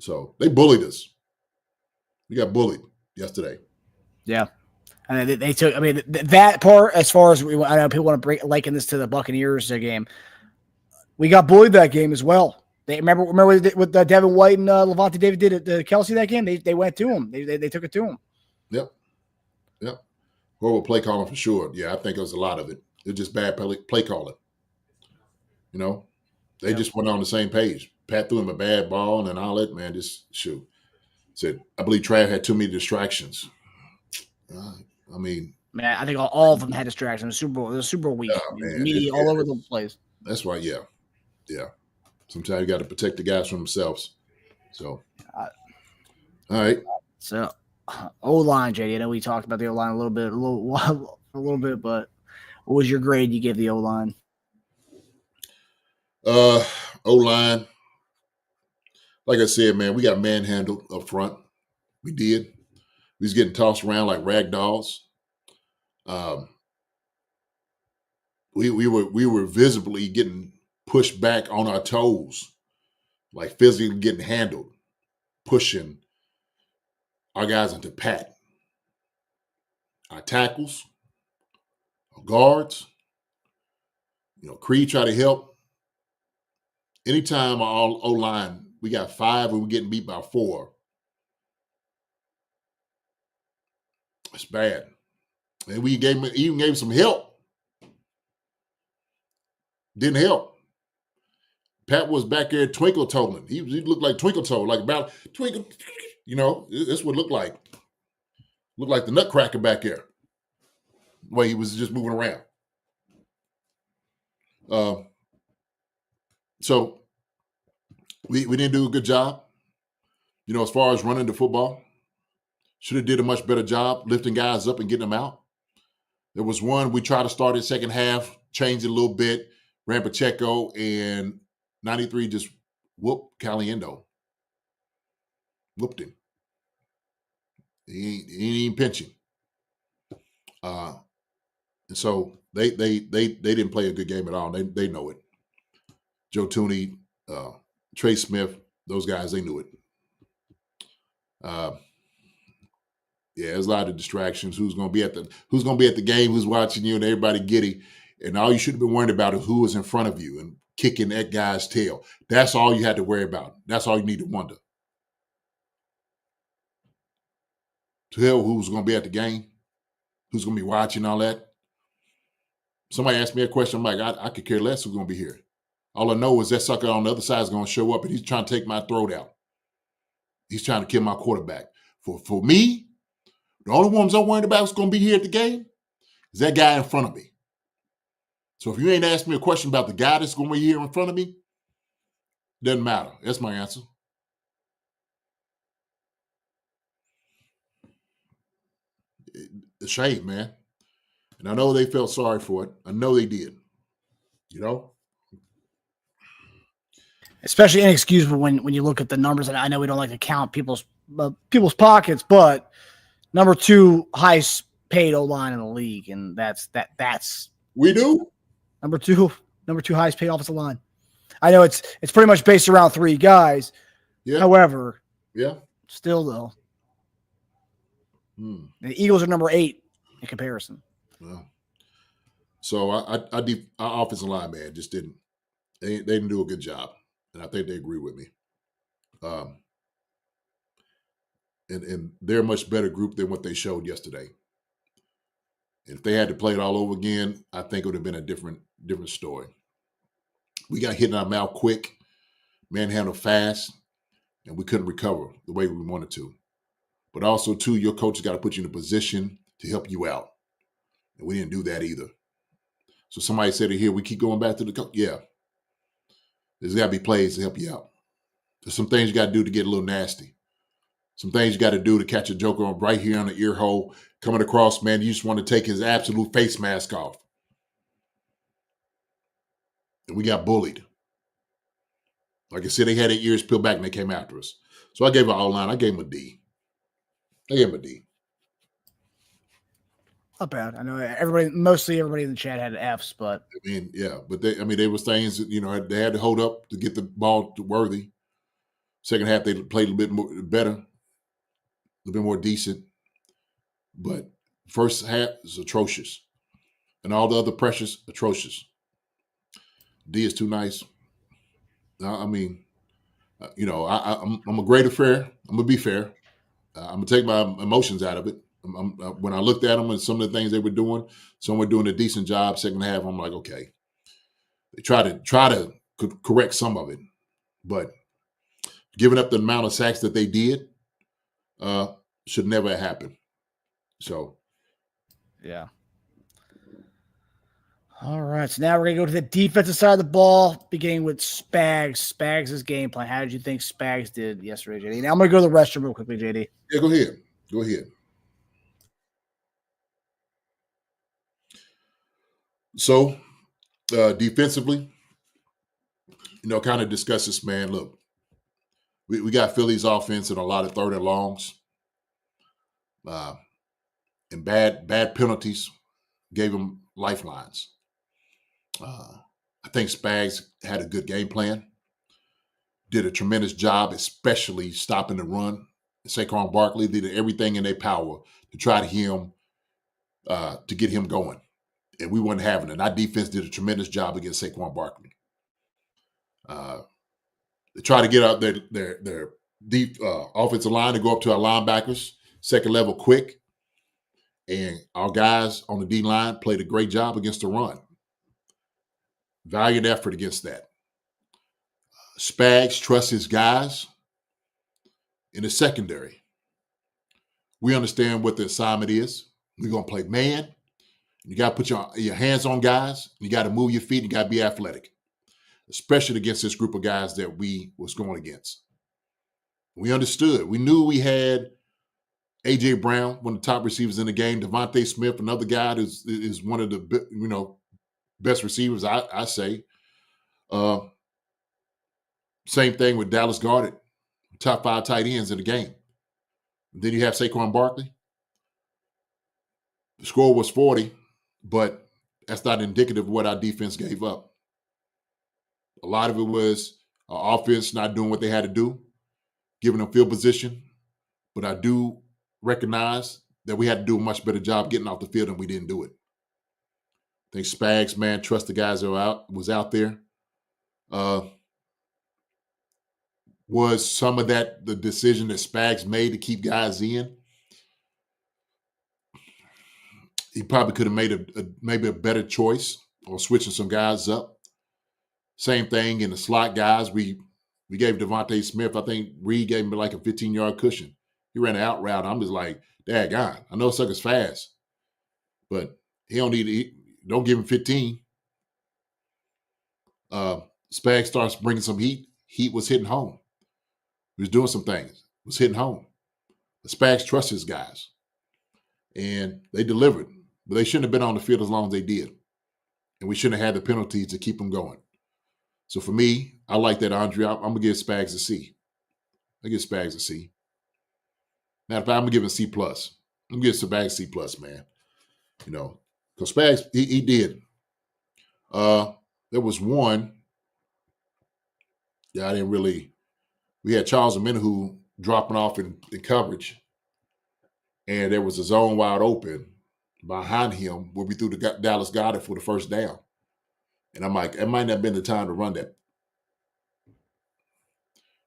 So they bullied us. We got bullied yesterday. Yeah. I mean, they took. I mean, that part. As far as I know, people want to liken this to the Buccaneers game. We got bullied that game as well. They remember what Devin White and Levante David did at Kelsey that game. They went to him. They took it to him. Yep. Horrible play calling for sure. Yeah, I think it was a lot of it. It was just bad play calling. They just went on the same page. Pat threw him a bad ball and then all that, man, just shoot. Said, I believe Trav had too many distractions. Man, I think all of them had distractions. It was a Super Bowl week. Media all over the place. That's right, yeah. Sometimes you got to protect the guys from themselves. So, all right. So O-line, JD. I know we talked about the O-line a little bit, but what was your grade you gave the O-line? O-line, like I said, man, we got manhandled up front. We did. We was getting tossed around like rag dolls. We were visibly getting pushed back on our toes, like physically getting handled, pushing our guys into pat. Our tackles, our guards, Creed try to help. Anytime our O-line, we got 5 and we're getting beat by 4. It's bad. And we even gave some help. Didn't help. Pat was back there twinkle toeing. He looked like twinkle toe, like about twinkle. This would look like. Looked like the nutcracker back there. The way he was just moving around. So we didn't do a good job. As far as running the football. Should have did a much better job lifting guys up and getting them out. There was one we tried to start in second half, changed it a little bit, ran Pacheco, and 93 just whooped Caliendo. Whooped him. He ain't even pinching. And so they didn't play a good game at all. They know it. Joe Tooney, Trey Smith, those guys, they knew it. Yeah, there's a lot of distractions. Who's going to be at the game? Who's watching you? And everybody giddy. And all you should have been worried about is who was in front of you and kicking that guy's tail. That's all you had to worry about. That's all you need to wonder. To hell, who's going to be at the game? Who's going to be watching all that? Somebody asked me a question. I'm like, I could care less who's going to be here. All I know is that sucker on the other side is going to show up and he's trying to take my throat out. He's trying to kill my quarterback. For me, the only ones I'm worried about who's going to be here at the game is that guy in front of me. So if you ain't asked me a question about the guy that's going to be here in front of me, doesn't matter. That's my answer. It's a shame, man. And I know they felt sorry for it. I know they did. Especially inexcusable when you look at the numbers. And I know we don't like to count people's pockets, but number 2 highest paid O-line in the league, and that's we do. Number two highest paid offensive line. I know it's pretty much based around 3 guys. Yeah. However, yeah. Still though, the Eagles are number 8 in comparison. Well, so our offensive line, man, just didn't. They didn't do a good job, and I think they agree with me. And they're a much better group than what they showed yesterday. If they had to play it all over again, I think it would have been a different story. We got hit in our mouth quick, manhandled fast, and we couldn't recover the way we wanted to. But also, too, your coach has got to put you in a position to help you out. And we didn't do that either. So somebody said it here, we keep going back to the coach. Yeah. There's got to be plays to help you out. There's some things you got to do to get a little nasty. Some things you got to do to catch a joker right here on the ear hole. Coming across, man, you just want to take his absolute face mask off. And we got bullied. Like I said, they had their ears peeled back and they came after us. So I gave an all-line. I gave him a D. Not bad. I know mostly everybody in the chat had Fs, but I mean, yeah, but there was things that, they had to hold up to get the ball to Worthy. Second half, they played a little bit more better, a little bit more decent. But first half is atrocious. And all the other pressures, atrocious. D is too nice. I mean, I'm a grade of fair. I'm going to be fair. I'm going to take my emotions out of it. When I looked at them and some of the things they were doing, some were doing a decent job. Second half, I'm like, okay. They try to correct some of it. But giving up the amount of sacks that they did should never have happened. So, yeah. All right. So now we're going to go to the defensive side of the ball, beginning with Spags. Spags' game plan. How did you think Spags did yesterday, JD? Now I'm going to go to the restroom real quickly, JD. Yeah, go ahead. Go ahead. So, defensively, kind of discuss this, man. Look, we got Philly's offense in a lot of third and longs, and bad penalties gave them lifelines. I think Spags had a good game plan, did a tremendous job, especially stopping the run. Saquon Barkley did everything in their power to try to get him going, and we weren't having it. Our defense did a tremendous job against Saquon Barkley. They try to get out their deep offensive line to go up to our linebackers, second level quick. And our guys on the D line played a great job against the run. Valiant effort against that. Spags trusts his guys in the secondary. We understand what the assignment is. We're going to play man. You got to put your hands on guys. You got to move your feet. You got to be athletic, especially against this group of guys that we was going against. We understood. We knew we had A.J. Brown, one of the top receivers in the game. Devontae Smith, another guy that is one of the best receivers, I say. Same thing with Dallas Goedert, top 5 tight ends in the game. Then you have Saquon Barkley. The score was 40, but that's not indicative of what our defense gave up. A lot of it was our offense not doing what they had to do, giving them field position. But I do recognize that we had to do a much better job getting off the field, and we didn't do it. I think Spags, man, trust the guys that was out there. Was some of that the decision that Spags made to keep guys in? He probably could have made maybe a better choice or switching some guys up. Same thing in the slot guys. We gave Devontae Smith, I think Reed gave him like a 15-yard cushion. He ran an out route. I'm just like, daggone. I know sucker's fast, but he don't don't give him 15. Spags starts bringing some heat. Heat was hitting home. He was doing some things. Was hitting home. The Spags trust his guys. And they delivered. But they shouldn't have been on the field as long as they did. And we shouldn't have had the penalties to keep them going. So for me, I like that, Andre. I'm going to give Spags a C. I give Spags a C. Matter of fact, I'm going to give him a C+. I'm going to give Spags C+, man. Because Spags, he did. There was one. Yeah, I didn't really. We had Charles Omenihu dropping off in coverage, and there was a zone wide open behind him where we threw the Dallas Goedert for the first down. And I'm like, it might not have been the time to run that.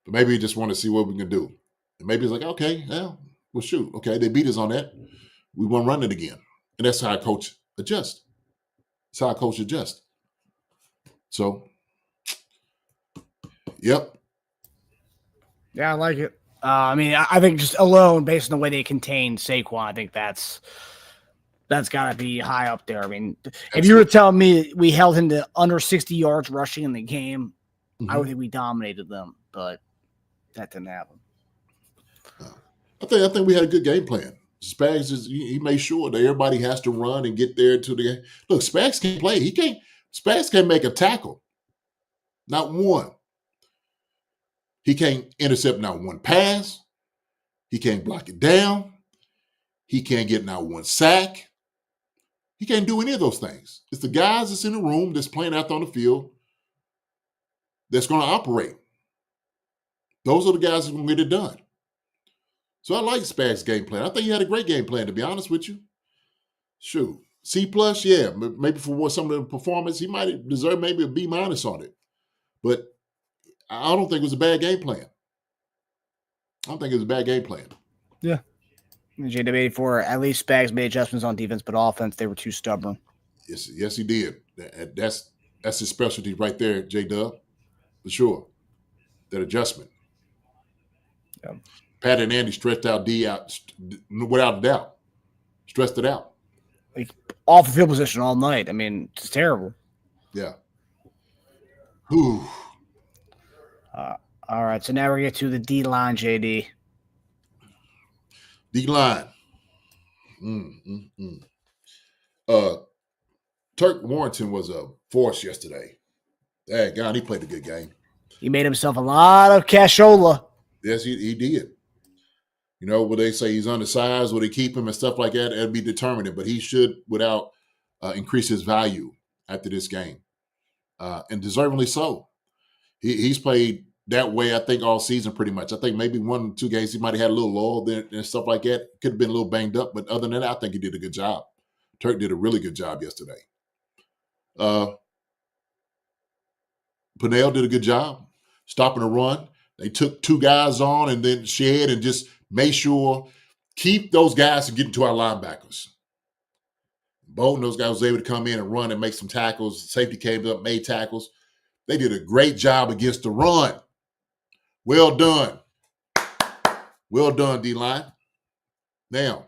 But maybe he just want to see what we can do. And maybe it's like, okay, well shoot. Okay, they beat us on that. We won't run it again. And that's how a coach adjusts. That's how a coach adjusts. So, yep. Yeah, I like it. I think just alone, based on the way they contained Saquon, I think that's got to be high up there. I mean, if you were telling me we held him to under 60 yards rushing in the game, I would think we dominated them, but that didn't happen. I think we had a good game plan. Spags he made sure that everybody has to run and get there to the game. Look, Spags can't play. Spags can't make a tackle. Not one. He can't intercept not one pass. He can't block it down. He can't get not one sack. He can't do any of those things. It's the guys that's in the room that's playing out on the field that's going to operate. Those are the guys that's going to get it done. So I like Spags' game plan. I think he had a great game plan, to be honest with you. Shoot. C+, yeah. Maybe for some of the performance, he might deserve maybe a B- on it. But I don't think it was a bad game plan. Yeah. JW84, at least Spags made adjustments on defense, but offense, they were too stubborn. Yes, he did. That's his specialty right there, J-Dub, for sure. That adjustment. Yeah. Pat and Andy stretched out D out without a doubt. Stressed it out. Like, off the field position all night. I mean, it's terrible. Yeah. Whew. All right, so now we get to the D-line, JD. D-line. Turk Warrington was a force yesterday. God, he played a good game. He made himself a lot of cashola. Yes, he did. You know, would they say he's undersized? Would they keep him and stuff like that? It'd be determined, but he should, without increase his value after this game, and deservingly so. He's played that way, I think, all season pretty much. I think maybe 1 or 2 games he might have had a little lull there and stuff like that. Could have been a little banged up, but other than that, I think he did a good job. Turk did a really good job yesterday. Pennell did a good job stopping the run. They took 2 guys on and then shed and just made sure keep those guys from getting to our linebackers. Bolton, those guys was able to come in and run and make some tackles. Safety came up, made tackles. They did a great job against the run. Well done. Well done, D-line. Now,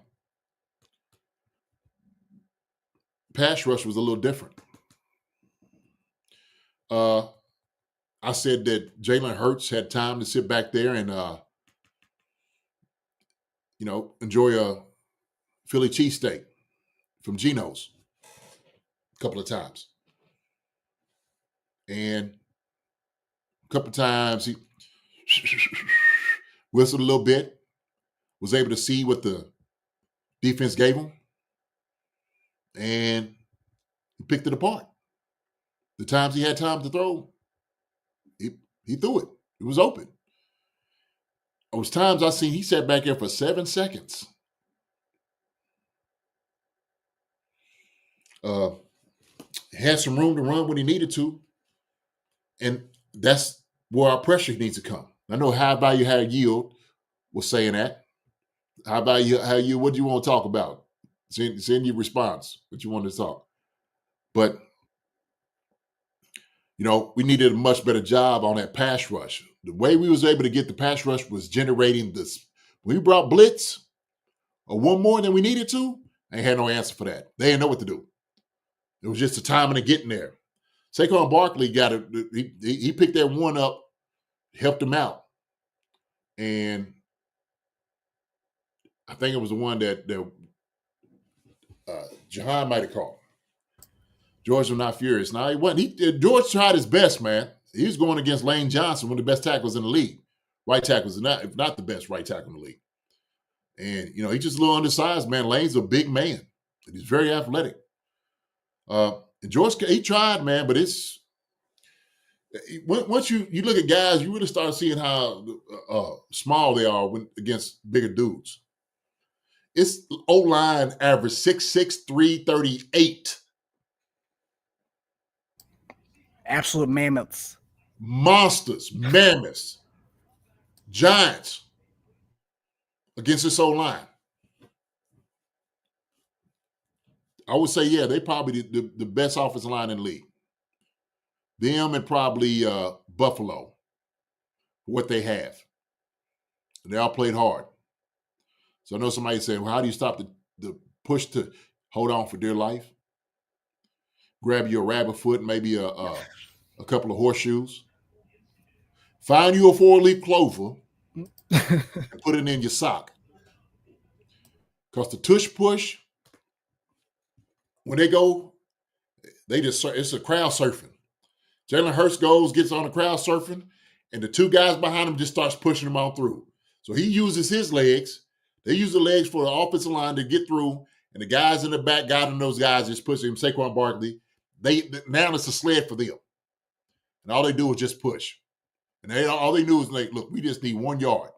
pass rush was a little different. I said that Jalen Hurts had time to sit back there and, enjoy a Philly cheesesteak from Geno's a couple of times. And a couple of times he whistled a little bit, was able to see what the defense gave him, and he picked it apart. The times he had time to throw, he threw it. It was open. There was times I seen he sat back there for 7 seconds. Had some room to run when he needed to. And that's where our pressure needs to come. I know high value, high yield was saying that. High value, high yield, what do you want to talk about? Send your response, what you want to talk. But, we needed a much better job on that pass rush. The way we was able to get the pass rush was generating this. When we brought blitz or one more than we needed to, they had no answer for that. They didn't know what to do. It was just the timing of getting there. Saquon Barkley got it. He picked that one up, helped him out. And I think it was the one that Jahan might have called. George was not furious. Now, he wasn't. George tried his best, man. He was going against Lane Johnson, one of the best tackles in the league. Right tackles, if not the best right tackle in the league. And, he's just a little undersized, man. Lane's a big man. And he's very athletic. And George, he tried, man, but it's once you look at guys, you really start seeing how small they are against bigger dudes. It's O-line average 6'6", 338. Absolute mammoths. Monsters, mammoths, giants against this O-line. I would say, yeah, they probably the best offensive line in the league. Them and probably Buffalo, what they have. And they all played hard. So I know somebody said, well, how do you stop the push to hold on for dear life? Grab you a rabbit foot, maybe a couple of horseshoes. Find you a 4-leaf clover and put it in your sock. Because the tush push, when they go, it's a crowd surfing. Jalen Hurts gets on the crowd surfing, and the 2 guys behind him just starts pushing him on through. So he uses his legs. They use the legs for the offensive line to get through, and the guys in the back, guiding those guys, just pushing him. Saquon Barkley, now it's a sled for them. And all they do is just push. And all they do is like, look, we just need 1 yard.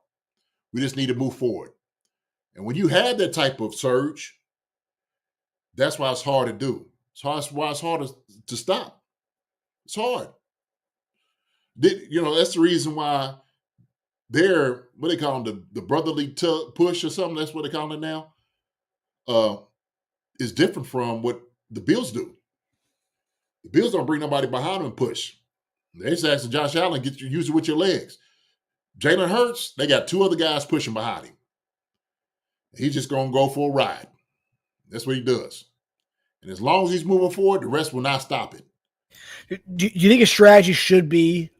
We just need to move forward. And when you have that type of surge, that's why it's hard to do. That's why it's hard to stop. It's hard. That's the reason why they're, what they call them, the brotherly push or something, that's what they call it now, is different from what the Bills do. The Bills don't bring nobody behind them and push. They just ask Josh Allen, use it with your legs. Jalen Hurts, they got 2 other guys pushing behind him. He's just going to go for a ride. That's what he does. And as long as he's moving forward, the rest will not stop it. Do you think a strategy should be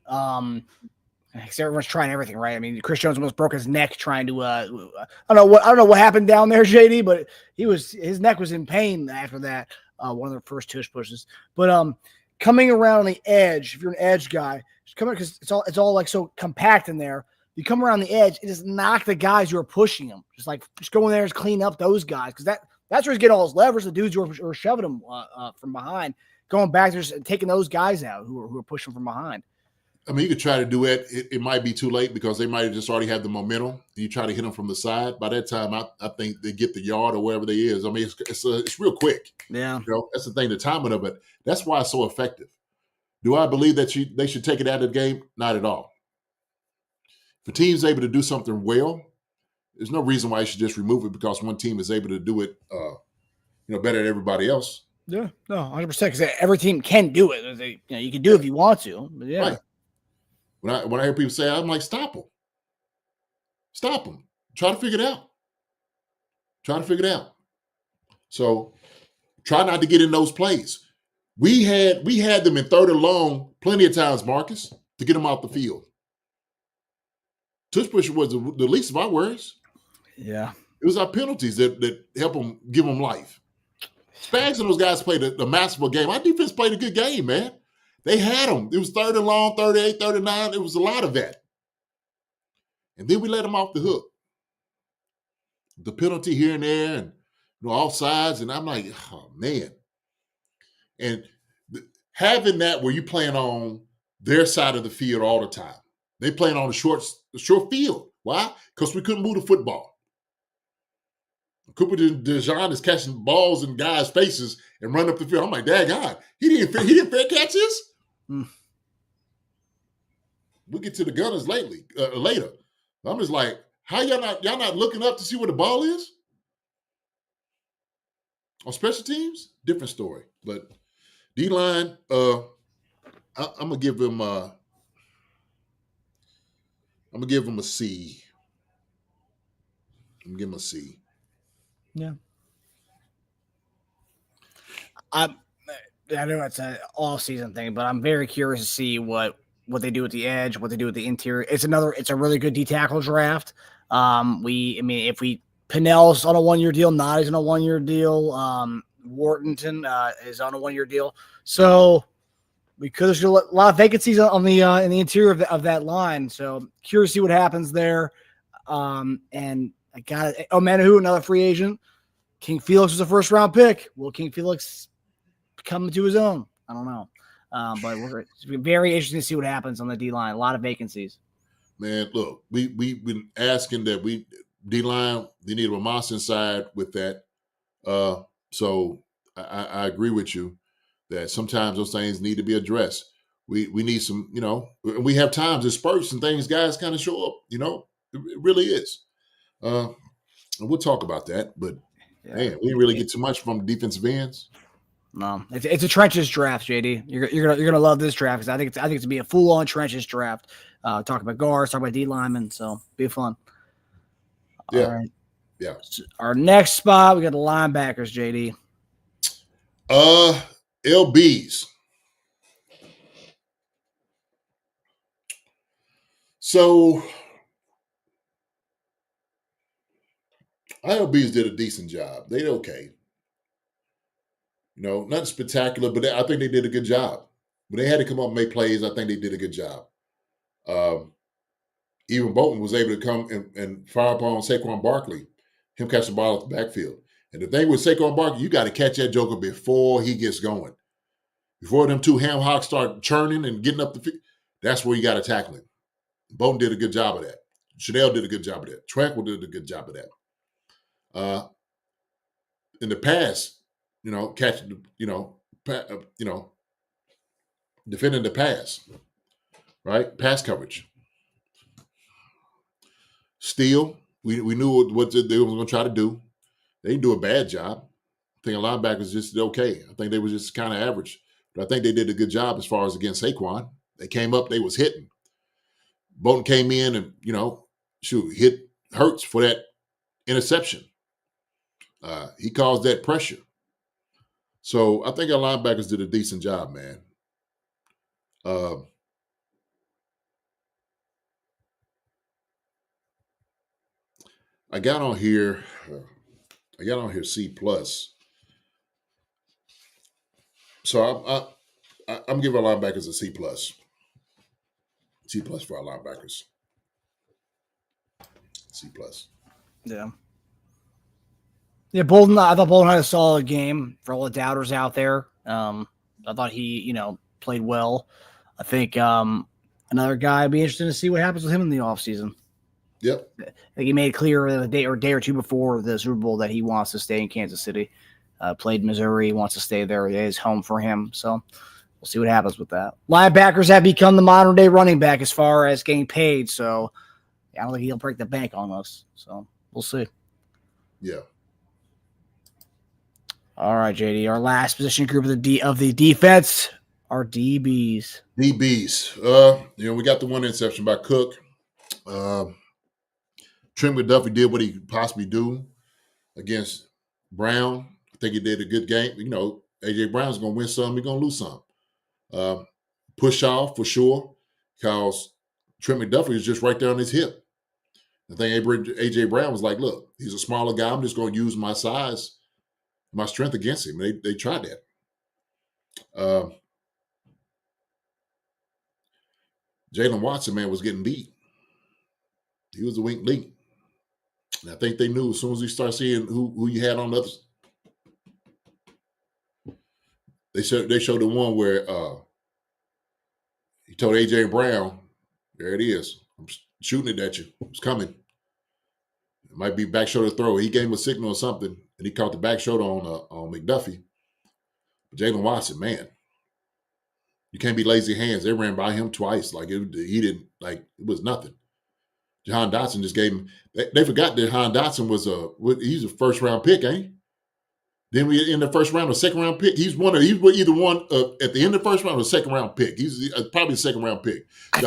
Because everyone's trying everything, right? I mean, Chris Jones almost broke his neck trying to. I don't know what happened down there, JD, but his neck was in pain after that. One of the first tush pushes, but coming around the edge, if you're an edge guy, just come because it's all like so compact in there. You come around the edge, it just knock the guys who are pushing him. Just go in there and clean up those guys because that's where he's getting all his leverage. The dudes who are shoving him from behind, going back, just taking those guys out who are pushing from behind. I mean, you could try to do it. It might be too late because they might have just already had the momentum. You try to hit them from the side. By that time, I think they get the yard or wherever they is. I mean, it's real quick. Yeah. That's the thing, the timing of it. That's why it's so effective. Do I believe that they should take it out of the game? Not at all. If a team's able to do something well, there's no reason why you should just remove it because one team is able to do it, better than everybody else. Yeah, no, 100%. Because every team can do it. You can do it if you want to. But yeah. Right. When I hear people say, I'm like, stop them. Stop them. Try to figure it out. So try not to get in those plays. We had them in 3rd and long plenty of times, Marcus, to get them off the field. Tush push was the least of our worries. Yeah. It was our penalties that help them give them life. Spags and those guys played a masterful game. Our defense played a good game, man. They had them. It was 3rd and long, 38, 39. It was a lot of that. And then we let them off the hook. The penalty here and there and off sides. And I'm like, oh, man. And having that where you playing on their side of the field all the time. They playing on the short field. Why? Because we couldn't move the football. Cooper DeJean is catching balls in guys' faces and running up the field. I'm like, dang God, he didn't fair catch this? We'll get to the Gunners later. I'm just like, how y'all not looking up to see where the ball is? On special teams, different story. But D-line, I'm gonna give him a C. I'm gonna give him a C. Yeah. I know it's an all-season thing, but I'm very curious to see what they do with the edge, what they do with the interior. It's a really good D-tackle draft. If Pinnell's on a 1-year deal, Noddy's on a 1-year deal, Whartonton is on a 1-year deal. So there's a lot of vacancies on the in the interior of that line. So curious to see what happens there. And I got it. Omanahu, another free agent. King Felix was a 1st-round pick. Will King Felix come to his own? I don't know. But it's very interesting to see what happens on the D-line. A lot of vacancies. Man, look, we've been asking that D-line, they need a Moss inside with that. So I agree with you that sometimes those things need to be addressed. We need some, we have times of spurts and things, guys kind of show up, it really is. And we'll talk about that, but man, we didn't really get too much from defensive ends. No, it's a trenches draft, JD. You're gonna love this draft because I think it's to be a full on trenches draft. Talk about guards, talk about D linemen, so be fun. Yeah, all right. Yeah. So our next spot, we got the linebackers, JD. LBs. So ILBs did a decent job. They did okay. Nothing spectacular, but I think they did a good job. When they had to come up and make plays, I think they did a good job. Even Bolton was able to come and fire upon Saquon Barkley, him catch the ball at the backfield. And the thing with Saquon Barkley, you got to catch that joker before he gets going. Before them two ham hocks start churning and getting up the field, that's where you got to tackle him. Bolton did a good job of that. Chanel did a good job of that. Tranquil did a good job of that. In the past, catching, defending the pass, right? Pass coverage. Steal, we knew what they were going to try to do. They didn't do a bad job. I think a linebackers just did okay. I think they were just kind of average. But I think they did a good job as far as against Saquon. They came up, they was hitting. Bolton came in and, hit Hurts for that interception. He caused that pressure. So I think our linebackers did a decent job, man. I got on here. C plus. So I'm giving our linebackers a C plus. C plus for our linebackers. C plus. Yeah. Yeah, Bolden. I thought Bolden had a solid game for all the doubters out there. I thought he, played well. I think another guy. I'd be interested to see what happens with him in the offseason. Yep. I think he made it clear a day or two before the Super Bowl that he wants to stay in Kansas City. Played Missouri, wants to stay there. It is home for him. So we'll see what happens with that. Linebackers have become the modern day running back as far as getting paid. So I don't think he'll break the bank on us. So we'll see. Yeah. All right, JD. Our last position group of the defense are DBs. DBs. We got the one interception by Cook. Trent McDuffie did what he could possibly do against Brown. I think he did a good game. AJ Brown's going to win some, he's going to lose some. Push off for sure, because Trent McDuffie is just right there on his hip. I think AJ Brown was like, look, he's a smaller guy. I'm just going to use my size, my strength against him. They tried that. Jalen Watson, man, was getting beat. He was a weak link. And I think they knew as soon as we start seeing who you had on the others. They showed the one where he told AJ Brown, there it is. I'm shooting it at you. It's coming. It might be back shoulder throw. He gave him a signal or something, and he caught the back shoulder on McDuffie. But Jalen Watson, man, you can't be lazy hands. They ran by him twice. It was nothing. Jahan Dotson just gave him. They forgot that Jahan Dotson he's a first round pick, ain't he? Then we in the first round or second round pick. He's either one at the end of the first round or second round pick. He's probably a second round pick. I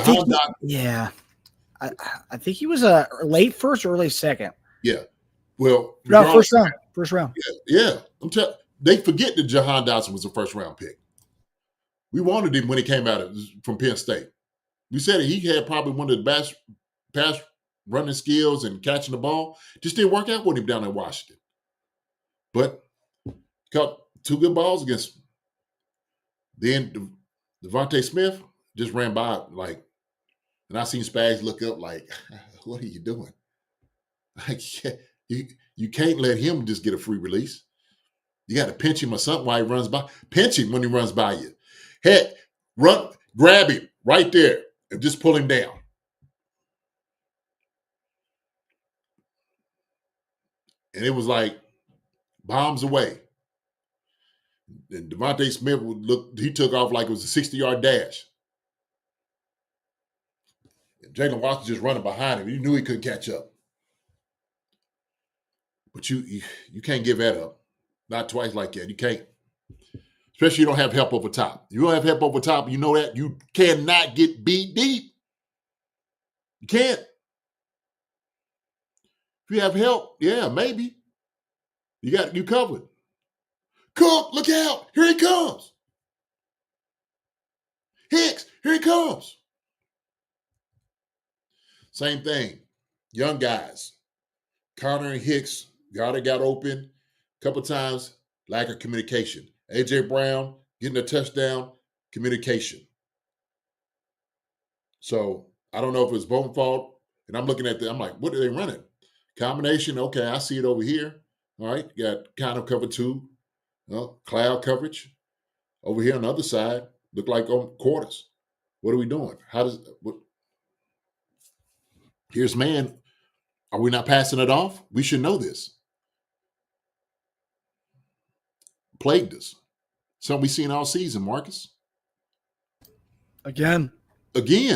think he was a late first or early second. Yeah. Well, no, first round. Yeah. They forget that Jahan Dotson was a first round pick. We wanted him when he came out from Penn State. We said he had probably one of the best pass running skills and catching the ball. Just didn't work out with him down in Washington. But caught two good balls against him. Then Devontae Smith just ran by and I seen Spags look up like, what are you doing? You can't let him just get a free release. You got to pinch him or something while he runs by. Pinch him when he runs by you. Heck, grab him right there and just pull him down. And it was like bombs away. And Devontae Smith he took off like it was a 60-yard dash. And Jalen Watson just running behind him. You knew he couldn't catch up. But you can't give that up. Not twice like that. You can't. Especially you don't have help over top. You don't have help over top. You know that. You cannot get beat deep. You can't. If you have help, yeah, maybe. You got you covered. Cook, look out. Here he comes. Hicks, here he comes. Same thing. Young guys. Connor and Hicks got open a couple times. Lack of communication. AJ Brown getting a touchdown. Communication. So I don't know if it's Bolton's fault. And I'm looking at I'm like, what are they running? Combination. Okay, I see it over here. All right. You got kind of cover two. Cloud coverage. Over here on the other side, look like on quarters. What are we doing? Here's man. Are we not passing it off? We should know this. Plagued us. Something we've seen all season, Marcus. Again. We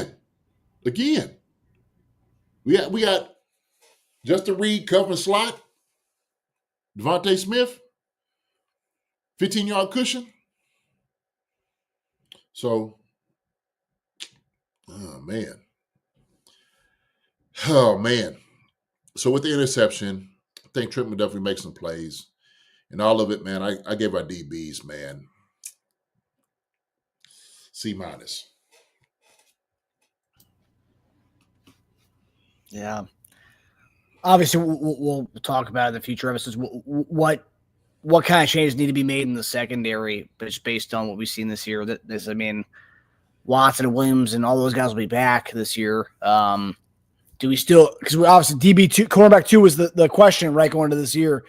got Justin Reed covering slot. Devontae Smith, 15-yard cushion. So, oh man. So with the interception, I think Trent McDuffie makes some plays. And all of it, man, I gave our DBs, man, C-. Yeah. obviously we'll talk about it in the future episodes. What kind of changes need to be made in the secondary, but just based on what we've seen this year. I mean, Watson and Williams and all those guys will be back this year. Do we still, because we obviously DB2, cornerback 2 was the question, right, going into this year.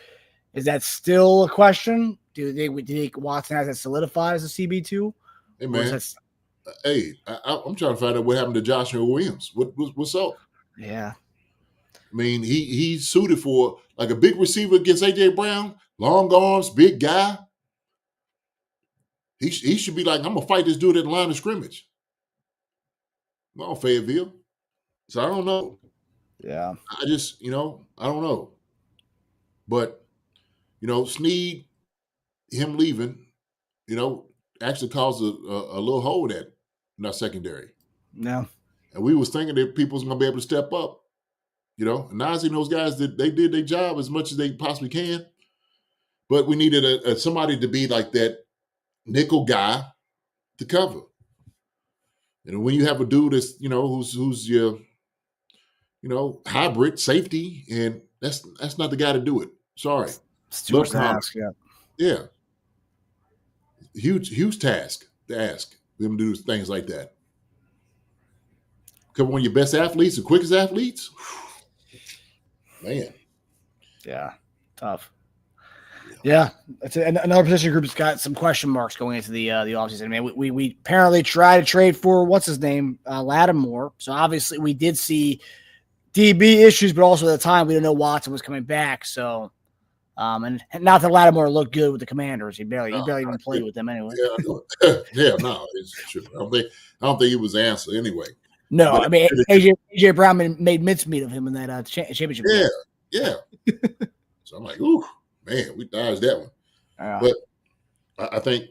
Is that still a question? Do they Watson has that solidified as a CB2? Hey, man. Hey, I'm trying to find out what happened to Joshua Williams. What's up? Yeah. I mean, he's suited for like a big receiver against A.J. Brown, long arms, big guy. He should be like, I'm going to fight this dude at the line of scrimmage. Well, Fayetteville. So I don't know. Yeah. I just, I don't know. But, Snead, him leaving, actually caused a little hole in our secondary. Yeah. And we was thinking that people was going to be able to step up. Nazi and those guys, they did their job as much as they possibly can. But we needed somebody to be like that nickel guy to cover. And when you have a dude that's, who's your, hybrid safety, and that's not the guy to do it. Sorry. It's too much to ask, yeah. Yeah. Huge task to ask them to do things like that. Cover one of your best athletes, the quickest athletes. Man. Yeah. Tough. Yeah. It's another position group that's got some question marks going into the offseason. I mean, we apparently tried to trade for what's his name, Lattimore. So obviously we did see DB issues, but also at the time we didn't know Watson was coming back. So and not that Lattimore looked good with the Commanders. He barely even played with them anyway. Yeah, no, it's true. I don't think he was the answer anyway. No, but I mean AJ Brown made mincemeat of him in that championship. Yeah. So I'm like, ooh, man, we dodged that one. But I think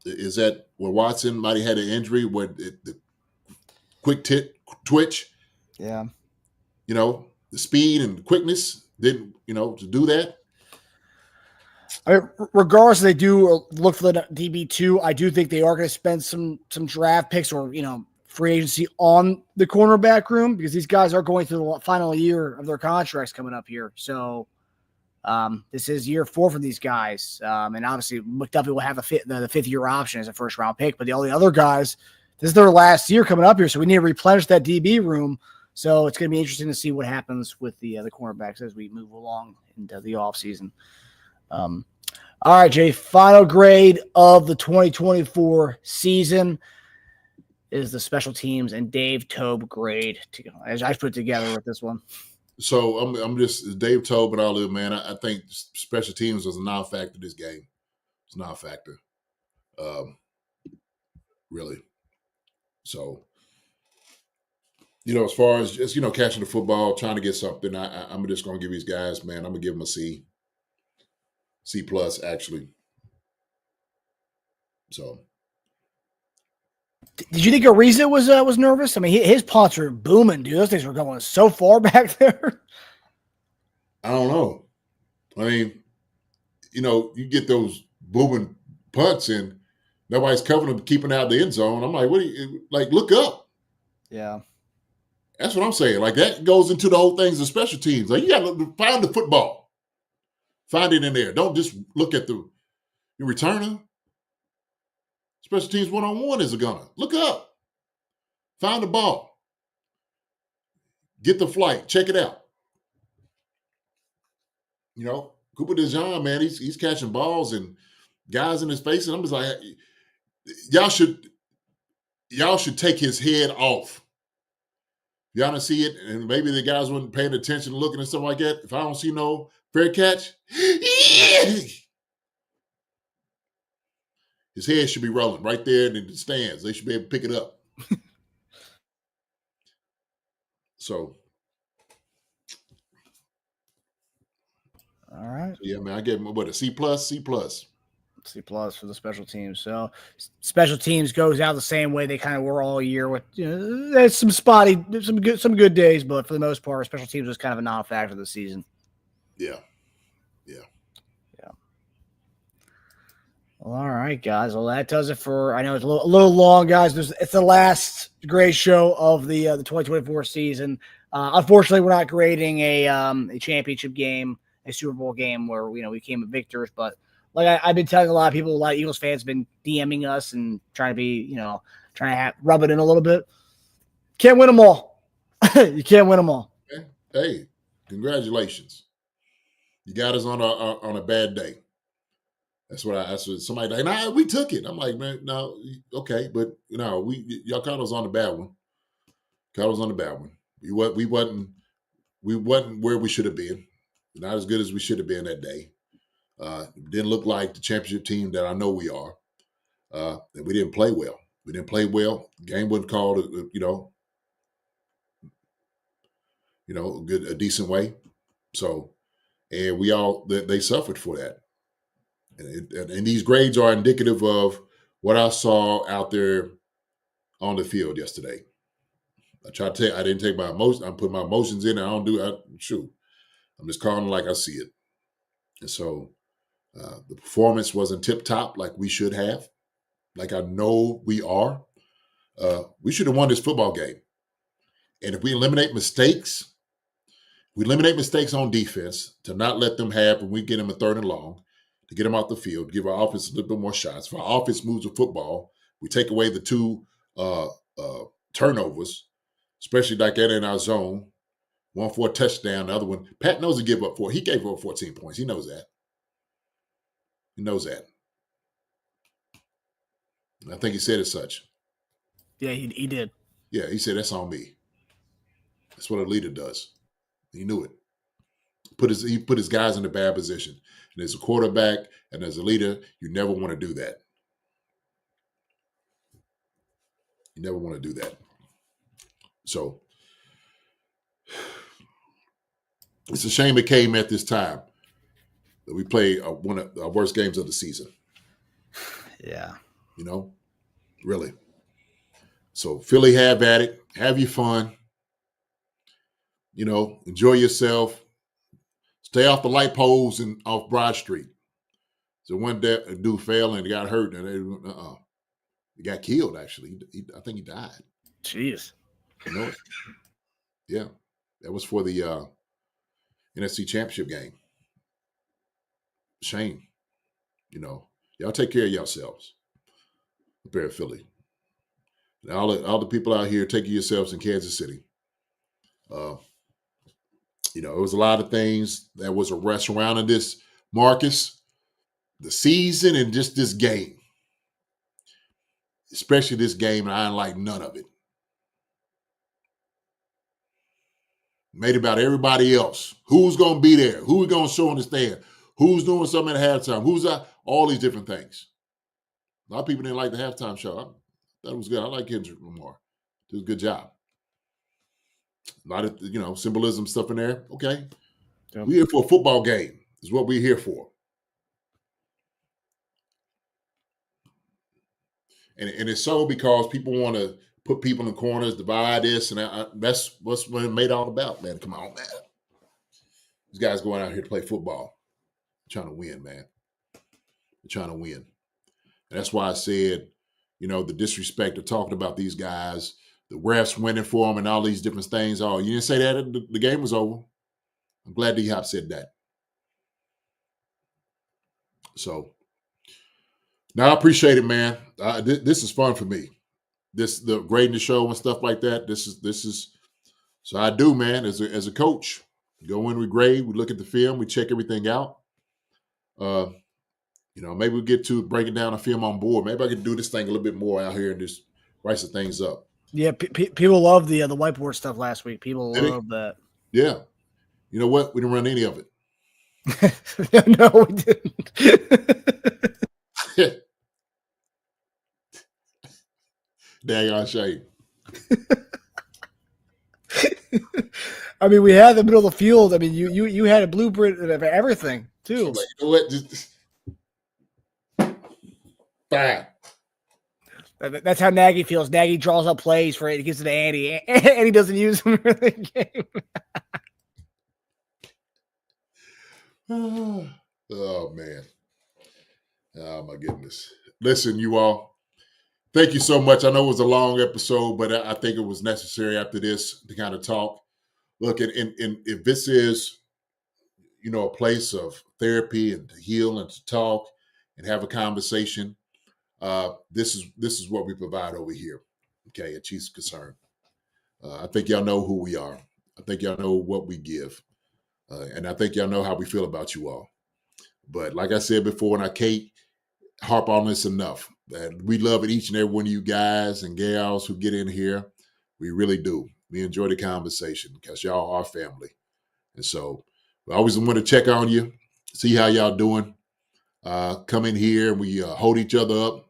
is that where Watson might have had an injury, where the quick twitch. Yeah. The speed and quickness didn't, to do that. I mean, regardless, they do look for the DB2. I do think they are going to spend some draft picks or free agency on the cornerback room, because these guys are going through the final year of their contracts coming up here. So this is year 4 for these guys, and obviously McDuffie will have the 5th year option as a first round pick. But all the other guys, this is their last year coming up here, so we need to replenish that DB room. So it's going to be interesting to see what happens with the cornerbacks as we move along into the offseason. All right, Jay, final grade of the 2024 season is the special teams and Dave Tobe grade. As I put it together with this one. So I'm just Dave Tobe and all of it, man. I think special teams was a non-factor this game. It's not a factor, really. So, as far as just catching the football, trying to get something, I'm just gonna give these guys, man. I'm gonna give them a C plus actually. So. Did you think Ariza was nervous? I mean, his punts were booming, dude. Those things were going so far back there. I don't know. I mean, you get those booming punts and nobody's covering them, keeping out the end zone. I'm like, what do you look up? Yeah. That's what I'm saying. Like, that goes into the whole things of special teams. Like, you got to find the football. Find it in there. Don't just look at the returner. Special teams one-on-one is a gunner. Look up. Find the ball. Get the flight. Check it out. Cooper DeJean, man, he's catching balls and guys in his face, and I'm just like, y'all should take his head off. Y'all don't see it, and maybe the guys weren't paying attention, looking and stuff like that. If I don't see no fair catch, his head should be rolling right there in the stands. They should be able to pick it up. So, all right. Yeah, man, I gave him a C plus. C plus for the special teams. So special teams goes out the same way they kind of were all year with there's some spotty, some good days, but for the most part, special teams was kind of a non-factor this season. Yeah. Well, all right, guys. Well, that does it for. I know it's a little long, guys. It's the last grade show of the 2024 season. Unfortunately, we're not grading a championship game, a Super Bowl game where we came victors. But like I've been telling a lot of people, a lot of Eagles fans have been DMing us and trying to be, trying to rub it in a little bit. Can't win them all. You can't win them all. Hey, congratulations. You got us on a bad day. That's what somebody like. Nah, we took it. I'm like, man, no, okay, but y'all caught us on the bad one. Caught us on the bad one. We wasn't where we should have been. Not as good as we should have been that day. Didn't look like the championship team that I know we are. And we didn't play well. Game wasn't called, a decent way. So, and they suffered for that. And these grades are indicative of what I saw out there on the field yesterday. I didn't take my emotions. I'm putting my emotions in. I'm just calling it like I see it. And so the performance wasn't tip top like we should have. Like I know we are. We should have won this football game. And if we eliminate mistakes on defense to not let them have when we get them a 3rd and long, to get them off the field, give our offense a little bit more shots. If our offense moves the football, we take away the 2 turnovers, especially like that in our zone. One for a touchdown, the other one. Pat knows he gave up 4. He gave up 14 points. He knows that. I think he said as such. Yeah, he did. Yeah, he said that's on me. That's what a leader does. He knew it. He put his guys in a bad position. And as a quarterback and as a leader, you never want to do that. You never want to do that. So it's a shame it came at this time that we play one of our worst games of the season. Yeah. Really. So Philly, have at it. Have your fun. Enjoy yourself. Stay off the light poles and off Broad Street. So one day a dude fell and he got hurt and he got killed, actually. I think he died. Jeez. Yeah. That was for the NFC Championship game. Shame. Y'all take care of yourselves. Up there in Philly. And all the people out here, take care of yourselves in Kansas City. It was a lot of things that was surrounding this, Marcus, the season and just this game. Especially this game, and I didn't like none of it. Made about everybody else. Who's going to be there? Who we going to show on the stand? Who's doing something at halftime? All these different things. A lot of people didn't like the halftime show. I thought it was good. I like Kendrick Lamar. Did a good job. A lot of, symbolism stuff in there. Okay. Yep. We're here for a football game is what we're here for. And it's so because people want to put people in corners, divide this, and that's what's made all about, man. Come on, man. These guys going out here to play football. They're trying to win, man. They're trying to win. And that's why I said, the disrespect of talking about these guys, the refs winning for them and all these different things. Oh, you didn't say that? The game was over. I'm glad D-Hop said that. So, now I appreciate it, man. This is fun for me. The grading the show and stuff like that. This is so I do, man. As a coach, go in, we grade, we look at the film, we check everything out. Maybe we get to breaking down a film on board. Maybe I can do this thing a little bit more out here and just write some things up. Yeah, people love the whiteboard stuff last week. People love that. Yeah. You know what? We didn't run any of it. No, we didn't. Dang shame. I mean, we had the middle of the field. I mean, you had a blueprint of everything too. Like, you know what? Just fine. That's how Nagy feels. Nagy draws up plays for it. He gives it to Andy. Andy doesn't use them for the game. Oh, man. Oh, my goodness. Listen, you all, thank you so much. I know it was a long episode, but I think it was necessary after this to kind of talk. Look, and if this is, a place of therapy and to heal and to talk and have a conversation, this is what we provide over here, okay, at Chiefs Concern. I think y'all know who we are. I think y'all know what we give. And I think y'all know how we feel about you all. But like I said before, and I can't harp on this enough, that we love each and every one of you guys and gals who get in here. We really do. We enjoy the conversation because y'all are family. And so we always want to check on you, see how y'all doing. Come in here and we hold each other up.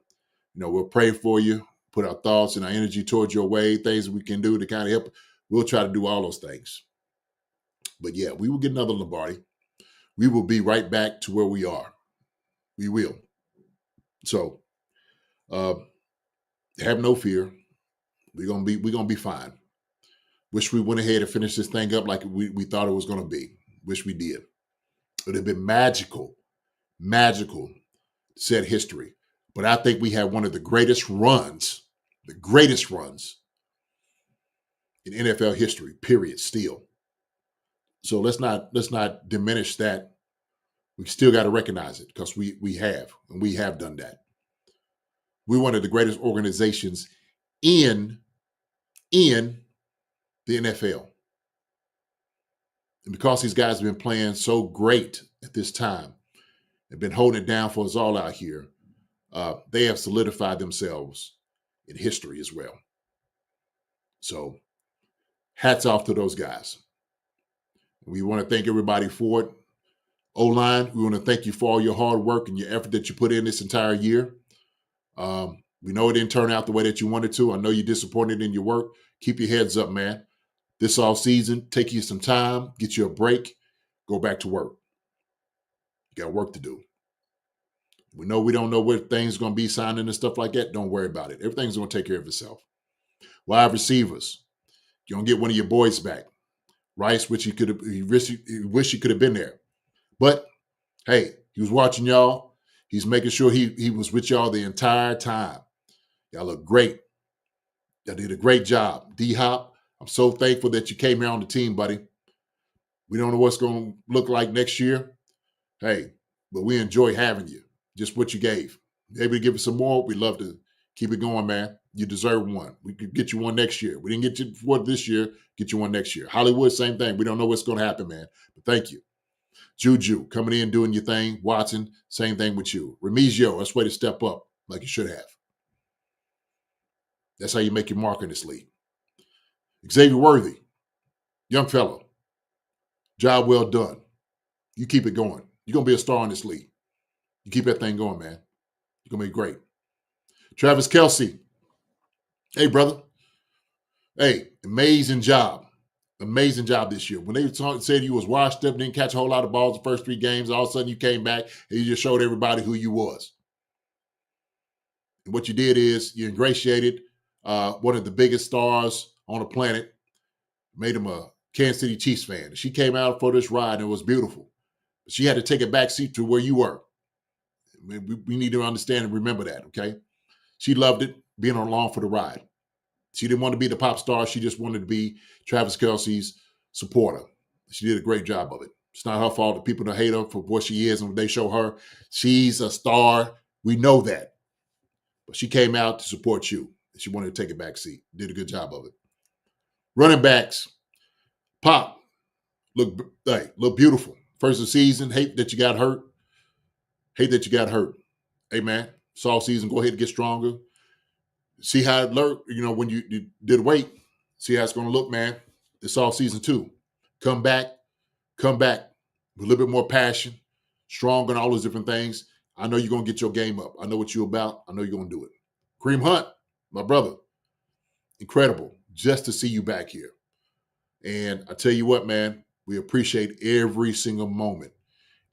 We'll pray for you, put our thoughts and our energy towards your way, things we can do to kind of help. We'll try to do all those things. But yeah, we will get another Lombardi. We will be right back to where we are. We will. So have no fear. We're gonna be fine. Wish we went ahead and finished this thing up like we thought it was gonna be. Wish we did. It would have been magical set history. But I think we had one of the greatest runs in NFL history, period, still. So let's not diminish that. We still got to recognize it because we have done that. We're one of the greatest organizations in the NFL. And because these guys have been playing so great at this time and been holding it down for us all out here, they have solidified themselves in history as well. So hats off to those guys. We want to thank everybody for it. O-line, we want to thank you for all your hard work and your effort that you put in this entire year. We know it didn't turn out the way that you wanted to. I know you're disappointed in your work. Keep your heads up, man. This off season, take you some time, get you a break, go back to work. You got work to do. We don't know where things are going to be signing and stuff like that. Don't worry about it. Everything's going to take care of itself. Wide receivers, you're going to get one of your boys back. Rice, which he wish he could have been there. But, hey, he was watching y'all. He's making sure he was with y'all the entire time. Y'all look great. Y'all did a great job. D-Hop, I'm so thankful that you came here on the team, buddy. We don't know what's going to look like next year. Hey, but we enjoy having you. Just what you gave. Maybe to give us some more, we'd love to keep it going, man. You deserve one. We could get you one next year. We didn't get you one this year. Get you one next year. Hollywood, same thing. We don't know what's going to happen, man. But thank you. Juju, coming in, doing your thing. Watson, same thing with you. Remigio, that's way to step up like you should have. That's how you make your mark in this league. Xavier Worthy, young fellow. Job well done. You keep it going. You're going to be a star in this league. You keep that thing going, man. You're going to be great. Travis Kelce. Hey, brother. Hey, amazing job. Amazing job this year. When they said you was washed up, didn't catch a whole lot of balls the first 3 games, all of a sudden you came back and you just showed everybody who you was. And what you did is you ingratiated one of the biggest stars on the planet, made him a Kansas City Chiefs fan. She came out for this ride and it was beautiful. She had to take a back seat to where you were. We need to understand and remember that, okay? She loved it, being along for the ride. She didn't want to be the pop star. She just wanted to be Travis Kelce's supporter. She did a great job of it. It's not her fault that people don't hate her for what she is and what they show her. She's a star. We know that. But she came out to support you. She wanted to take a back seat. Did a good job of it. Running backs. Pop. Look beautiful. First of the season. Hate that you got hurt. Hey, man. It's all season. Go ahead and get stronger. See how it looked, when you did weight. See how it's going to look, man. It's all season 2. Come back with a little bit more passion, strong and all those different things. I know you're going to get your game up. I know what you're about. I know you're going to do it. Kareem Hunt, my brother, incredible just to see you back here. And I tell you what, man, we appreciate every single moment.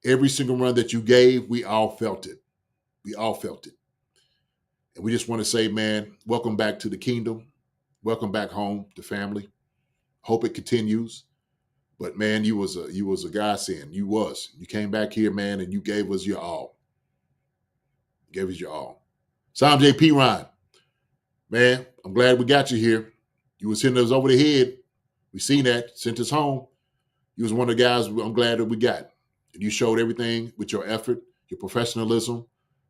Every single run that you gave, we all felt it. And we just want to say, man, welcome back to the kingdom. Welcome back home to family. Hope it continues. But man, you was a godsend. You came back here, man, and you gave us your all. Sam J.P. Ryan, man, I'm glad we got you here. You was hitting us over the head We seen that, sent us home. You was one of the guys I'm glad that we got. And you showed everything with your effort, your professionalism.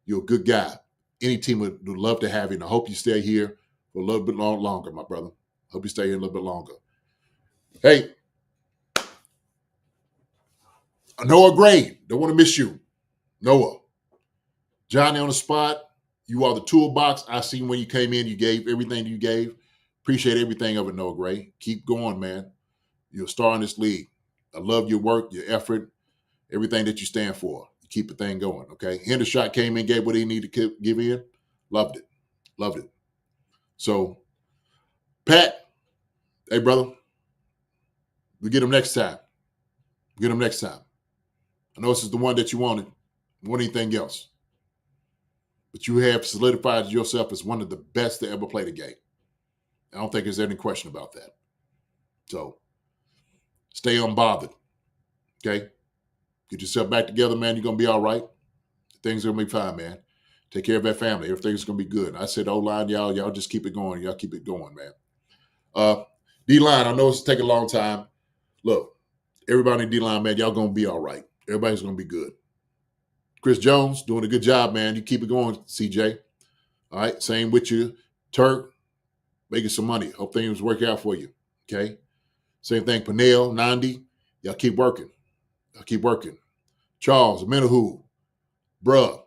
You're a good guy. Any team would love to have you. And I hope you stay here for a little bit longer, my brother. Hope you stay here a little bit longer. Hey, Noah Gray, don't want to miss you. Noah, Johnny on the spot. You are the toolbox. I seen when you came in, you gave everything you gave. Appreciate everything of it, Noah Gray. Keep going, man. You're a star in this league. I love your work, your effort, everything that you stand for. You keep the thing going, okay? Hendershot came in, gave what he needed to give in. Loved it. Loved it. So, Pat, hey, brother, we get him next time. Get him next time. I know this is the one that you wanted. Want anything else? But you have solidified yourself as one of the best to ever play the game. I don't think there's any question about that. So, stay unbothered, okay? Get yourself back together, man. You're going to be all right. Things are going to be fine, man. Take care of that family. Everything's going to be good. I said, O-line, y'all just keep it going. Y'all keep it going, man. D-line, I know it's taking a long time. Look, everybody in D-line, man, y'all going to be all right. Everybody's going to be good. Chris Jones, doing a good job, man. You keep it going, CJ. All right, same with you. Turk, making some money. Hope things work out for you, okay? Same thing, Panel, Nandi. Y'all keep working. Y'all keep working. Charles, Menahu, bruh,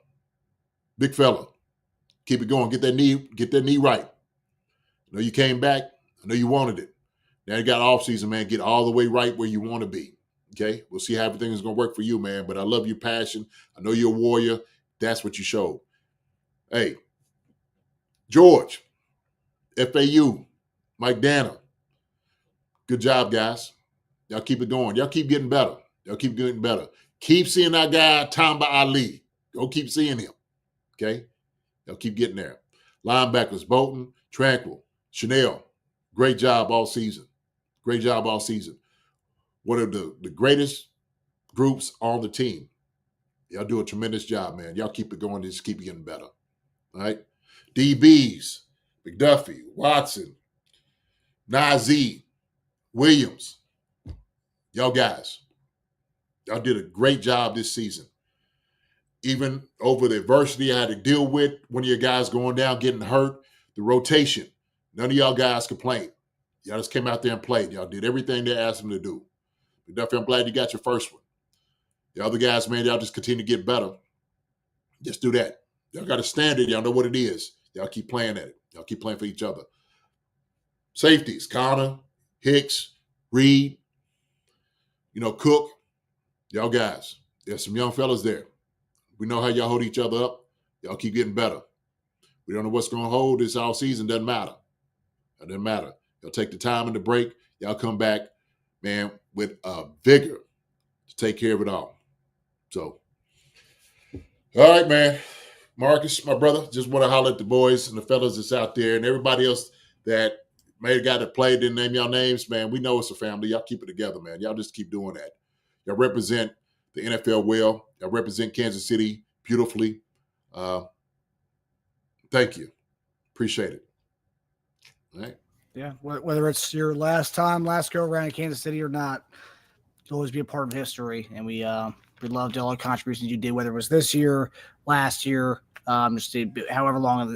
big fella. Keep it going. Get that knee right. I know you came back. I know you wanted it. Now you got off season, man. Get all the way right where you want to be. Okay? We'll see how everything is going to work for you, man. But I love your passion. I know you're a warrior. That's what you showed. Hey, George, FAU, Mike Danner. Good job, guys. Y'all keep it going. Y'all keep getting better. Y'all keep getting better. Keep seeing that guy, Tamba Ali. Go keep seeing him. Okay? Y'all keep getting there. Linebackers, Bolton, Tranquil, Chanel. Great job all season. Great job all season. One of the greatest groups on the team. Y'all do a tremendous job, man. Y'all keep it going. Just keep getting better. All right? DBs, McDuffie, Watson, Najee, Williams. Y'all guys. Y'all did a great job this season. Even over the adversity I had to deal with, one of your guys going down, getting hurt, the rotation. None of y'all guys complained. Y'all just came out there and played. Y'all did everything they asked them to do. McDuffie, I'm glad you got your first one. The other guys, man, y'all just continue to get better. Just do that. Y'all got a standard. Y'all know what it is. Y'all keep playing at it. Y'all keep playing for each other. Safeties, Connor, Hicks, Reed, Cook. Y'all guys. There's some young fellas there. We know how y'all hold each other up. Y'all keep getting better. We don't know what's going to hold this all season. Doesn't matter. It doesn't matter. Y'all take the time in the break. Y'all come back, man, with vigor to take care of it all. So, all right, man. Marcus, my brother, just want to holler at the boys and the fellas that's out there and everybody else that may have got to play, didn't name y'all names, man. We know it's a family. Y'all keep it together, man. Y'all just keep doing that. Y'all represent the NFL well. Y'all represent Kansas City beautifully. Thank you. Appreciate it. All right. Yeah, whether it's your last go around in Kansas City or not, you'll always be a part of history. And we loved all the contributions you did, whether it was this year, last year, just however long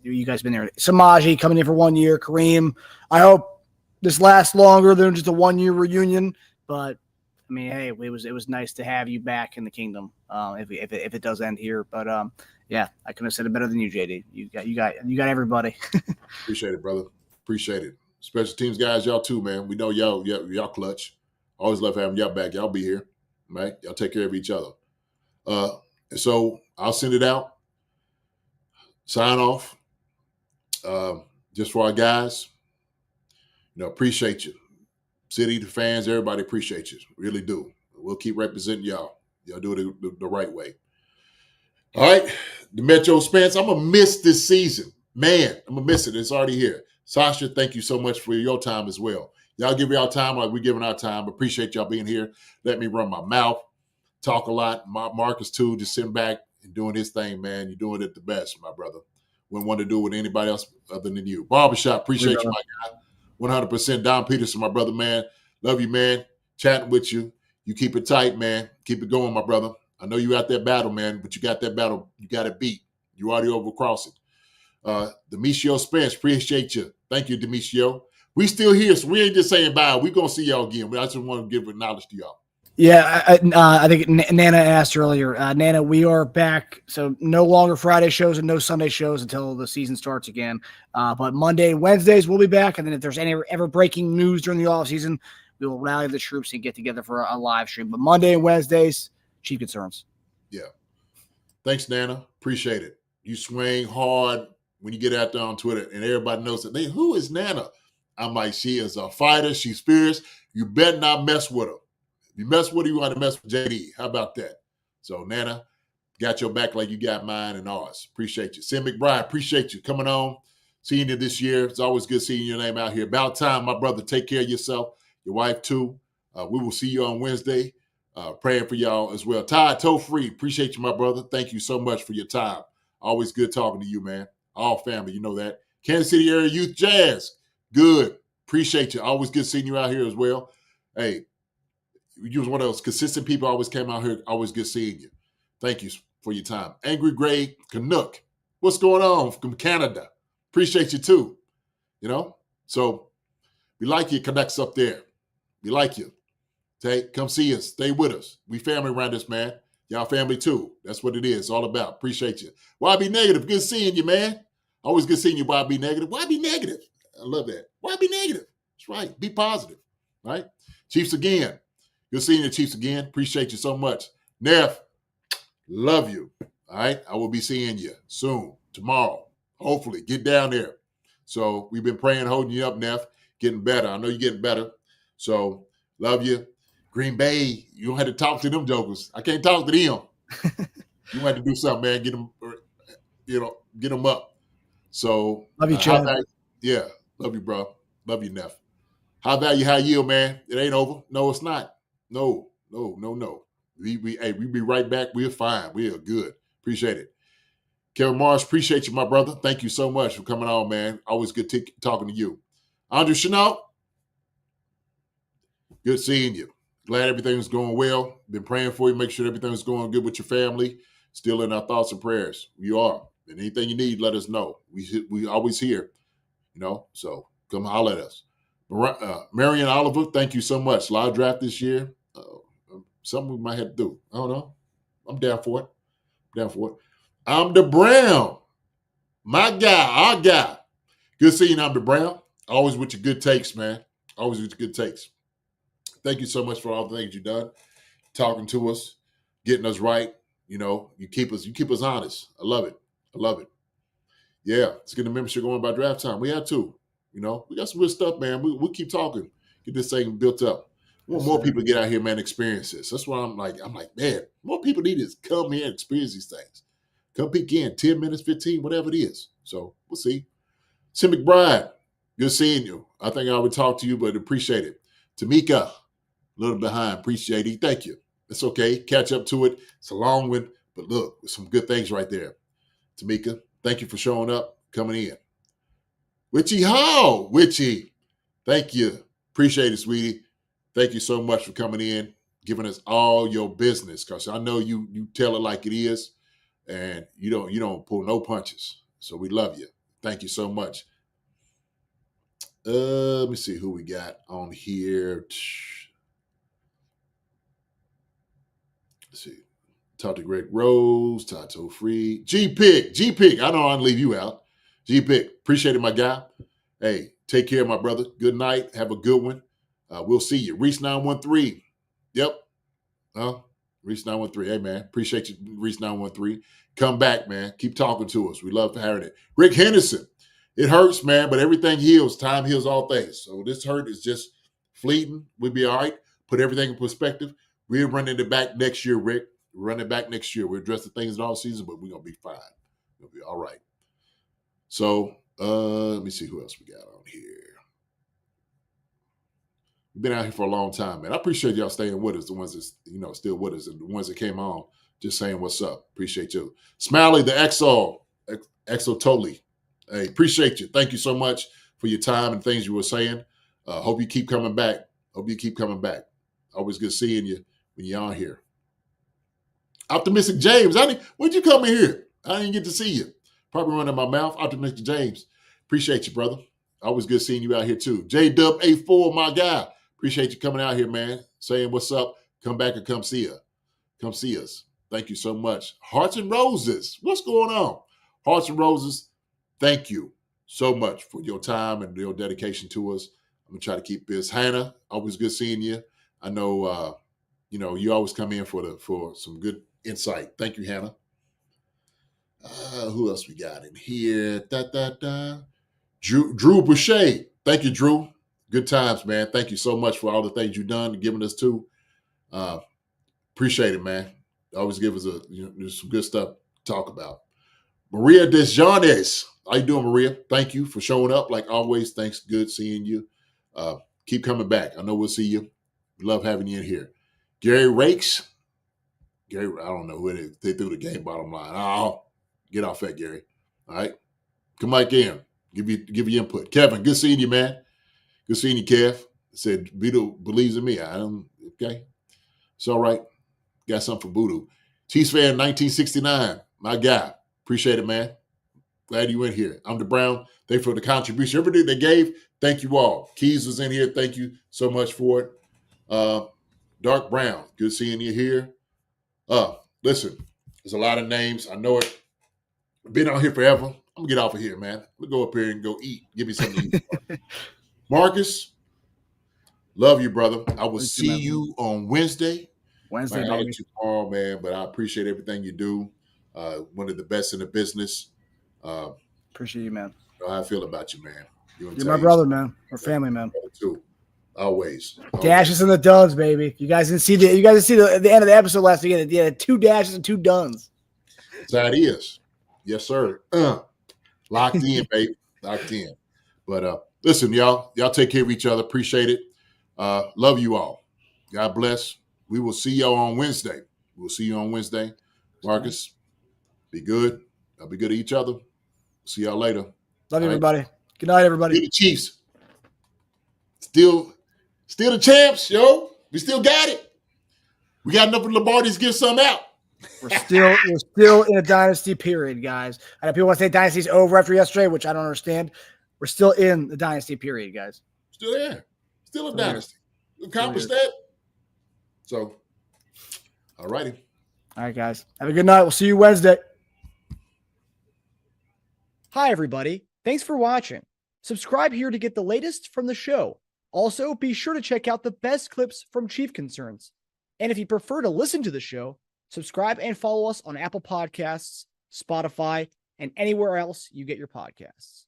you guys have been there. Samaji coming in for 1 year. Kareem, I hope this lasts longer than just a 1 year reunion. But I mean, hey, it was nice to have you back in the kingdom. If it does end here, but yeah, I couldn't have said it better than you, JD. You got everybody. Appreciate it, brother. Appreciate it. Special teams guys, y'all too, man. We know y'all clutch. Always love having y'all back. Y'all be here, right? Y'all take care of each other. And so I'll send it out. Sign off. Just for our guys. Appreciate you. City, the fans, everybody appreciate you. Really do. We'll keep representing y'all. Y'all do it the right way. All right. The Metro Spence, I'm going to miss this season. Man, I'm going to miss it. It's already here. Sasha, thank you so much for your time as well. Y'all give y'all time like we're giving our time. Appreciate y'all being here. Let me run my mouth. Talk a lot. Marcus, too, just sitting back and doing his thing, man. You're doing it the best, my brother. Wouldn't want to do it with anybody else other than you. Barbershop, appreciate you, my guy. 100% Don Peterson, my brother, man. Love you, man. Chatting with you. You keep it tight, man. Keep it going, my brother. I know you out there battle, man, but you got that battle. You got it beat. You already overcrossed it. Demetrio Spence, appreciate you. Thank you, Demetrio. We still here, so we ain't just saying bye. We're going to see y'all again. But I just want to give knowledge to y'all. Yeah, I think Nana asked earlier. Nana, we are back. So no longer Friday shows and no Sunday shows until the season starts again. But Monday and Wednesdays, we'll be back. And then if there's any ever breaking news during the offseason, we will rally the troops and get together for a live stream. But Monday and Wednesdays, Chief Concerns. Yeah. Thanks, Nana. Appreciate it. You swing hard when you get out there on Twitter, and everybody knows that. Who is Nana? I'm like, she is a fighter. She's fierce. You better not mess with her. If you mess with her, you want to mess with JD. How about that? So, Nana, got your back like you got mine and ours. Appreciate you. Sam McBride, appreciate you coming on, seeing you this year. It's always good seeing your name out here. About time, my brother. Take care of yourself, your wife too. We will see you on Wednesday. Praying for y'all as well. Todd Toe-Free, appreciate you, my brother. Thank you so much for your time. Always good talking to you, man. All family, you know that. Kansas City Area Youth Jazz, good. Appreciate you. Always good seeing you out here as well. Hey, you was one of those consistent people. Always came out here. Always good seeing you. Thank you for your time. Angry Gray Canuck, what's going on from Canada? Appreciate you too. You know, so we like you. Connects up there. We like you. Come see us. Stay with us. We family around this, man. Y'all family too. That's what it is. It's all about. Appreciate you. Why be negative? Good seeing you, man. Always good seeing you. Why be negative? Why be negative? I love that. Why be negative? That's right. Be positive. Right? Chiefs again. Good seeing you, Chiefs again. Appreciate you so much. Neff, love you. All right? I will be seeing you soon, tomorrow. Hopefully. Get down there. So we've been praying, holding you up, Neff. Getting better. I know you're getting better. So love you. Green Bay, you don't have to talk to them jokers. I can't talk to them. You have to do something, man. Get them, get them up. So love you, Chad. Yeah, love you, bro. Love you, Neff. High value, high yield, man. It ain't over. No, it's not. No. We be right back. We're fine. We are good. Appreciate it. Kevin Morris, appreciate you, my brother. Thank you so much for coming on, man. Always good talking to you. Andre Chenault, good seeing you. Glad everything's going well. Been praying for you. Make sure everything's going good with your family. Still in our thoughts and prayers. You are. And anything you need, let us know. We always here, so come holler at us. Marion Oliver, thank you so much. Live draft this year. Something we might have to do. I don't know. I'm down for it. I'm the Brown. My guy, our guy. Good seeing you, I'm the Brown. Always with your good takes, man. Always with your good takes. Thank you so much for all the things you've done, talking to us, getting us right. You keep us honest. I love it. Yeah, let's get the membership going by draft time. We have to. We got some good stuff, man. We'll keep talking. Get this thing built up. We want more people to get out here, man, experience this. That's why I'm like, man, more people need to come here and experience these things. Come peek in, 10 minutes, 15, whatever it is. So we'll see. Tim McBride, good seeing you. I think I already talked to you, but appreciate it. Tamika, a little behind. Appreciate it. Thank you. It's okay. Catch up to it. It's a long one, but look, some good things right there. Tamika, thank you for showing up, coming in. Witchy Hall, Witchy, thank you. Appreciate it, sweetie. Thank you so much for coming in, giving us all your business, because I know you tell it like it is, and you don't pull no punches. So we love you. Thank you so much. Let me see who we got on here. Let's see. Talk to Greg Rose, Tato Free, G-Pick. I know I'll leave you out. G-Pick, appreciate it, my guy. Hey, take care, my brother. Good night. Have a good one. We'll see you. Reese 913. Yep. Reese 913. Hey, man. Appreciate you, Reese 913. Come back, man. Keep talking to us. We love hearing it. Rick Henderson. It hurts, man, but everything heals. Time heals all things. So this hurt is just fleeting. We'll be all right. Put everything in perspective. We're running it back next year, Rick. We're running it back next year. We're addressing things in all season, but we're going to be fine. We'll be all right. So let me see who else we got on here. We've been out here for a long time, man. I appreciate y'all staying with us, the ones that still with us, and the ones that came on just saying what's up. Appreciate you. Smiley, the Exo totally. Hey, appreciate you. Thank you so much for your time and things you were saying. Hope you keep coming back. Hope you keep coming back. Always good seeing you when you're on here. Optimistic James, when'd you come in here? I didn't get to see you. Probably running my mouth. Optimistic James, appreciate you, brother. Always good seeing you out here too. J-Dub A4, my guy. Appreciate you coming out here, man. Saying what's up. Come back and come see us. Come see us. Thank you so much. Hearts and Roses. What's going on? Hearts and Roses, thank you so much for your time and your dedication to us. I'm going to try to keep this. Hannah, always good seeing you. I know, you always come in for some good insight. Thank you, Hannah. Who else we got in here? Drew Boucher. Thank you, Drew. Good times, man. Thank you so much for all the things you've done and giving us too. Appreciate it, man. Always give us some good stuff to talk about. Maria Desjardins. How you doing, Maria? Thank you for showing up like always. Thanks. Good seeing you. Keep coming back. I know we'll see you. Love having you in here. Gary Rakes. Gary, I don't know who it is. They threw the game bottom line. Oh, get off that, Gary. All right. Come back in. Give you input. Kevin, good seeing you, man. Good seeing you, Kev. Said Vito believes in me. Okay. It's all right. Got something for Voodoo. Chiefs fan 1969. My guy. Appreciate it, man. Glad you went here. I'm the Brown. Thank you for the contribution. Everything they gave, thank you all. Keys was in here. Thank you so much for it. Dark Brown. Good seeing you here. Listen, there's a lot of names. I know it. Been out here forever. I'm going to get off of here, man. We'll go up here and go eat. Give me something to eat. Marcus, love you, brother. I will see you on Wednesday. Wednesday, I'll baby. let you tomorrow, man, but I appreciate everything you do. One of the best in the business. Appreciate you, man. You know how I feel about you, man. You're my brother, man. We're family, man. Too. Always. Dashes and the Dunns, baby. You guys didn't see the end of the episode last week. They had 2 dashes and 2 Dunns. That's how it is. Yes, sir. Locked in, baby. Locked in. But listen, y'all take care of each other. Appreciate it. Love you all. God bless. We will see y'all on Wednesday. We'll see you on Wednesday. Marcus, be good. I'll be good to each other. See y'all later. Love you, everybody. Good night, everybody. Be the Chiefs. Still the champs, yo. We still got it. We got enough of Lombardi's to give some out. We're still in a dynasty period, guys. I know people want to say dynasty's over after yesterday, which I don't understand. We're still in the dynasty period, guys. Still there. Still a dynasty. Accomplished that. So, all righty. All right, guys. Have a good night. We'll see you Wednesday. Hi, everybody. Thanks for watching. Subscribe here to get the latest from the show. Also, be sure to check out the best clips from Chief Concerns. And if you prefer to listen to the show, subscribe and follow us on Apple Podcasts, Spotify, and anywhere else you get your podcasts.